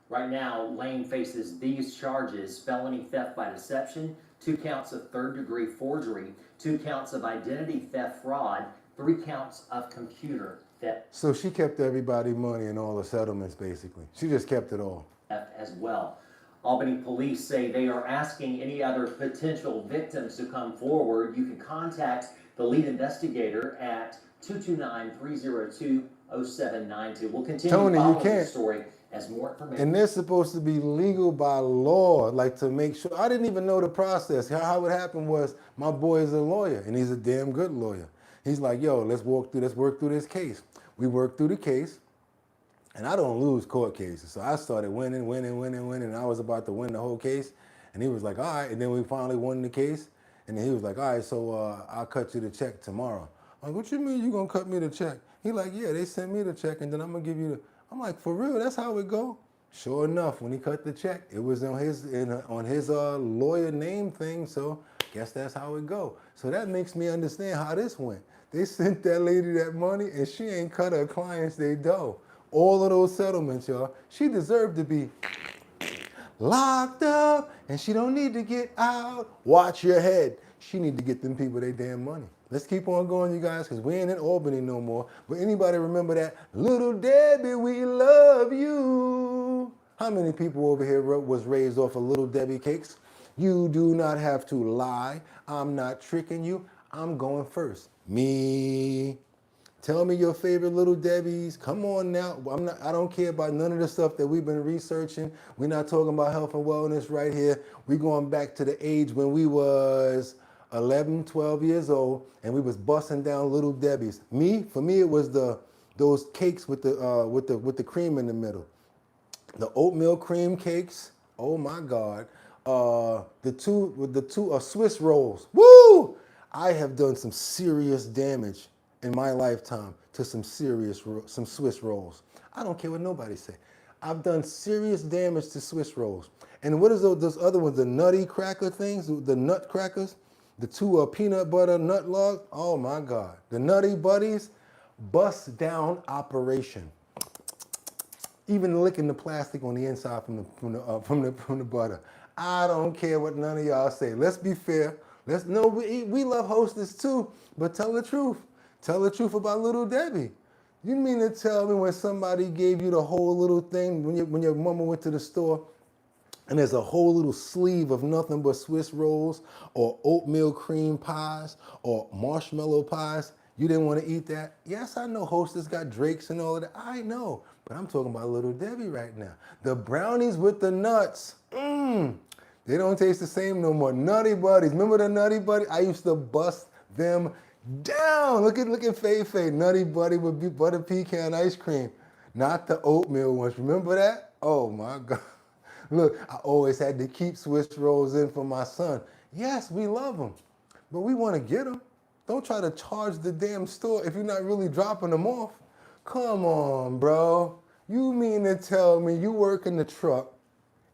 Right now, Lane faces these charges: felony theft by deception, 2 counts of third-degree forgery, 2 counts of identity theft fraud, 3 counts of computer theft. So she kept everybody's money and all the settlements, basically. She just kept it all. As well. Albany police say they are asking any other potential victims to come forward. You can contact the lead investigator at 229-302-0792. We'll continue Tony, to you follow can't. the story as more information. And they're supposed to be legal by law, like to make sure. I didn't even know the process. How it happened was my boy is a lawyer, and he's a damn good lawyer. He's like, yo, let's work through this case. We worked through the case, and I don't lose court cases. So I started winning, and I was about to win the whole case. And he was like, all right. And then we finally won the case. And then he was like, all right, so I'll cut you the check tomorrow. I'm like, what you mean you gonna cut me the check? He like, yeah, they sent me the check, and then I'm gonna give you the. I'm like, for real, that's how it go? Sure enough, when he cut the check, it was on his lawyer name thing, so guess that's how it go. So that makes me understand how this went. They sent that lady that money, and she ain't cut her clients they dough. All of those settlements, y'all. She deserved to be locked up, and she don't need to get out. Watch your head. She need to get them people their damn money. Let's keep on going, you guys, because we ain't in Albany no more. But anybody remember that? Little Debbie, we love you. How many people over here was raised off of Little Debbie cakes? You do not have to lie. I'm not tricking you. I'm going first. Me. Tell me your favorite Little Debbies. Come on now. I don't care about none of the stuff that we've been researching. We're not talking about health and wellness right here. We're going back to the age when we was 11, 12 years old, and we was busting down Little Debbies. For me, it was those cakes with the cream in the middle. The oatmeal cream cakes. Oh my God. The two Swiss rolls. Woo! I have done some serious damage in my lifetime to some Swiss rolls. I don't care what nobody say. I've done serious damage to Swiss rolls. And what is those other ones? The nutty cracker things, the nut crackers, the 2 peanut butter nut logs. Oh my God. The Nutty Buddies, bust down operation. Even licking the plastic on the inside from the butter. I don't care what none of y'all say. Let's be fair. We love Hostess too, but tell the truth. Tell the truth about Little Debbie. You mean to tell me when somebody gave you the whole little thing, when your mama went to the store, and there's a whole little sleeve of nothing but Swiss rolls or oatmeal cream pies or marshmallow pies, you didn't want to eat that? Yes, I know Hostess got Drakes and all of that. I know. But I'm talking about Little Debbie right now. The brownies with the nuts. The They don't taste the same no more. Nutty Buddies. Remember the Nutty Buddy? I used to bust them down. Look at Fei Fei. Nutty Buddy with butter pecan ice cream. Not the oatmeal ones. Remember that? Oh my God. Look, I always had to keep Swiss rolls in for my son. Yes, we love them, but we want to get them. Don't try to charge the damn store if you're not really dropping them off. Come on, bro. You mean to tell me you work in the truck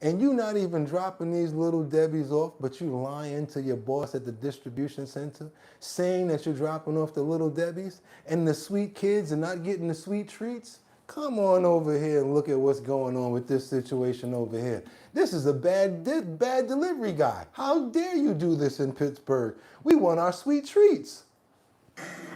and you not even dropping these little Debbies off, but you lying to your boss at the distribution center, saying that you're dropping off the little Debbies and the sweet kids are not getting the sweet treats? Come on over here and look at what's going on with this situation over here. This is a bad delivery guy. How dare you do this in Pittsburgh? We want our sweet treats.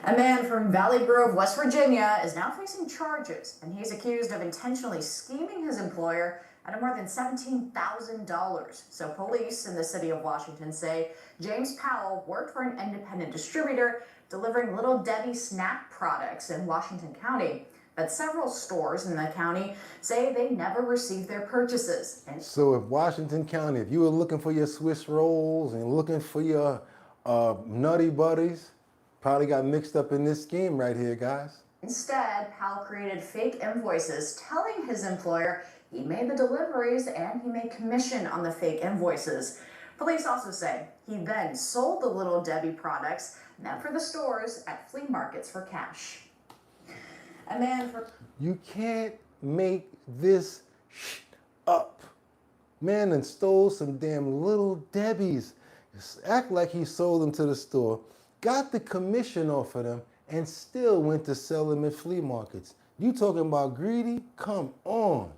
A man from Valley Grove, West Virginia, is now facing charges, and he's accused of intentionally scheming his employer out of more than $17,000. So police in the city of Washington say James Powell worked for an independent distributor delivering Little Debbie snack products in Washington County. But several stores in the county say they never received their purchases. So if Washington County, if you were looking for your Swiss rolls and looking for your Nutty Buddies, probably got mixed up in this scheme right here, guys. Instead, Powell created fake invoices telling his employer he made the deliveries and he made commission on the fake invoices. Police also say he then sold the Little Debbie products meant for the stores at flea markets for cash. A man for... You can't make this up. Man and stole some damn Little Debbies. Act like he sold them to the store, got the commission off of them, and still went to sell them at flea markets. You talking about greedy? Come on.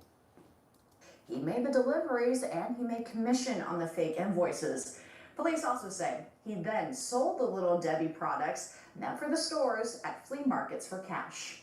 He made the deliveries and he made commission on the fake invoices. Police also say he then sold the Little Debbie products meant for the stores at flea markets for cash.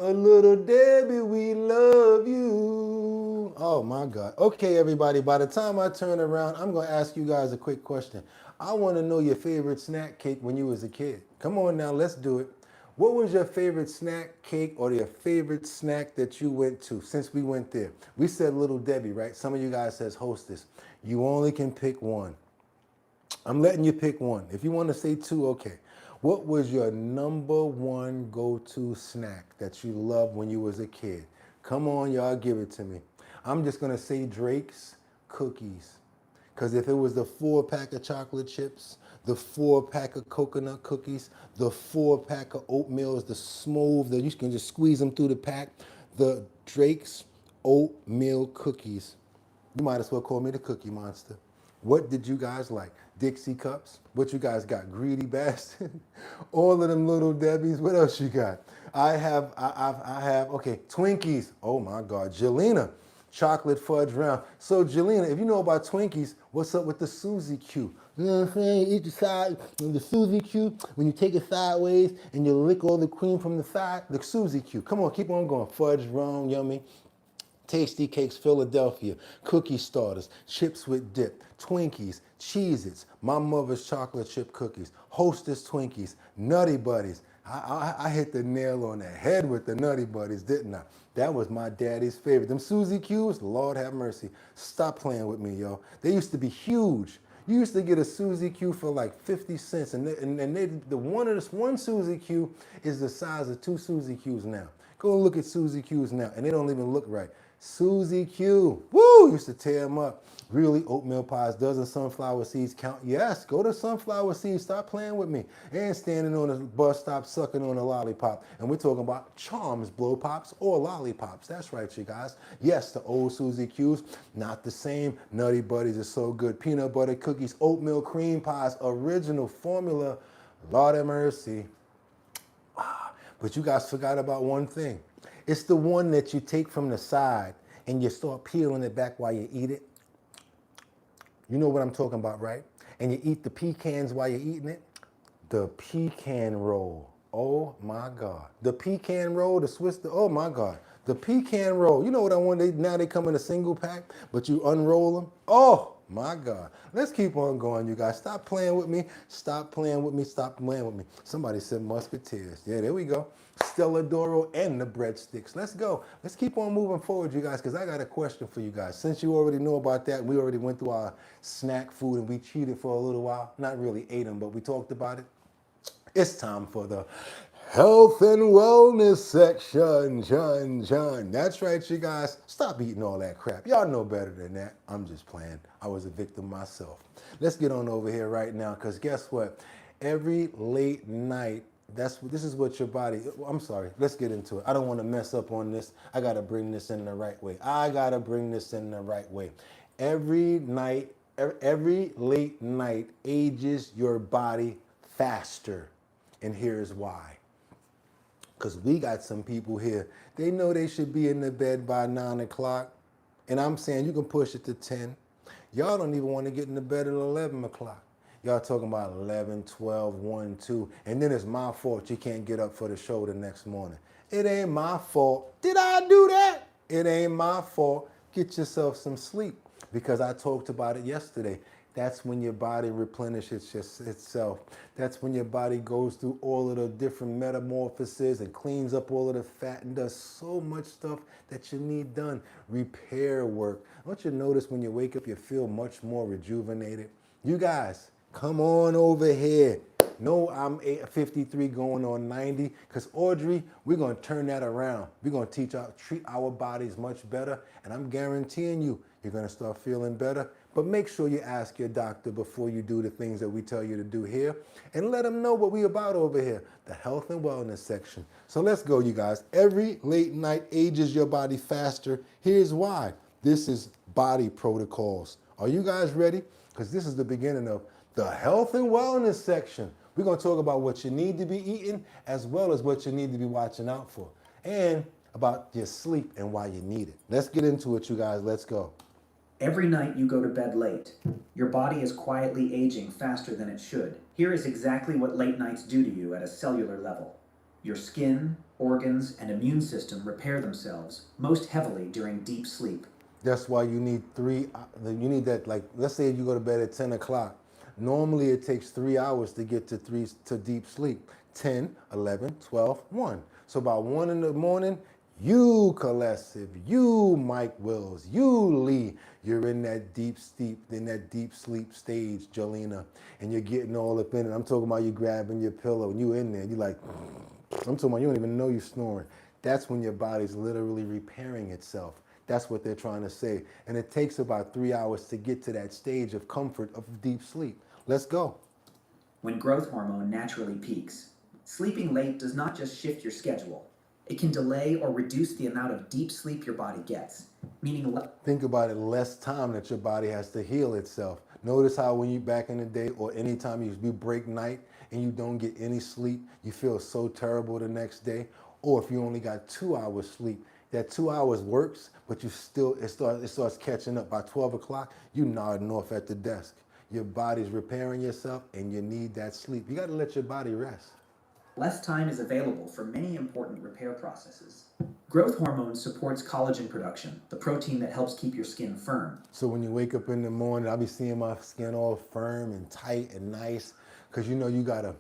A Little Debbie, we love you. Oh my God. Okay, everybody, by the time I turn around, I'm going to ask you guys a quick question. I want to know your favorite snack cake when you was a kid. Come on now, let's do it. What was your favorite snack cake or your favorite snack that you went to since we went there? We said Little Debbie, right? Some of you guys says Hostess. You only can pick one. I'm letting you pick one. If you want to say two, okay. What was your number one go-to snack that you loved when you was a kid? Come on, y'all, give it to me. I'm just going to say Drake's cookies. Because if it was the 4-pack of chocolate chips, the 4-pack of coconut cookies, the 4-pack of oatmeals, the smooth, that you can just squeeze them through the pack, the Drake's oatmeal cookies. You might as well call me the Cookie Monster. What did you guys like? Dixie cups? What you guys got? Greedy bastard? All of them Little Debbies? What else you got? I have, okay, Twinkies. Oh my God, Jelena. Chocolate fudge round. So Jelena, if you know about Twinkies, what's up with the Suzy Q? You know what I'm saying? Eat the side, the Suzy Q, when you take it sideways and you lick all the cream from the side, the Suzy Q. Come on, keep on going. Fudge round, yummy. Tasty Cakes Philadelphia, cookie starters, chips with dip, Twinkies, Cheez-Its, my mother's chocolate chip cookies, Hostess Twinkies, Nutty Buddies. I hit the nail on the head with the Nutty Buddies, didn't I? That was my daddy's favorite. Them Suzy Q's, Lord have mercy. Stop playing with me, yo. They used to be huge. You used to get a Suzy Q for like 50 cents, and one Suzy Q is the size of 2 Suzy Q's now. Go and look at Suzy Q's now, and they don't even look right. Suzy Q, woo, used to tear them up. Really, oatmeal pies, dozen sunflower seeds count. Yes, go to sunflower seeds, stop playing with me. And standing on a bus stop sucking on a lollipop. And we're talking about Charms blow pops or lollipops. That's right, you guys. Yes, the old Suzy Q's, not the same. Nutty Buddies are so good. Peanut butter cookies, oatmeal cream pies, original formula. Lord have mercy. But you guys forgot about one thing. It's the one that you take from the side and you start peeling it back while you eat it. You know what I'm talking about, right? And you eat the pecans while you're eating it. The pecan roll. Oh my God. The pecan roll, the Swiss, oh my God. The pecan roll. You know what I want? Now they come in a single pack, but you unroll them. Oh, my God. Let's keep on going, you guys. Stop playing with me. Stop playing with me. Stop playing with me. Somebody said musketeers. Yeah, there we go. Stella Doro and the breadsticks. Let's go. Let's keep on moving forward, you guys, because I got a question for you guys. Since you already know about that, we already went through our snack food and we cheated for a little while. Not really ate them, but we talked about it. It's time for the health and wellness section, John. That's right, you guys. Stop eating all that crap. Y'all know better than that. I'm just playing. I was a victim myself. Let's get on over here right now, because guess what? Every late night, this is what your body, I'm sorry, let's get into it. I don't want to mess up on this. I got to bring this in the right way. Every late night ages your body faster. And here's why. Because we got some people here, they know they should be in the bed by 9 o'clock. And I'm saying you can push it to 10. Y'all don't even want to get in the bed at 11 o'clock. Y'all talking about 11, 12, 1, 2. And then it's my fault you can't get up for the show the next morning. It ain't my fault. Did I do that? It ain't my fault. Get yourself some sleep. Because I talked about it yesterday. That's when your body replenishes itself. That's when your body goes through all of the different metamorphoses and cleans up all of the fat and does so much stuff that you need done. Repair work. Don't you notice when you wake up, you feel much more rejuvenated? You guys, come on over here. No, I'm 53 going on 90, because Audrey, we're going to turn that around. We're going to treat our bodies much better, and I'm guaranteeing you, you're going to start feeling better. But make sure you ask your doctor before you do the things that we tell you to do here, and let them know what we about over here, the health and wellness section. So let's go, you guys. Every late night ages your body faster. Here's why. This is body protocols. Are you guys ready? Because this is the beginning of the health and wellness section. We're going to talk about what you need to be eating as well as what you need to be watching out for, and about your sleep and why you need it. Let's get into it, you guys. Let's go. Every night you go to bed late. Your body is quietly aging faster than it should. Here is exactly what late nights do to you at a cellular level. Your skin, organs, and immune system repair themselves most heavily during deep sleep. That's why you need that, like, let's say you go to bed at 10 o'clock. Normally it takes 3 hours to get to deep sleep. 10, 11, 12, 1. So about 1 in the morning, you, Colessive, you, Mike Wills, you, Lee, you're in that deep sleep stage, Jolena, and you're getting all up in it. I'm talking about you grabbing your pillow and you in there. You like, I'm talking about you don't even know you're snoring. That's when your body's literally repairing itself. That's what they're trying to say. And it takes about 3 hours to get to that stage of comfort of deep sleep. Let's go. When growth hormone naturally peaks, sleeping late does not just shift your schedule. It can delay or reduce the amount of deep sleep your body gets, meaning think about it, less time that your body has to heal itself. Notice how when you back in the day or anytime you break night and you don't get any sleep, you feel so terrible the next day. Or if you only got 2 hours sleep, that 2 hours works, but you still, it starts catching up. By 12 o'clock, you nodding off at the desk. Your body's repairing itself and you need that sleep. You got to let your body rest. less time is available for many important repair processes. Growth hormone supports collagen production, the protein that helps keep your skin firm. So when you wake up in the morning, I'll be seeing my skin all firm and tight and nice, because you know you got a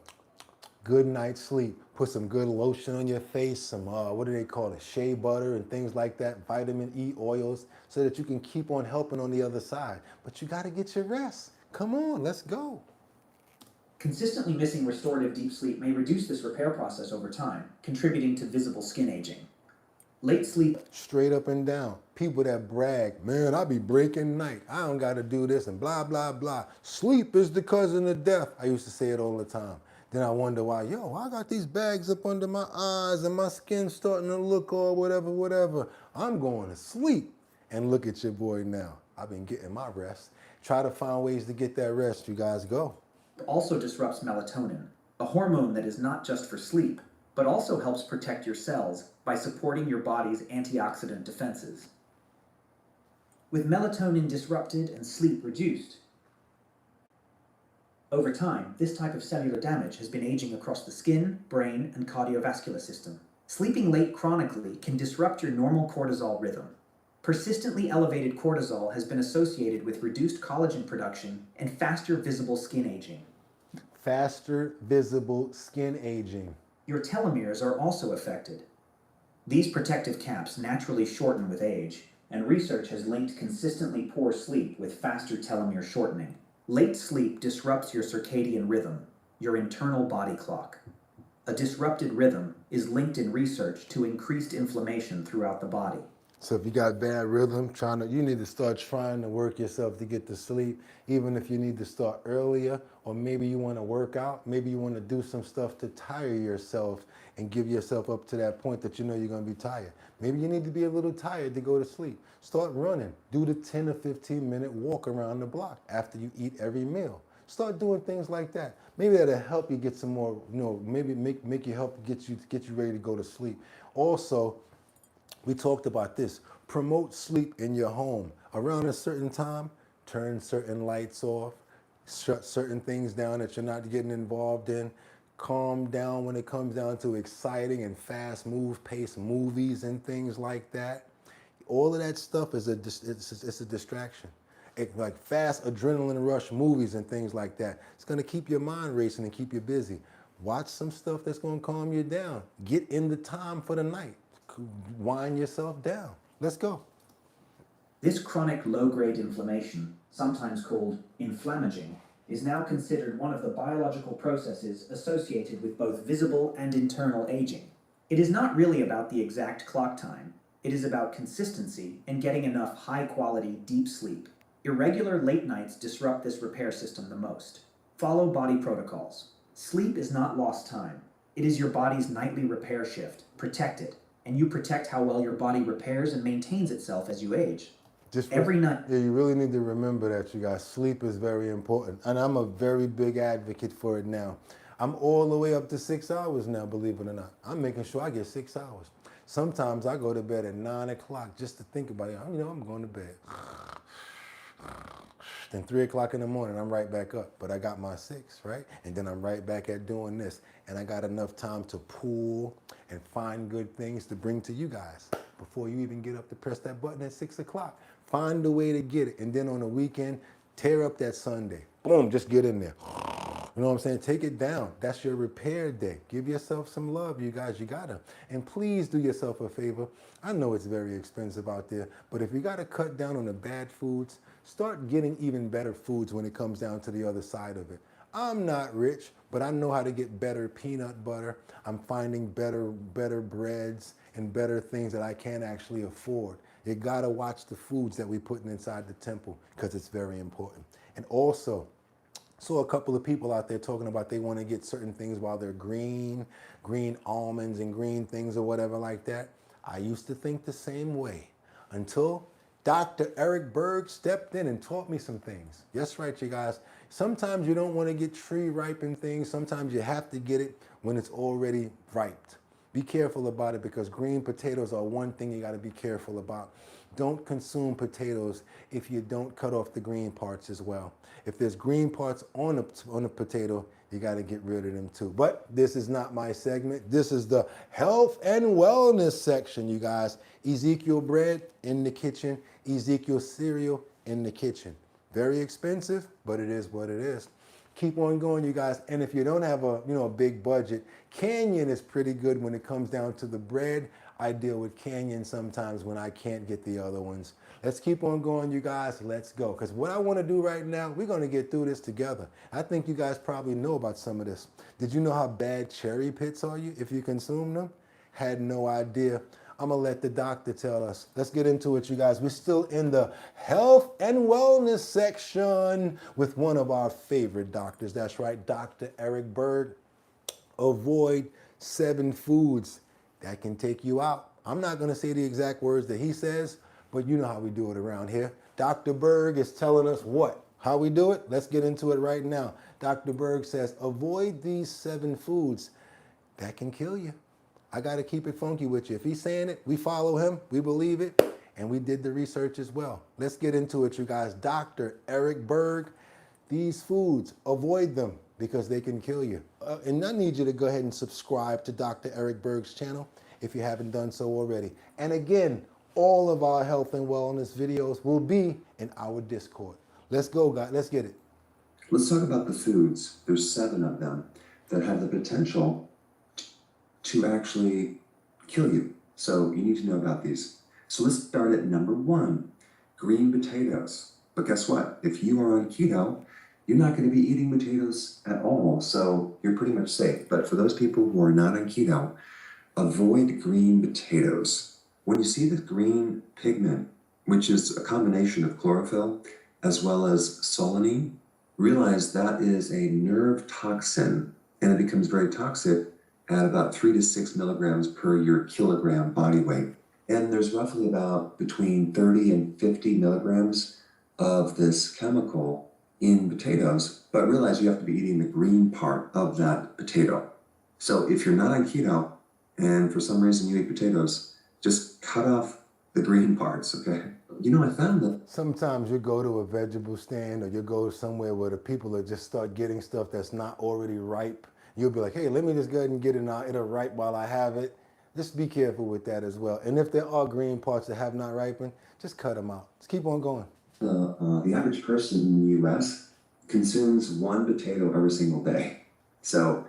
good night's sleep. Put some good lotion on your face, some, what do they call it, shea butter and things like that, vitamin E oils, so that you can keep on helping on the other side. But you got to get your rest. Come on, let's go. Consistently missing restorative deep sleep may reduce this repair process over time, contributing to visible skin aging. Late sleep. Straight up and down. People that brag, man, I be breaking night. I don't got to do this and blah, blah, blah. Sleep is the cousin of death. I used to say it all the time. Then I wonder why, I got these bags up under my eyes and my skin's starting to look all whatever. I'm going to sleep. And look at your boy now. I've been getting my rest. Try to find ways to get that rest. You guys go. Also disrupts melatonin, a hormone that is not just for sleep, but also helps protect your cells by supporting your body's antioxidant defenses. With melatonin disrupted and sleep reduced, over time, this type of cellular damage has been aging across the skin, brain, and cardiovascular system. Sleeping late chronically can disrupt your normal cortisol rhythm. Persistently elevated cortisol has been associated with reduced collagen production and faster visible skin aging. Faster visible skin aging. Your telomeres are also affected. These protective caps naturally shorten with age, and research has linked consistently poor sleep with faster telomere shortening. Late sleep disrupts your circadian rhythm, your internal body clock. A disrupted rhythm is linked in research to increased inflammation throughout the body. So if you got bad rhythm, you need to start trying to work yourself to get to sleep, even if you need to start earlier, or maybe you want to work out, maybe you want to do some stuff to tire yourself and give yourself up to that point that you know you're going to be tired. Maybe you need to be a little tired to go to sleep. Start running. Do the 10 or 15 minute walk around the block after you eat every meal. Start doing things like that. Maybe that'll help you get some more, maybe make you help get you ready to go to sleep. Also, we talked about this. Promote sleep in your home. Around a certain time, turn certain lights off, shut certain things down that you're not getting involved in. Calm down when it comes down to exciting and fast paced movies and things like that. All of that stuff is it's a distraction. Like fast adrenaline rush movies and things like that. It's going to keep your mind racing and keep you busy. Watch some stuff that's going to calm you down. Get in the time for the night. Wind yourself down. Let's go. This chronic low-grade inflammation, sometimes called inflammaging, is now considered one of the biological processes associated with both visible and internal aging. It is not really about the exact clock time. It is about consistency and getting enough high-quality, deep sleep. Irregular late nights disrupt this repair system the most. Follow body protocols. Sleep is not lost time. It is your body's nightly repair shift. Protect it, and you protect how well your body repairs and maintains itself as you age. Every night. Yeah, you really need to remember that, you guys. Sleep is very important, and I'm a very big advocate for it now. I'm all the way up to 6 hours now, believe it or not. I'm making sure I get 6 hours. Sometimes I go to bed at 9 o'clock just to think about it. I'm going to bed. Then 3 o'clock in the morning, I'm right back up. But I got my 6, right? And then I'm right back at doing this. And I got enough time to pool and find good things to bring to you guys before you even get up to press that button at 6 o'clock. Find a way to get it. And then on the weekend, tear up that Sunday. Boom, just get in there. You know what I'm saying? Take it down. That's your repair day. Give yourself some love, you guys. You gotta. And please do yourself a favor. I know it's very expensive out there, but if you gotta cut down on the bad foods, start getting even better foods when it comes down to the other side of it. I'm not rich, but I know how to get better peanut butter. I'm finding better breads and better things that I can actually afford. You gotta watch the foods that we're putting inside the temple because it's very important. And also, saw a couple of people out there talking about they want to get certain things while they're green almonds and green things or whatever like that. I used to think the same way until Dr. Eric Berg stepped in and taught me some things. Yes, right, you guys. Sometimes you don't want to get tree ripened things. Sometimes you have to get it when it's already ripe. Be careful about it because green potatoes are one thing you got to be careful about. Don't consume potatoes if you don't cut off the green parts as well. If there's green parts on a potato, you got to get rid of them too. But this is not my segment. This is the health and wellness section, you guys. Ezekiel bread in the kitchen. Ezekiel cereal in the kitchen. Very expensive, but it is what it is. Keep on going, you guys. And if you don't have a big budget, Canyon is pretty good when it comes down to the bread. I deal with Canyon sometimes when I can't get the other ones. Let's keep on going, you guys. Let's go. Because what I want to do right now, we're going to get through this together. I think you guys probably know about some of this. Did you know how bad cherry pits are if you consume them? Had no idea. I'm going to let the doctor tell us. Let's get into it, you guys. We're still in the health and wellness section with one of our favorite doctors. That's right, Dr. Eric Berg. Avoid 7 foods that can take you out. I'm not going to say the exact words that he says, but you know how we do it around here. Dr. Berg is telling us what? How we do it? Let's get into it right now. Dr. Berg says, avoid these 7 foods that can kill you. I got to keep it funky with you. If he's saying it, we follow him, we believe it, and we did the research as well. Let's get into it, you guys. Dr. Eric Berg, these foods, avoid them because they can kill you. And I need you to go ahead and subscribe to Dr. Eric Berg's channel if you haven't done so already. And again, all of our health and wellness videos will be in our Discord. Let's go, guys. Let's get it. Let's talk about the foods. There's 7 of them that have the potential to actually kill you. So you need to know about these. So let's start at number 1, green potatoes. But guess what? If you are on keto, you're not going to be eating potatoes at all. So you're pretty much safe. But for those people who are not on keto, avoid green potatoes. When you see the green pigment, which is a combination of chlorophyll as well as solanine, realize that is a nerve toxin, and it becomes very toxic at about 3 to 6 milligrams per your kilogram body weight. And there's roughly about between 30 and 50 milligrams of this chemical in potatoes, but realize you have to be eating the green part of that potato. So if you're not on keto and for some reason you eat potatoes, just cut off the green parts, okay? You know, I found that sometimes you go to a vegetable stand or you go somewhere where the people are just start getting stuff that's not already ripe. You'll be like, hey, let me just go ahead and get it now. It'll ripe while I have it. Just be careful with that as well. And if there are green parts that have not ripened, just cut them out. Just keep on going. the average person in the US consumes 1 potato every single day. So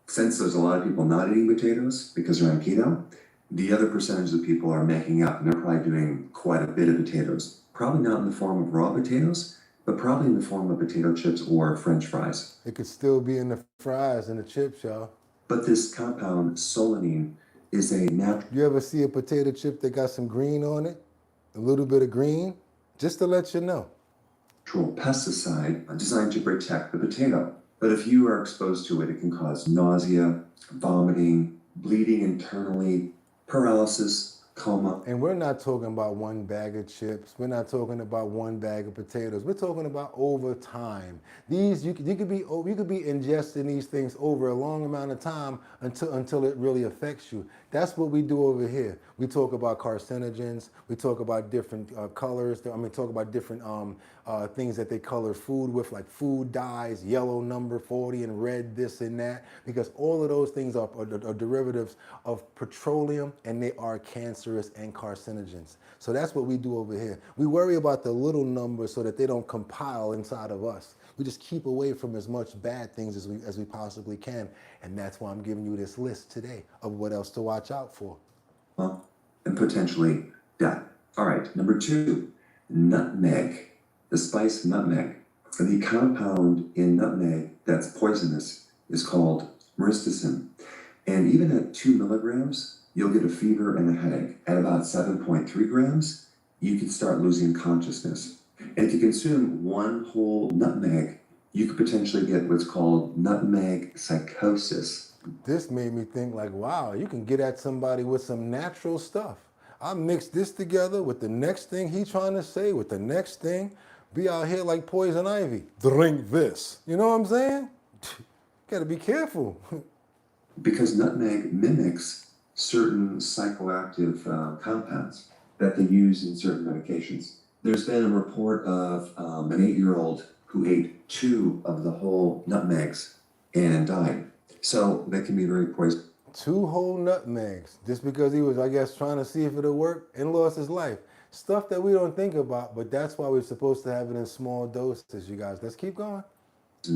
since there's a lot of people not eating potatoes because they're on keto, the other percentage of people are making up, and they're probably doing quite a bit of potatoes. Probably not in the form of raw potatoes, but probably in the form of potato chips or French fries. It could still be in the fries and the chips, y'all. But this compound, solanine, is a natural... You ever see a potato chip that got some green on it? A little bit of green? Just to let you know. Pesticide designed to protect the potato. But if you are exposed to it, it can cause nausea, vomiting, bleeding internally, paralysis, coma. And we're not talking about 1 bag of chips. We're not talking about 1 bag of potatoes. We're talking about over time. These you could be ingesting these things over a long amount of time until it really affects you. That's what we do over here. We talk about carcinogens. We talk about different colors. Talk about different things that they color food with, like food dyes, yellow number 40 and red this and that, because all of those things are derivatives of petroleum, and they are cancerous and carcinogens. So that's what we do over here. We worry about the little numbers so that they don't compile inside of us. We just keep away from as much bad things as we possibly can, and that's why I'm giving you this list today of what else to watch out for. Well, and potentially death. All right, number 2, nutmeg. The spice nutmeg. The compound in nutmeg that's poisonous is called myristicin. And even at 2 milligrams, you'll get a fever and a headache. At about 7.3 grams, you can start losing consciousness. And if you consume 1 whole nutmeg, you could potentially get what's called nutmeg psychosis. This made me think like, wow, you can get at somebody with some natural stuff. I mixed this together with the next thing he's trying to say, with the next thing, be out here like poison ivy. Drink this. You know what I'm saying? Gotta be careful. Because nutmeg mimics certain psychoactive compounds that they use in certain medications. There's been a report of an 8-year-old who ate 2 of the whole nutmegs and died. So they can be very poisonous. 2 whole nutmegs, just because he was, I guess, trying to see if it'll work, and lost his life. Stuff that we don't think about, but that's why we're supposed to have it in small doses, you guys. Let's keep going.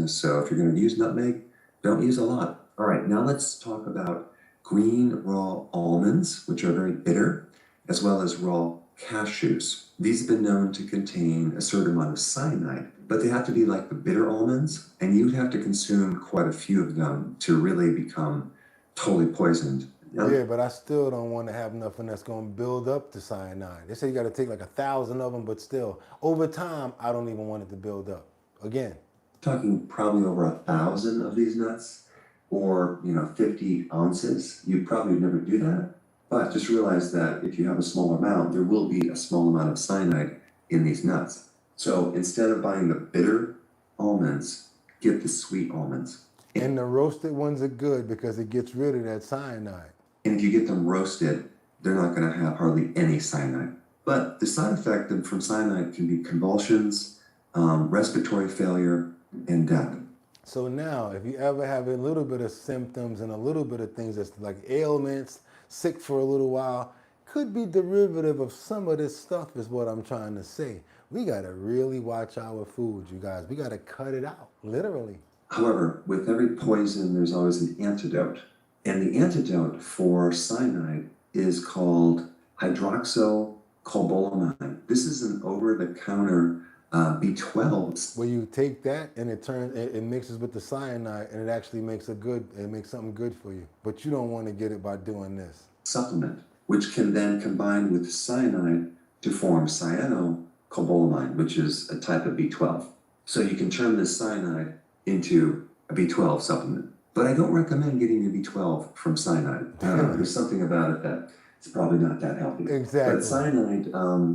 So if you're going to use nutmeg, don't use a lot. All right, now let's talk about green raw almonds, which are very bitter, as well as raw cashews. These have been known to contain a certain amount of cyanide, but they have to be like the bitter almonds, and you'd have to consume quite a few of them to really become totally poisoned. Yeah, but I still don't want to have nothing that's going to build up the cyanide. They say you got to take like 1,000 of them, but still, over time, I don't even want it to build up. Again. Talking probably over 1,000 of these nuts, or 50 ounces. You probably would never do that. But just realize that if you have a small amount, there will be a small amount of cyanide in these nuts. So instead of buying the bitter almonds, get the sweet almonds. And the roasted ones are good because it gets rid of that cyanide. And if you get them roasted, they're not going to have hardly any cyanide. But the side effect from cyanide can be convulsions, respiratory failure, and death. So now, if you ever have a little bit of symptoms and a little bit of things that's like ailments, sick for a little while, could be derivative of some of this stuff is what I'm trying to say. We gotta really watch our food, you guys. We gotta cut it out, literally. However, with every poison, there's always an antidote. And the antidote for cyanide is called hydroxycobalamin. This is an over-the-counter B12. Where you take that and it mixes with the cyanide and it actually makes something good for you. But you don't want to get it by doing this. Supplement, which can then combine with cyanide to form cyanocobalamin, which is a type of B12. So you can turn this cyanide into a B12 supplement. But I don't recommend getting your B12 from cyanide. There's something about it that it's probably not that healthy. Exactly. But cyanide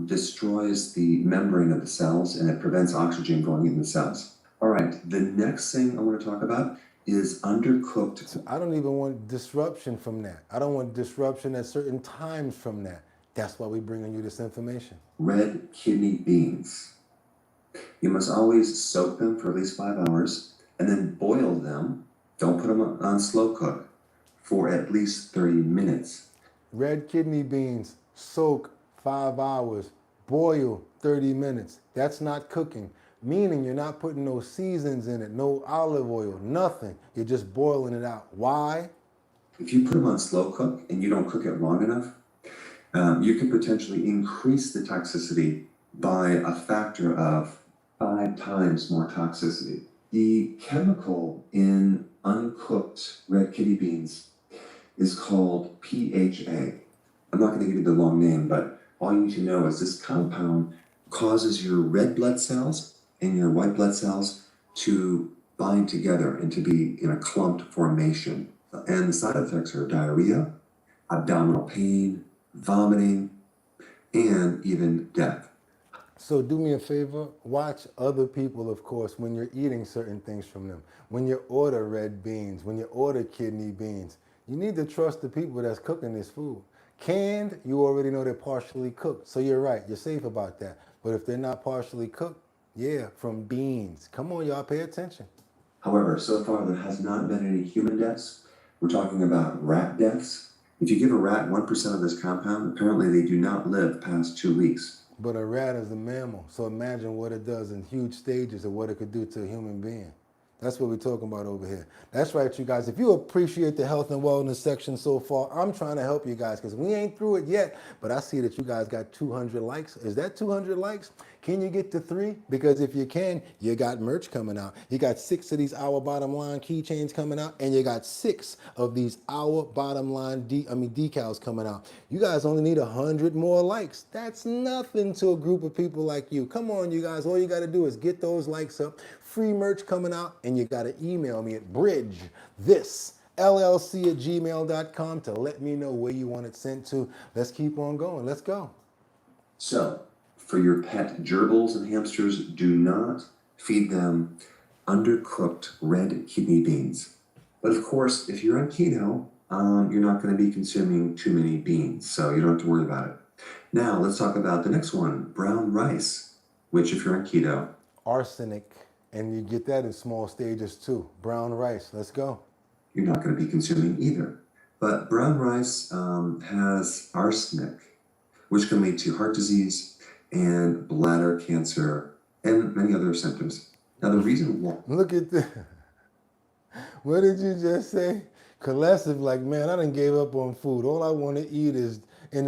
destroys the membrane of the cells and it prevents oxygen going in the cells. All right, the next thing I want to talk about is undercooked. So I don't even want disruption from that. I don't want disruption at certain times from that. That's why we're bringing you this information. Red kidney beans. You must always soak them for at least 5 hours and then boil them. Don't put them on slow cook for at least 30 minutes. Red kidney beans, soak 5 hours, boil 30 minutes. That's not cooking, meaning you're not putting no seasons in it, no olive oil, nothing. You're just boiling it out. Why? If you put them on slow cook and you don't cook it long enough, you can potentially increase the toxicity by a factor of 5 times more toxicity. The chemical in uncooked red kidney beans is called PHA. I'm not going to give you the long name, but all you need to know is this compound causes your red blood cells and your white blood cells to bind together and to be in a clumped formation. And the side effects are diarrhea, abdominal pain, vomiting, and even death. So do me a favor, watch other people, of course, when you're eating certain things from them. When you order red beans, when you order kidney beans, you need to trust the people that's cooking this food. Canned, you already know they're partially cooked. So you're right, you're safe about that. But if they're not partially cooked, yeah, from beans. Come on, y'all, pay attention. However, so far there has not been any human deaths. We're talking about rat deaths. If you give a rat 1% of this compound, apparently they do not live past 2 weeks. But a rat is a mammal, so imagine what it does in huge stages of what it could do to a human being. That's what we're talking about over here. That's right, you guys. If you appreciate the health and wellness section so far, I'm trying to help you guys because we ain't through it yet. But I see that you guys got 200 likes. Is that 200 likes? Can you get to 3? Because if you can, you got merch coming out. You got 6 of these Our Bottom Line keychains coming out, and you got 6 of these Our Bottom Line decals coming out. You guys only need 100 more likes. That's nothing to a group of people like you. Come on, you guys. All you got to do is get those likes up. Free merch coming out, and you got to email me at bridgethisllc@gmail.com to let me know where you want it sent to. Let's keep on going. Let's go. So, for your pet gerbils and hamsters, do not feed them undercooked red kidney beans. But of course, if you're on keto, you're not going to be consuming too many beans, so you don't have to worry about it. Now, let's talk about the next one, brown rice, which if you're on keto, arsenic. And you get that in small stages too. Brown rice, let's go. You're not going to be consuming either. But brown rice has arsenic, which can lead to heart disease and bladder cancer and many other symptoms. Now the reason why... Look at this. What did you just say? Colessive, like, man, I done gave up on food. All I want to eat is, in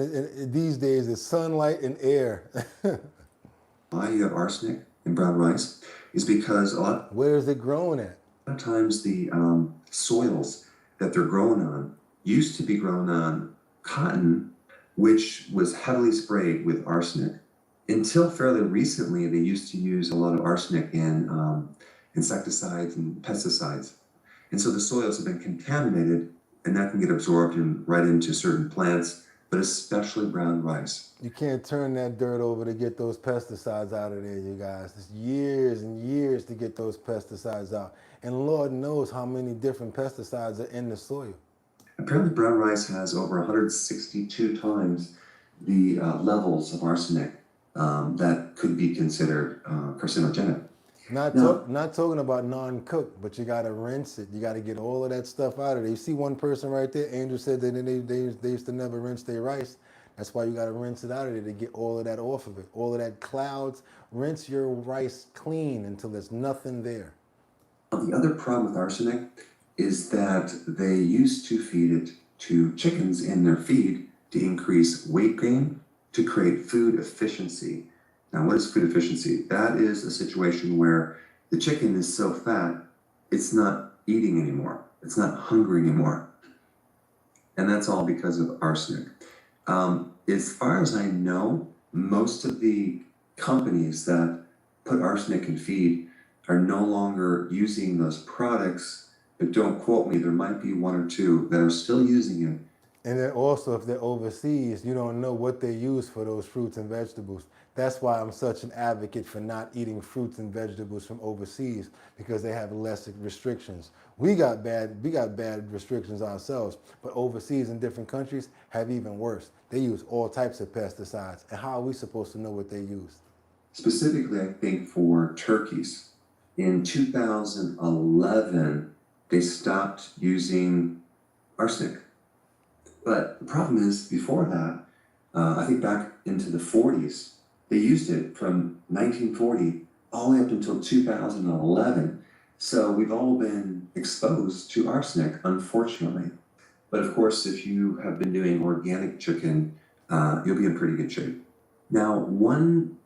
these days, is sunlight and air. Why you have arsenic in brown rice is because where is it growing at? A lot of times the soils that they're grown on used to be grown on cotton, which was heavily sprayed with arsenic. Until fairly recently, they used to use a lot of arsenic in insecticides and pesticides. And so the soils have been contaminated, and that can get absorbed right into certain plants, but especially brown rice. You can't turn that dirt over to get those pesticides out of there, you guys. It's years and years to get those pesticides out. And Lord knows how many different pesticides are in the soil. Apparently brown rice has over 162 times the levels of arsenic that could be considered carcinogenic. Not talking about non-cooked, but you got to rinse it. You got to get all of that stuff out of there. You see one person right there, Angel said that they used to never rinse their rice. That's why you got to rinse it out of there to get all of that off of it. All of that clouds, rinse your rice clean until there's nothing there. The other problem with arsenic is that they used to feed it to chickens in their feed to increase weight gain, to create food efficiency. Now, what is food efficiency? That is a situation where the chicken is so fat, it's not eating anymore. It's not hungry anymore. And that's all because of arsenic. As far as I know, most of the companies that put arsenic in feed are no longer using those products, but don't quote me, there might be one or two that are still using it. And then also, if they're overseas, you don't know what they use for those fruits and vegetables. That's why I'm such an advocate for not eating fruits and vegetables from overseas, because they have less restrictions. We got bad restrictions ourselves, but overseas in different countries have even worse. They use all types of pesticides. And how are we supposed to know what they use? Specifically, I think for turkeys. In 2011, they stopped using arsenic. But the problem is, before that, I think back into the 40s, they used it from 1940 all the way up until 2011. So we've all been exposed to arsenic, unfortunately. But of course, if you have been doing organic chicken, you'll be in pretty good shape. Now, one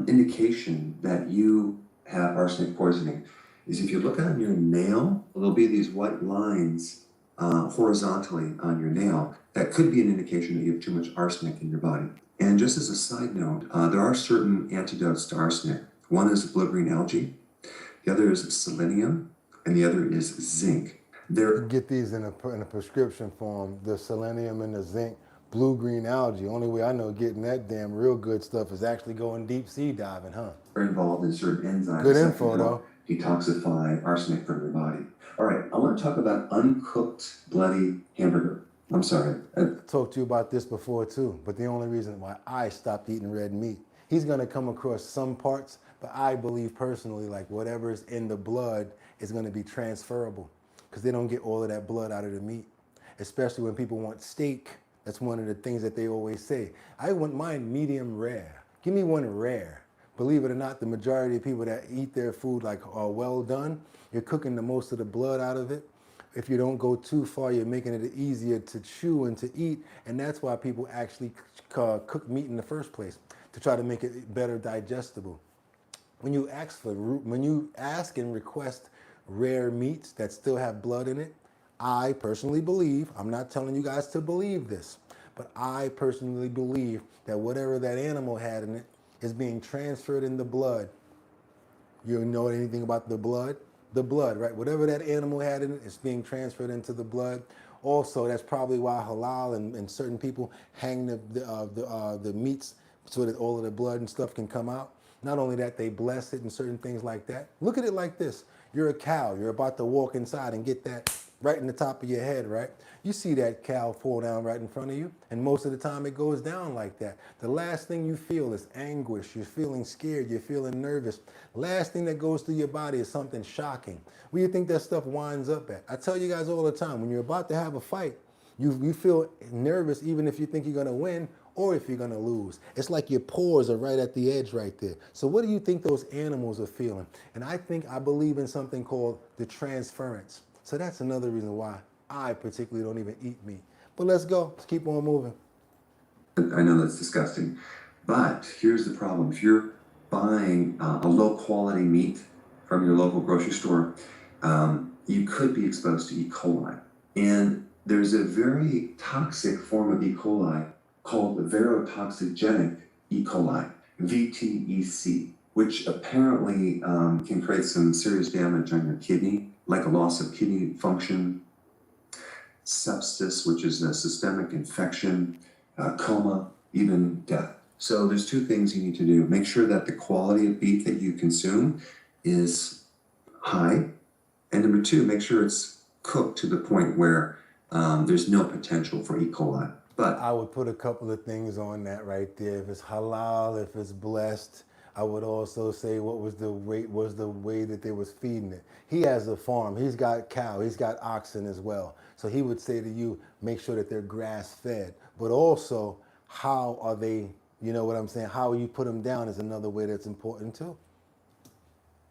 indication that you have arsenic poisoning is if you look on your nail, there'll be these white lines horizontally on your nail. That could be an indication that you have too much arsenic in your body. And just as a side note, there are certain antidotes to arsenic. One is blue-green algae, the other is selenium, and the other is zinc. You get these in a prescription form, the selenium and the zinc, blue-green algae. Only way I know getting that damn real good stuff is actually going deep sea diving, huh? They're involved in certain enzymes. Good info, though. Detoxify arsenic from your body. All right, I want to talk about uncooked bloody hamburger. I'm sorry. I talked to you about this before too, but the only reason why I stopped eating red meat, he's gonna come across some parts, but I believe personally, like whatever is in the blood is gonna be transferable, because they don't get all of that blood out of the meat. Especially when people want steak, that's one of the things that they always say. I wouldn't mind medium rare. Give me one rare. Believe it or not, the majority of people that eat their food like well done, you're cooking the most of the blood out of it. If you don't go too far, you're making it easier to chew and to eat, and that's why people actually cook meat in the first place, to try to make it better digestible. When you ask and request rare meats that still have blood in it, I personally believe, I'm not telling you guys to believe this, but I personally believe that whatever that animal had in it is being transferred in the blood. You know anything about the blood? The blood, right? Whatever that animal had in it is being transferred into the blood. Also, that's probably why halal and certain people hang the meats so that all of the blood and stuff can come out. Not only that, they bless it and certain things like that. Look at it like this. You're a cow. You're about to walk inside and get that right in the top of your head, right? You see that cow fall down right in front of you, and most of the time it goes down like that. The last thing you feel is anguish. You're feeling scared. You're feeling nervous. Last thing that goes through your body is something shocking. Where do you think that stuff winds up at? I tell you guys all the time, when you're about to have a fight, you feel nervous even if you think you're going to win or if you're going to lose. It's like your pores are right at the edge right there. So what do you think those animals are feeling? And I believe in something called the transference. So that's another reason why I particularly don't even eat meat. But let's go. Let's keep on moving. I know that's disgusting, but here's the problem. If you're buying a low quality meat from your local grocery store, you could be exposed to E. coli. And there's a very toxic form of E. coli called verotoxigenic E. coli, VTEC, which apparently can create some serious damage on your kidney, like a loss of kidney function, sepsis, which is a systemic infection, coma, even death. So there's two things you need to do. Make sure that the quality of beef that you consume is high. And number two, make sure it's cooked to the point where there's no potential for E. coli. But I would put a couple of things on that right there. If it's halal, if it's blessed, I would also say what was the way that they was feeding it. He has a farm. He's got cow. He's got oxen as well. So he would say to you, make sure that they're grass fed. But also, how are they, you know what I'm saying, how you put them down is another way that's important too.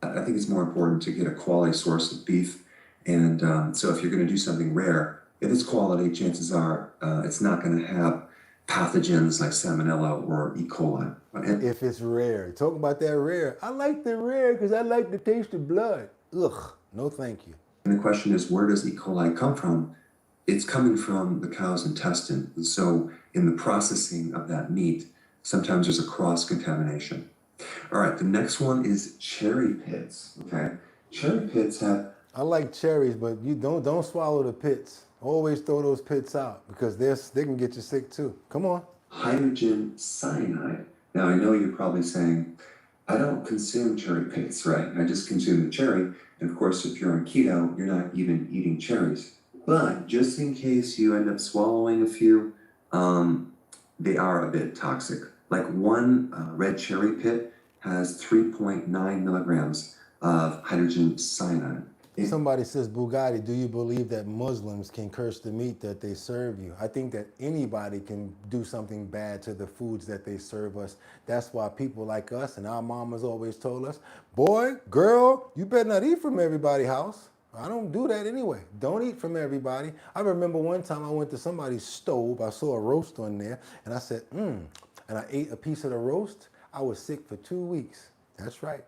I think it's more important to get a quality source of beef. And so if you're going to do something rare, if it's quality, chances are it's not going to have pathogens like salmonella or E. coli. And If it's rare, talk about that rare. I like the rare because I like the taste of blood. Ugh, no thank you. the question is, where does E. coli come from? It's coming from the cow's intestine. And so in the processing of that meat, sometimes there's a cross-contamination. All right, the next one is cherry pits, okay? Cherry pits have... I like cherries, but you don't swallow the pits. Always throw those pits out because they can get you sick too. Come on. Hydrogen cyanide. Now, I know you're probably saying, I don't consume cherry pits, right? I just consume the cherry. And of course, if you're on keto, you're not even eating cherries. But just in case you end up swallowing a few, they are a bit toxic. Like one red cherry pit has 3.9 milligrams of hydrogen cyanide. Somebody says, Boogotti, do you believe that Muslims can curse the meat that they serve you? I think that anybody can do something bad to the foods that they serve us. That's why people like us and our mamas always told us, boy, girl, you better not eat from everybody's house. I don't do that anyway. Don't eat from everybody. I remember one time I went to somebody's stove. I saw a roast on there and I said, and I ate a piece of the roast. I was sick for 2 weeks. That's right.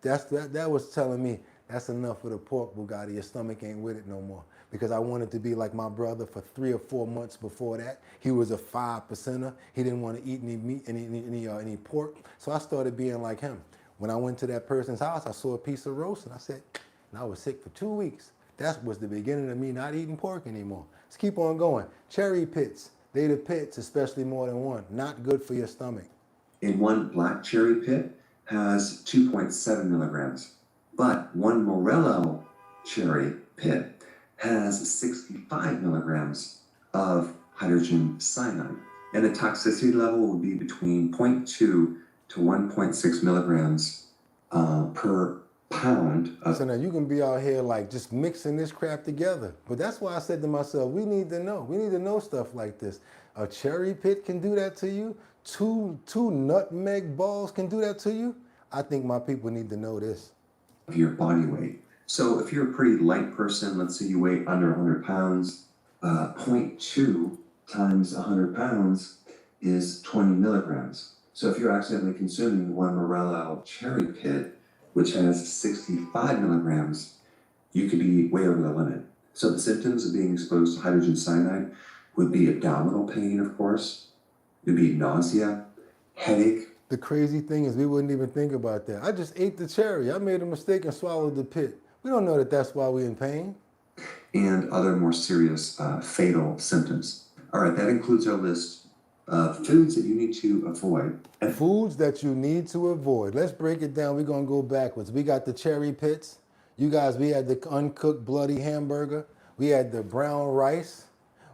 That was telling me, that's enough for the pork, Boogotti. Your stomach ain't with it no more. Because I wanted to be like my brother for 3 or 4 months before that. He was a 5%er. He didn't want to eat any meat, any pork. So I started being like him. When I went to that person's house, I saw a piece of roast and I said, and I was sick for 2 weeks. That was the beginning of me not eating pork anymore. Let's keep on going. Cherry pits. They the pits, especially more than one. Not good for your stomach. In one black cherry pit has 2.7 milligrams. But one Morello cherry pit has 65 milligrams of hydrogen cyanide. And the toxicity level will be between 0.2 to 1.6 milligrams per pound. So now you can be out here like just mixing this crap together. But that's why I said to myself, we need to know. We need to know stuff like this. A cherry pit can do that to you. Two nutmeg balls can do that to you. I think my people need to know this. Of your body weight. So if you're a pretty light person, let's say you weigh under 100 pounds, 0.2 times 100 pounds is 20 milligrams. So if you're accidentally consuming one Morello cherry pit, which has 65 milligrams, you could be way over the limit. So the symptoms of being exposed to hydrogen cyanide would be abdominal pain, of course. It would be nausea, headache. The crazy thing is we wouldn't even think about that. I just ate the cherry. I made a mistake and swallowed the pit. We don't know that that's why we're in pain. And other more serious fatal symptoms. All right, that includes our list of foods that you need to avoid. Foods that you need to avoid. Let's break it down. We're going to go backwards. We got the cherry pits. You guys, we had the uncooked bloody hamburger. We had the brown rice.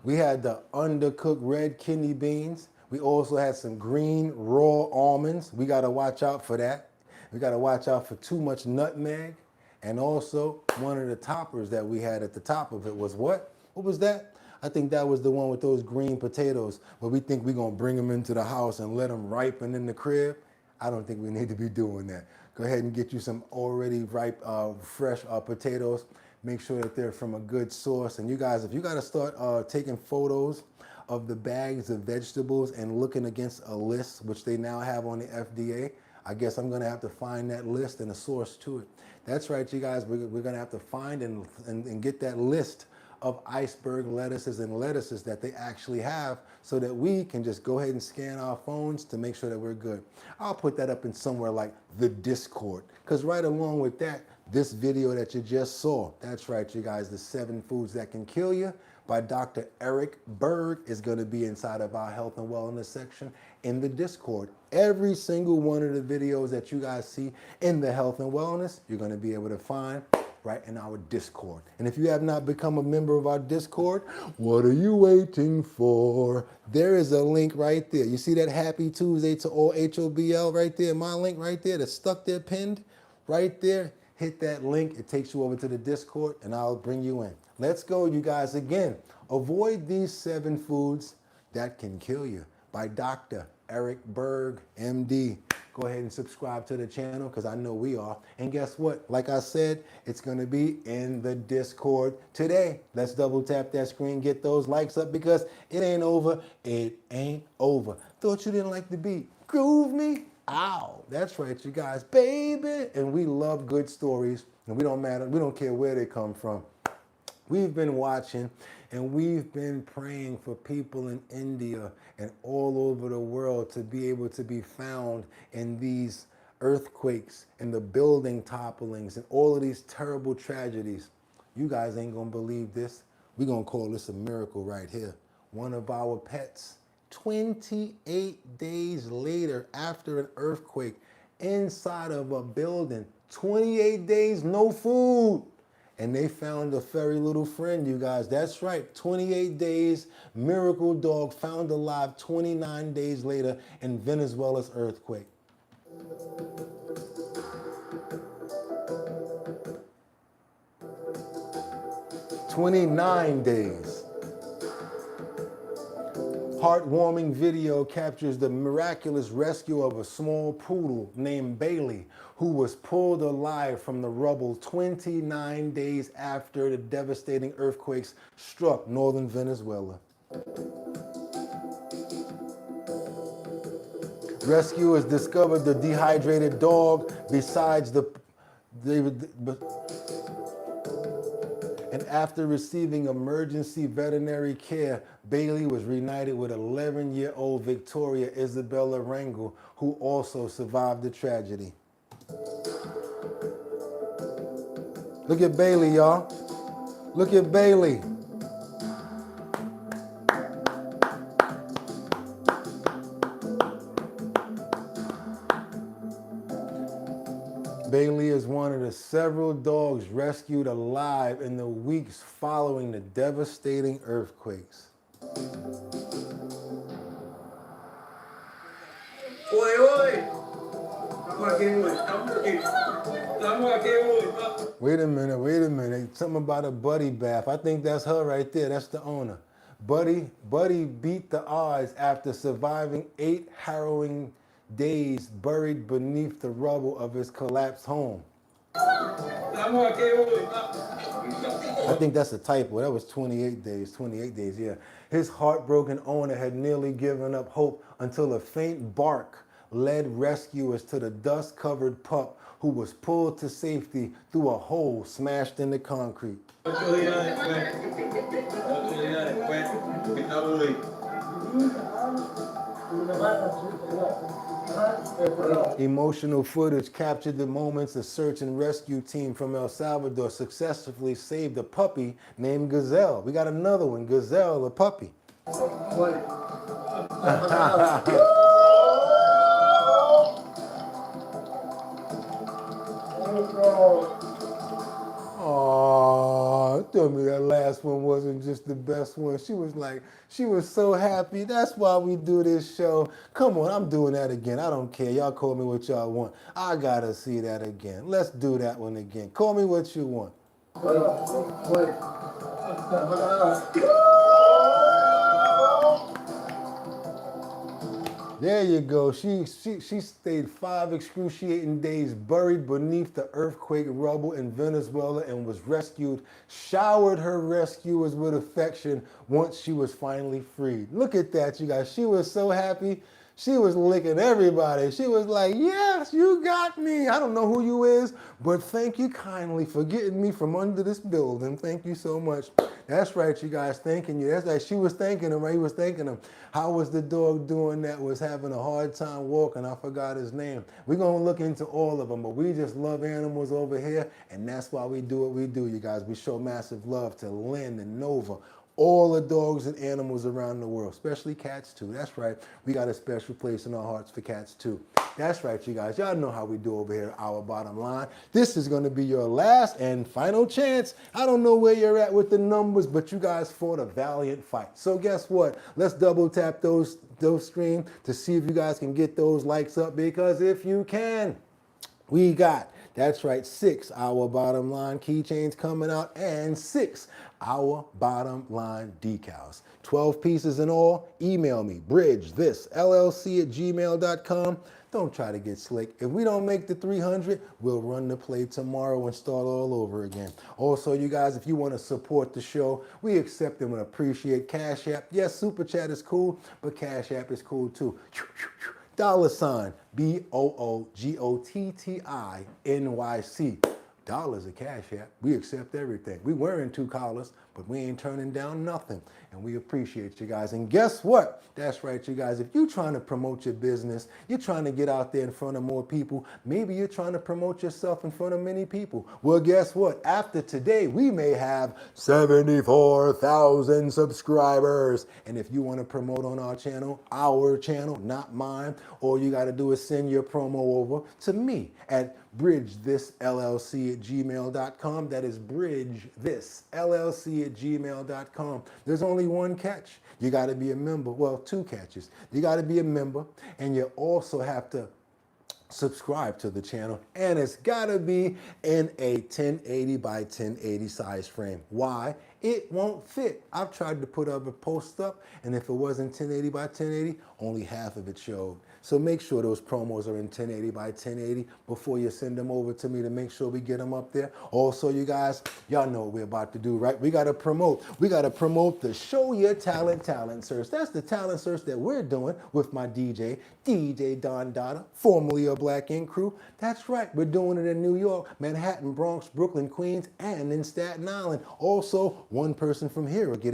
We had the undercooked red kidney beans. We also had some green raw almonds. We got to watch out for that. We got to watch out for too much nutmeg. And also, one of the toppers that we had at the top of it was what? What was that? I think that was the one with those green potatoes where we think we're going to bring them into the house and let them ripen in the crib. I don't think we need to be doing that. Go ahead and get you some already ripe, fresh potatoes. Make sure that they're from a good source. And you guys, if you got to start taking photos of the bags of vegetables and looking against a list, which they now have on the FDA, I guess I'm gonna have to find that list and a source to it. That's right, you guys, we're gonna have to find and get that list of iceberg lettuces and lettuces that they actually have so that we can just go ahead and scan our phones to make sure that we're good. I'll put that up in somewhere like the Discord, because right along with that, this video that you just saw, that's right, you guys, the 7 foods that can kill you, by Dr. Eric Berg is going to be inside of our health and wellness section in the Discord. Every single one of the videos that you guys see in the health and wellness, you're going to be able to find right in our Discord. And if you have not become a member of our Discord, what are you waiting for? There is a link right there. You see that Happy Tuesday to all HOBL right there, my link right there that's stuck there pinned right there. Hit that link, it takes you over to the Discord and I'll bring you in. Let's go, you guys. Again, avoid these 7 foods that can kill you. by Dr. Eric Berg, MD. Go ahead and subscribe to the channel because I know we are. And guess what? Like I said, it's going to be in the Discord today. Let's double tap that screen, get those likes up because it ain't over. It ain't over. Thought you didn't like the beat. Groove me. Ow. That's right, you guys. Baby. And we love good stories. And we don't care where they come from. We've been watching and we've been praying for people in India and all over the world to be able to be found in these earthquakes and the building topplings and all of these terrible tragedies. You guys ain't gonna believe this. We're gonna call this a miracle right here. One of our pets, 28 days later after an earthquake inside of a building, 28 days, no food. And they found a furry little friend, you guys. That's right, 28 days, miracle dog found alive 29 days later in Venezuela's earthquake. "29 days. Heartwarming video captures the miraculous rescue of a small poodle named Bailey, who was pulled alive from the rubble 29 days after the devastating earthquakes struck northern Venezuela. Rescuers discovered the dehydrated dog and after receiving emergency veterinary care, Bailey was reunited with 11-year-old Victoria Isabella Rangel, who also survived the tragedy. Look at Bailey, y'all. Look at Bailey. Bailey is one of the several dogs rescued alive in the weeks following the devastating earthquakes. Wait a minute. Something about a Buddy bath. I think that's her right there. That's the owner. Buddy beat the odds after surviving 8 harrowing days buried beneath the rubble of his collapsed home. I think that's a typo. That was 28 days. 28 days, yeah. His heartbroken owner had nearly given up hope until a faint bark led rescuers to the dust-covered pup who was pulled to safety through a hole smashed in the concrete. Emotional footage captured the moments a search and rescue team from El Salvador successfully saved a puppy named Gazelle. We got another one, Gazelle, a puppy. Oh, tell me that last one wasn't just the best one. She was so happy. That's why we do this show. Come on, I'm doing that again. I don't care. Y'all call me what y'all want. I gotta see that again. Let's do that one again. Call me what you want. There you go. She stayed 5 excruciating days buried beneath the earthquake rubble in Venezuela and was rescued, showered her rescuers with affection once she was finally freed. Look at that, you guys. She was so happy. She was licking everybody. She was like, yes, you got me. I don't know who you is, but thank you kindly for getting me from under this building. Thank you so much. That's right, you guys, thanking you. That's like she was thanking him, right? He was thanking him. How was the dog doing that was having a hard time walking? I forgot his name. We're going to look into all of them, but we just love animals over here, and that's why we do what we do, you guys. We show massive love to Lynn and Nova, all the dogs and animals around the world, especially cats too. That's right. We got a special place in our hearts for cats too. That's right, you guys. Y'all know how we do over here at Our Bottom Line. This is going to be your last and final chance. I don't know where you're at with the numbers, but you guys fought a valiant fight. So guess what? Let's double tap those screens to see if you guys can get those likes up, because if you can, we got, that's right, 6 Our Bottom Line keychains coming out and 6 Our Bottom Line decals. 12 pieces in all. Email me, bridgethisllc@gmail.com. Don't try to get slick. If we don't make the 300, we'll run the play tomorrow and start all over again. Also, you guys, if you want to support the show, we accept and appreciate Cash App. Yes, Super Chat is cool, but Cash App is cool too. $, BOOGOTTINYC. Dollars a Cash App. We accept everything. We wearing $2, but we ain't turning down nothing. And we appreciate you guys. And guess what? That's right, you guys. If you're trying to promote your business, you're trying to get out there in front of more people, maybe you're trying to promote yourself in front of many people. Well, guess what? After today, we may have 74,000 subscribers. And if you want to promote on our channel, not mine, all you got to do is send your promo over to me at bridgethisllc@gmail.com. That is bridgethisllc@gmail.com. There's only one catch. You got to be a member. Well, two catches. You got to be a member, and you also have to subscribe to the channel, and it's got to be in a 1080 by 1080 size frame. Why? It won't fit. I've tried to put up a post up, and if it wasn't 1080 by 1080, only half of it showed. So make sure those promos are in 1080 by 1080 before you send them over to me to make sure we get them up there. Also, you guys, y'all know what we're about to do, right? We got to promote. We got to promote the Show Your Talent search. That's the talent search that we're doing with my DJ Don Dada, formerly of Black Ink Crew. That's right. We're doing it in New York, Manhattan, Bronx, Brooklyn, Queens, and in Staten Island. Also, one person from here will be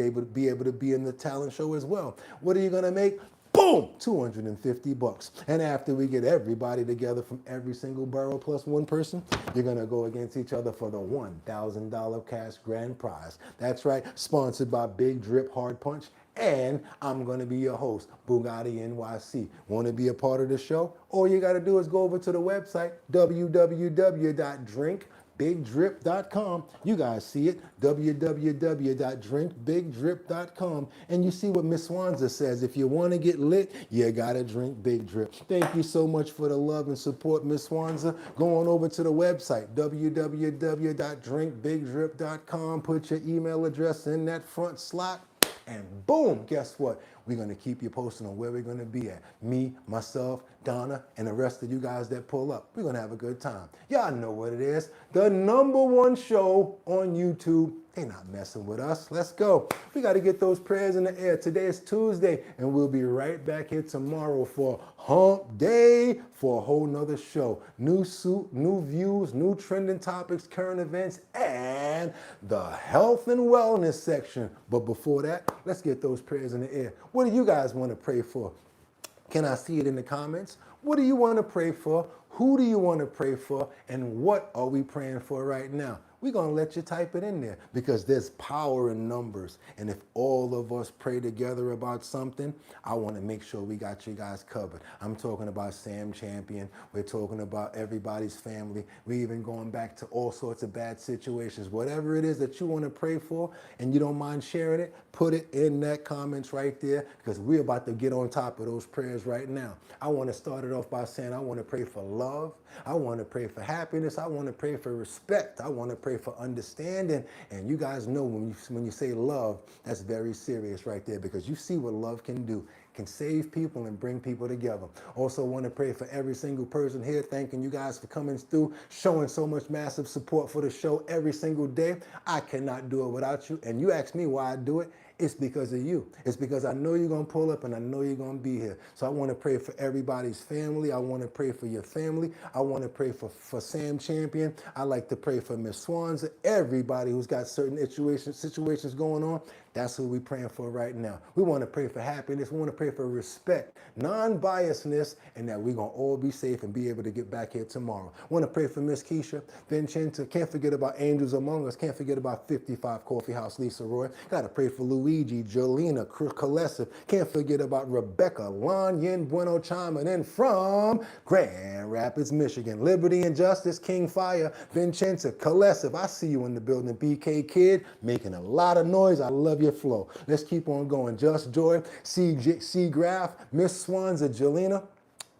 able to be in the talent show as well. What are you going to make? Boom, $250. And after we get everybody together from every single borough plus one person, you're going to go against each other for the $1,000 cash grand prize. That's right, sponsored by Big Drip Hard Punch. And I'm going to be your host, Boogotti NYC. Want to be a part of the show? All you got to do is go over to the website, www.drinkbigdrip.com. You guys see it, www.drinkbigdrip.com. And you see what Miss Swanza says. If you want to get lit, you got to drink Big Drip. Thank you so much for the love and support, Miss Swanza. Go on over to the website, www.drinkbigdrip.com. Put your email address in that front slot. And boom, guess what? We're going to keep you posted on where we're going to be at. Me, myself, Donna, and the rest of you guys that pull up. We're going to have a good time. Y'all know what it is. The #1 show on YouTube. They not messing with us. Let's go. We got to get those prayers in the air. Today is Tuesday, and we'll be right back here tomorrow for Hump Day for a whole nother show. New suit, new views, new trending topics, current events, and the health and wellness section. But before that, let's get those prayers in the air. What do you guys want to pray for? Can I see it in the comments? What do you want to pray for? Who do you want to pray for? And what are we praying for right now? We're going to let you type it in there because there's power in numbers. And if all of us pray together about something, I want to make sure we got you guys covered. I'm talking about Sam Champion. We're talking about everybody's family. We're even going back to all sorts of bad situations. Whatever it is that you want to pray for and you don't mind sharing it, put it in that comments right there because we're about to get on top of those prayers right now. I want to start it off by saying I want to pray for love. I want to pray for happiness. I want to pray for respect. I want to pray for understanding. And you guys know when you say love, that's very serious right there because you see what love can do. Can save people and bring people together. Also want to pray for every single person here. Thanking you guys for coming through, showing so much massive support for the show every single day. I cannot do it without you. And you ask me why I do it. It's because of you. It's because I know you're going to pull up and I know you're going to be here. So I want to pray for everybody's family. I want to pray for your family. I want to pray for Sam Champion. I like to pray for Miss Swanza. Everybody who's got certain situations going on. That's who we're praying for right now. We want to pray for happiness. We want to pray for respect, non-biasness, and that we're going to all be safe and be able to get back here tomorrow. Want to pray for Miss Keisha, Vincenza. Can't forget about Angels Among Us. Can't forget about 55 Coffee House, Lisa Roy. Got to pray for Luigi, Jolena, Kalesiv. Can't forget about Rebecca, Lon Yen Bueno chiming in from Grand Rapids, Michigan. Liberty and Justice, King Fire, Vincenza, Kalesiv. I see you in the building, BK Kid, making a lot of noise. I love your flow. Let's keep on going. Just Joy, C Graph, Miss Swanza, Jelena.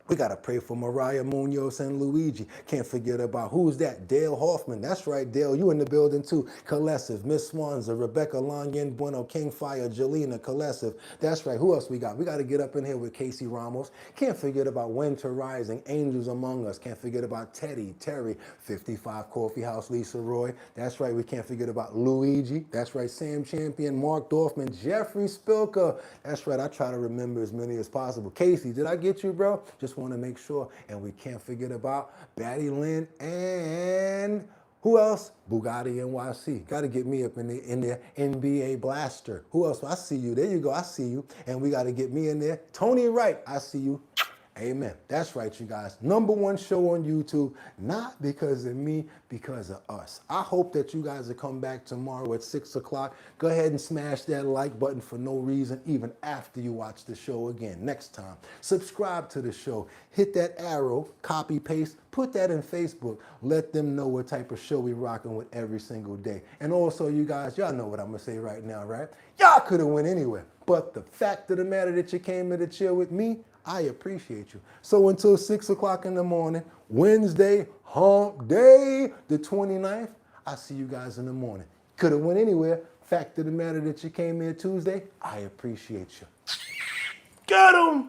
We got to pray for Mariah Munoz and Luigi. Can't forget about who's that? Dale Hoffman. That's right, Dale. You in the building too. Colessive, Miss Swanza, Rebecca Langen Bueno, King Fire, Jelena, Colessive. That's right. Who else we got? We got to get up in here with Casey Ramos. Can't forget about Winter Rising, Angels Among Us. Can't forget about Teddy, Terry, 55 Coffee House, Lisa Roy. That's right. We can't forget about Luigi. That's right. Sam Champion, Mark Dorfman, Jeffrey Spilker. That's right. I try to remember as many as possible. Casey, did I get you, bro? Just want to make sure. And we can't forget about Batty Lynn and who else? Boogotti NYC. Got to get me up in the NBA Blaster. Who else? I see you. There you go. I see you. And we got to get me in there. Tony Wright. I see you. Amen. That's right, you guys. #1 show on YouTube, not because of me, because of us. I hope that you guys will come back tomorrow at 6 o'clock. Go ahead and smash that like button for no reason, even after you watch the show again. Next time, subscribe to the show. Hit that arrow, copy, paste, put that in Facebook. Let them know what type of show we rocking with every single day. And also, you guys, y'all know what I'm going to say right now, right? Y'all could have went anywhere. But the fact of the matter that you came here to chill with me, I appreciate you. So until 6 o'clock in the morning, Wednesday, hump day, the 29th, I'll see you guys in the morning. Could have went anywhere. Fact of the matter that you came here Tuesday, I appreciate you. Got 'em!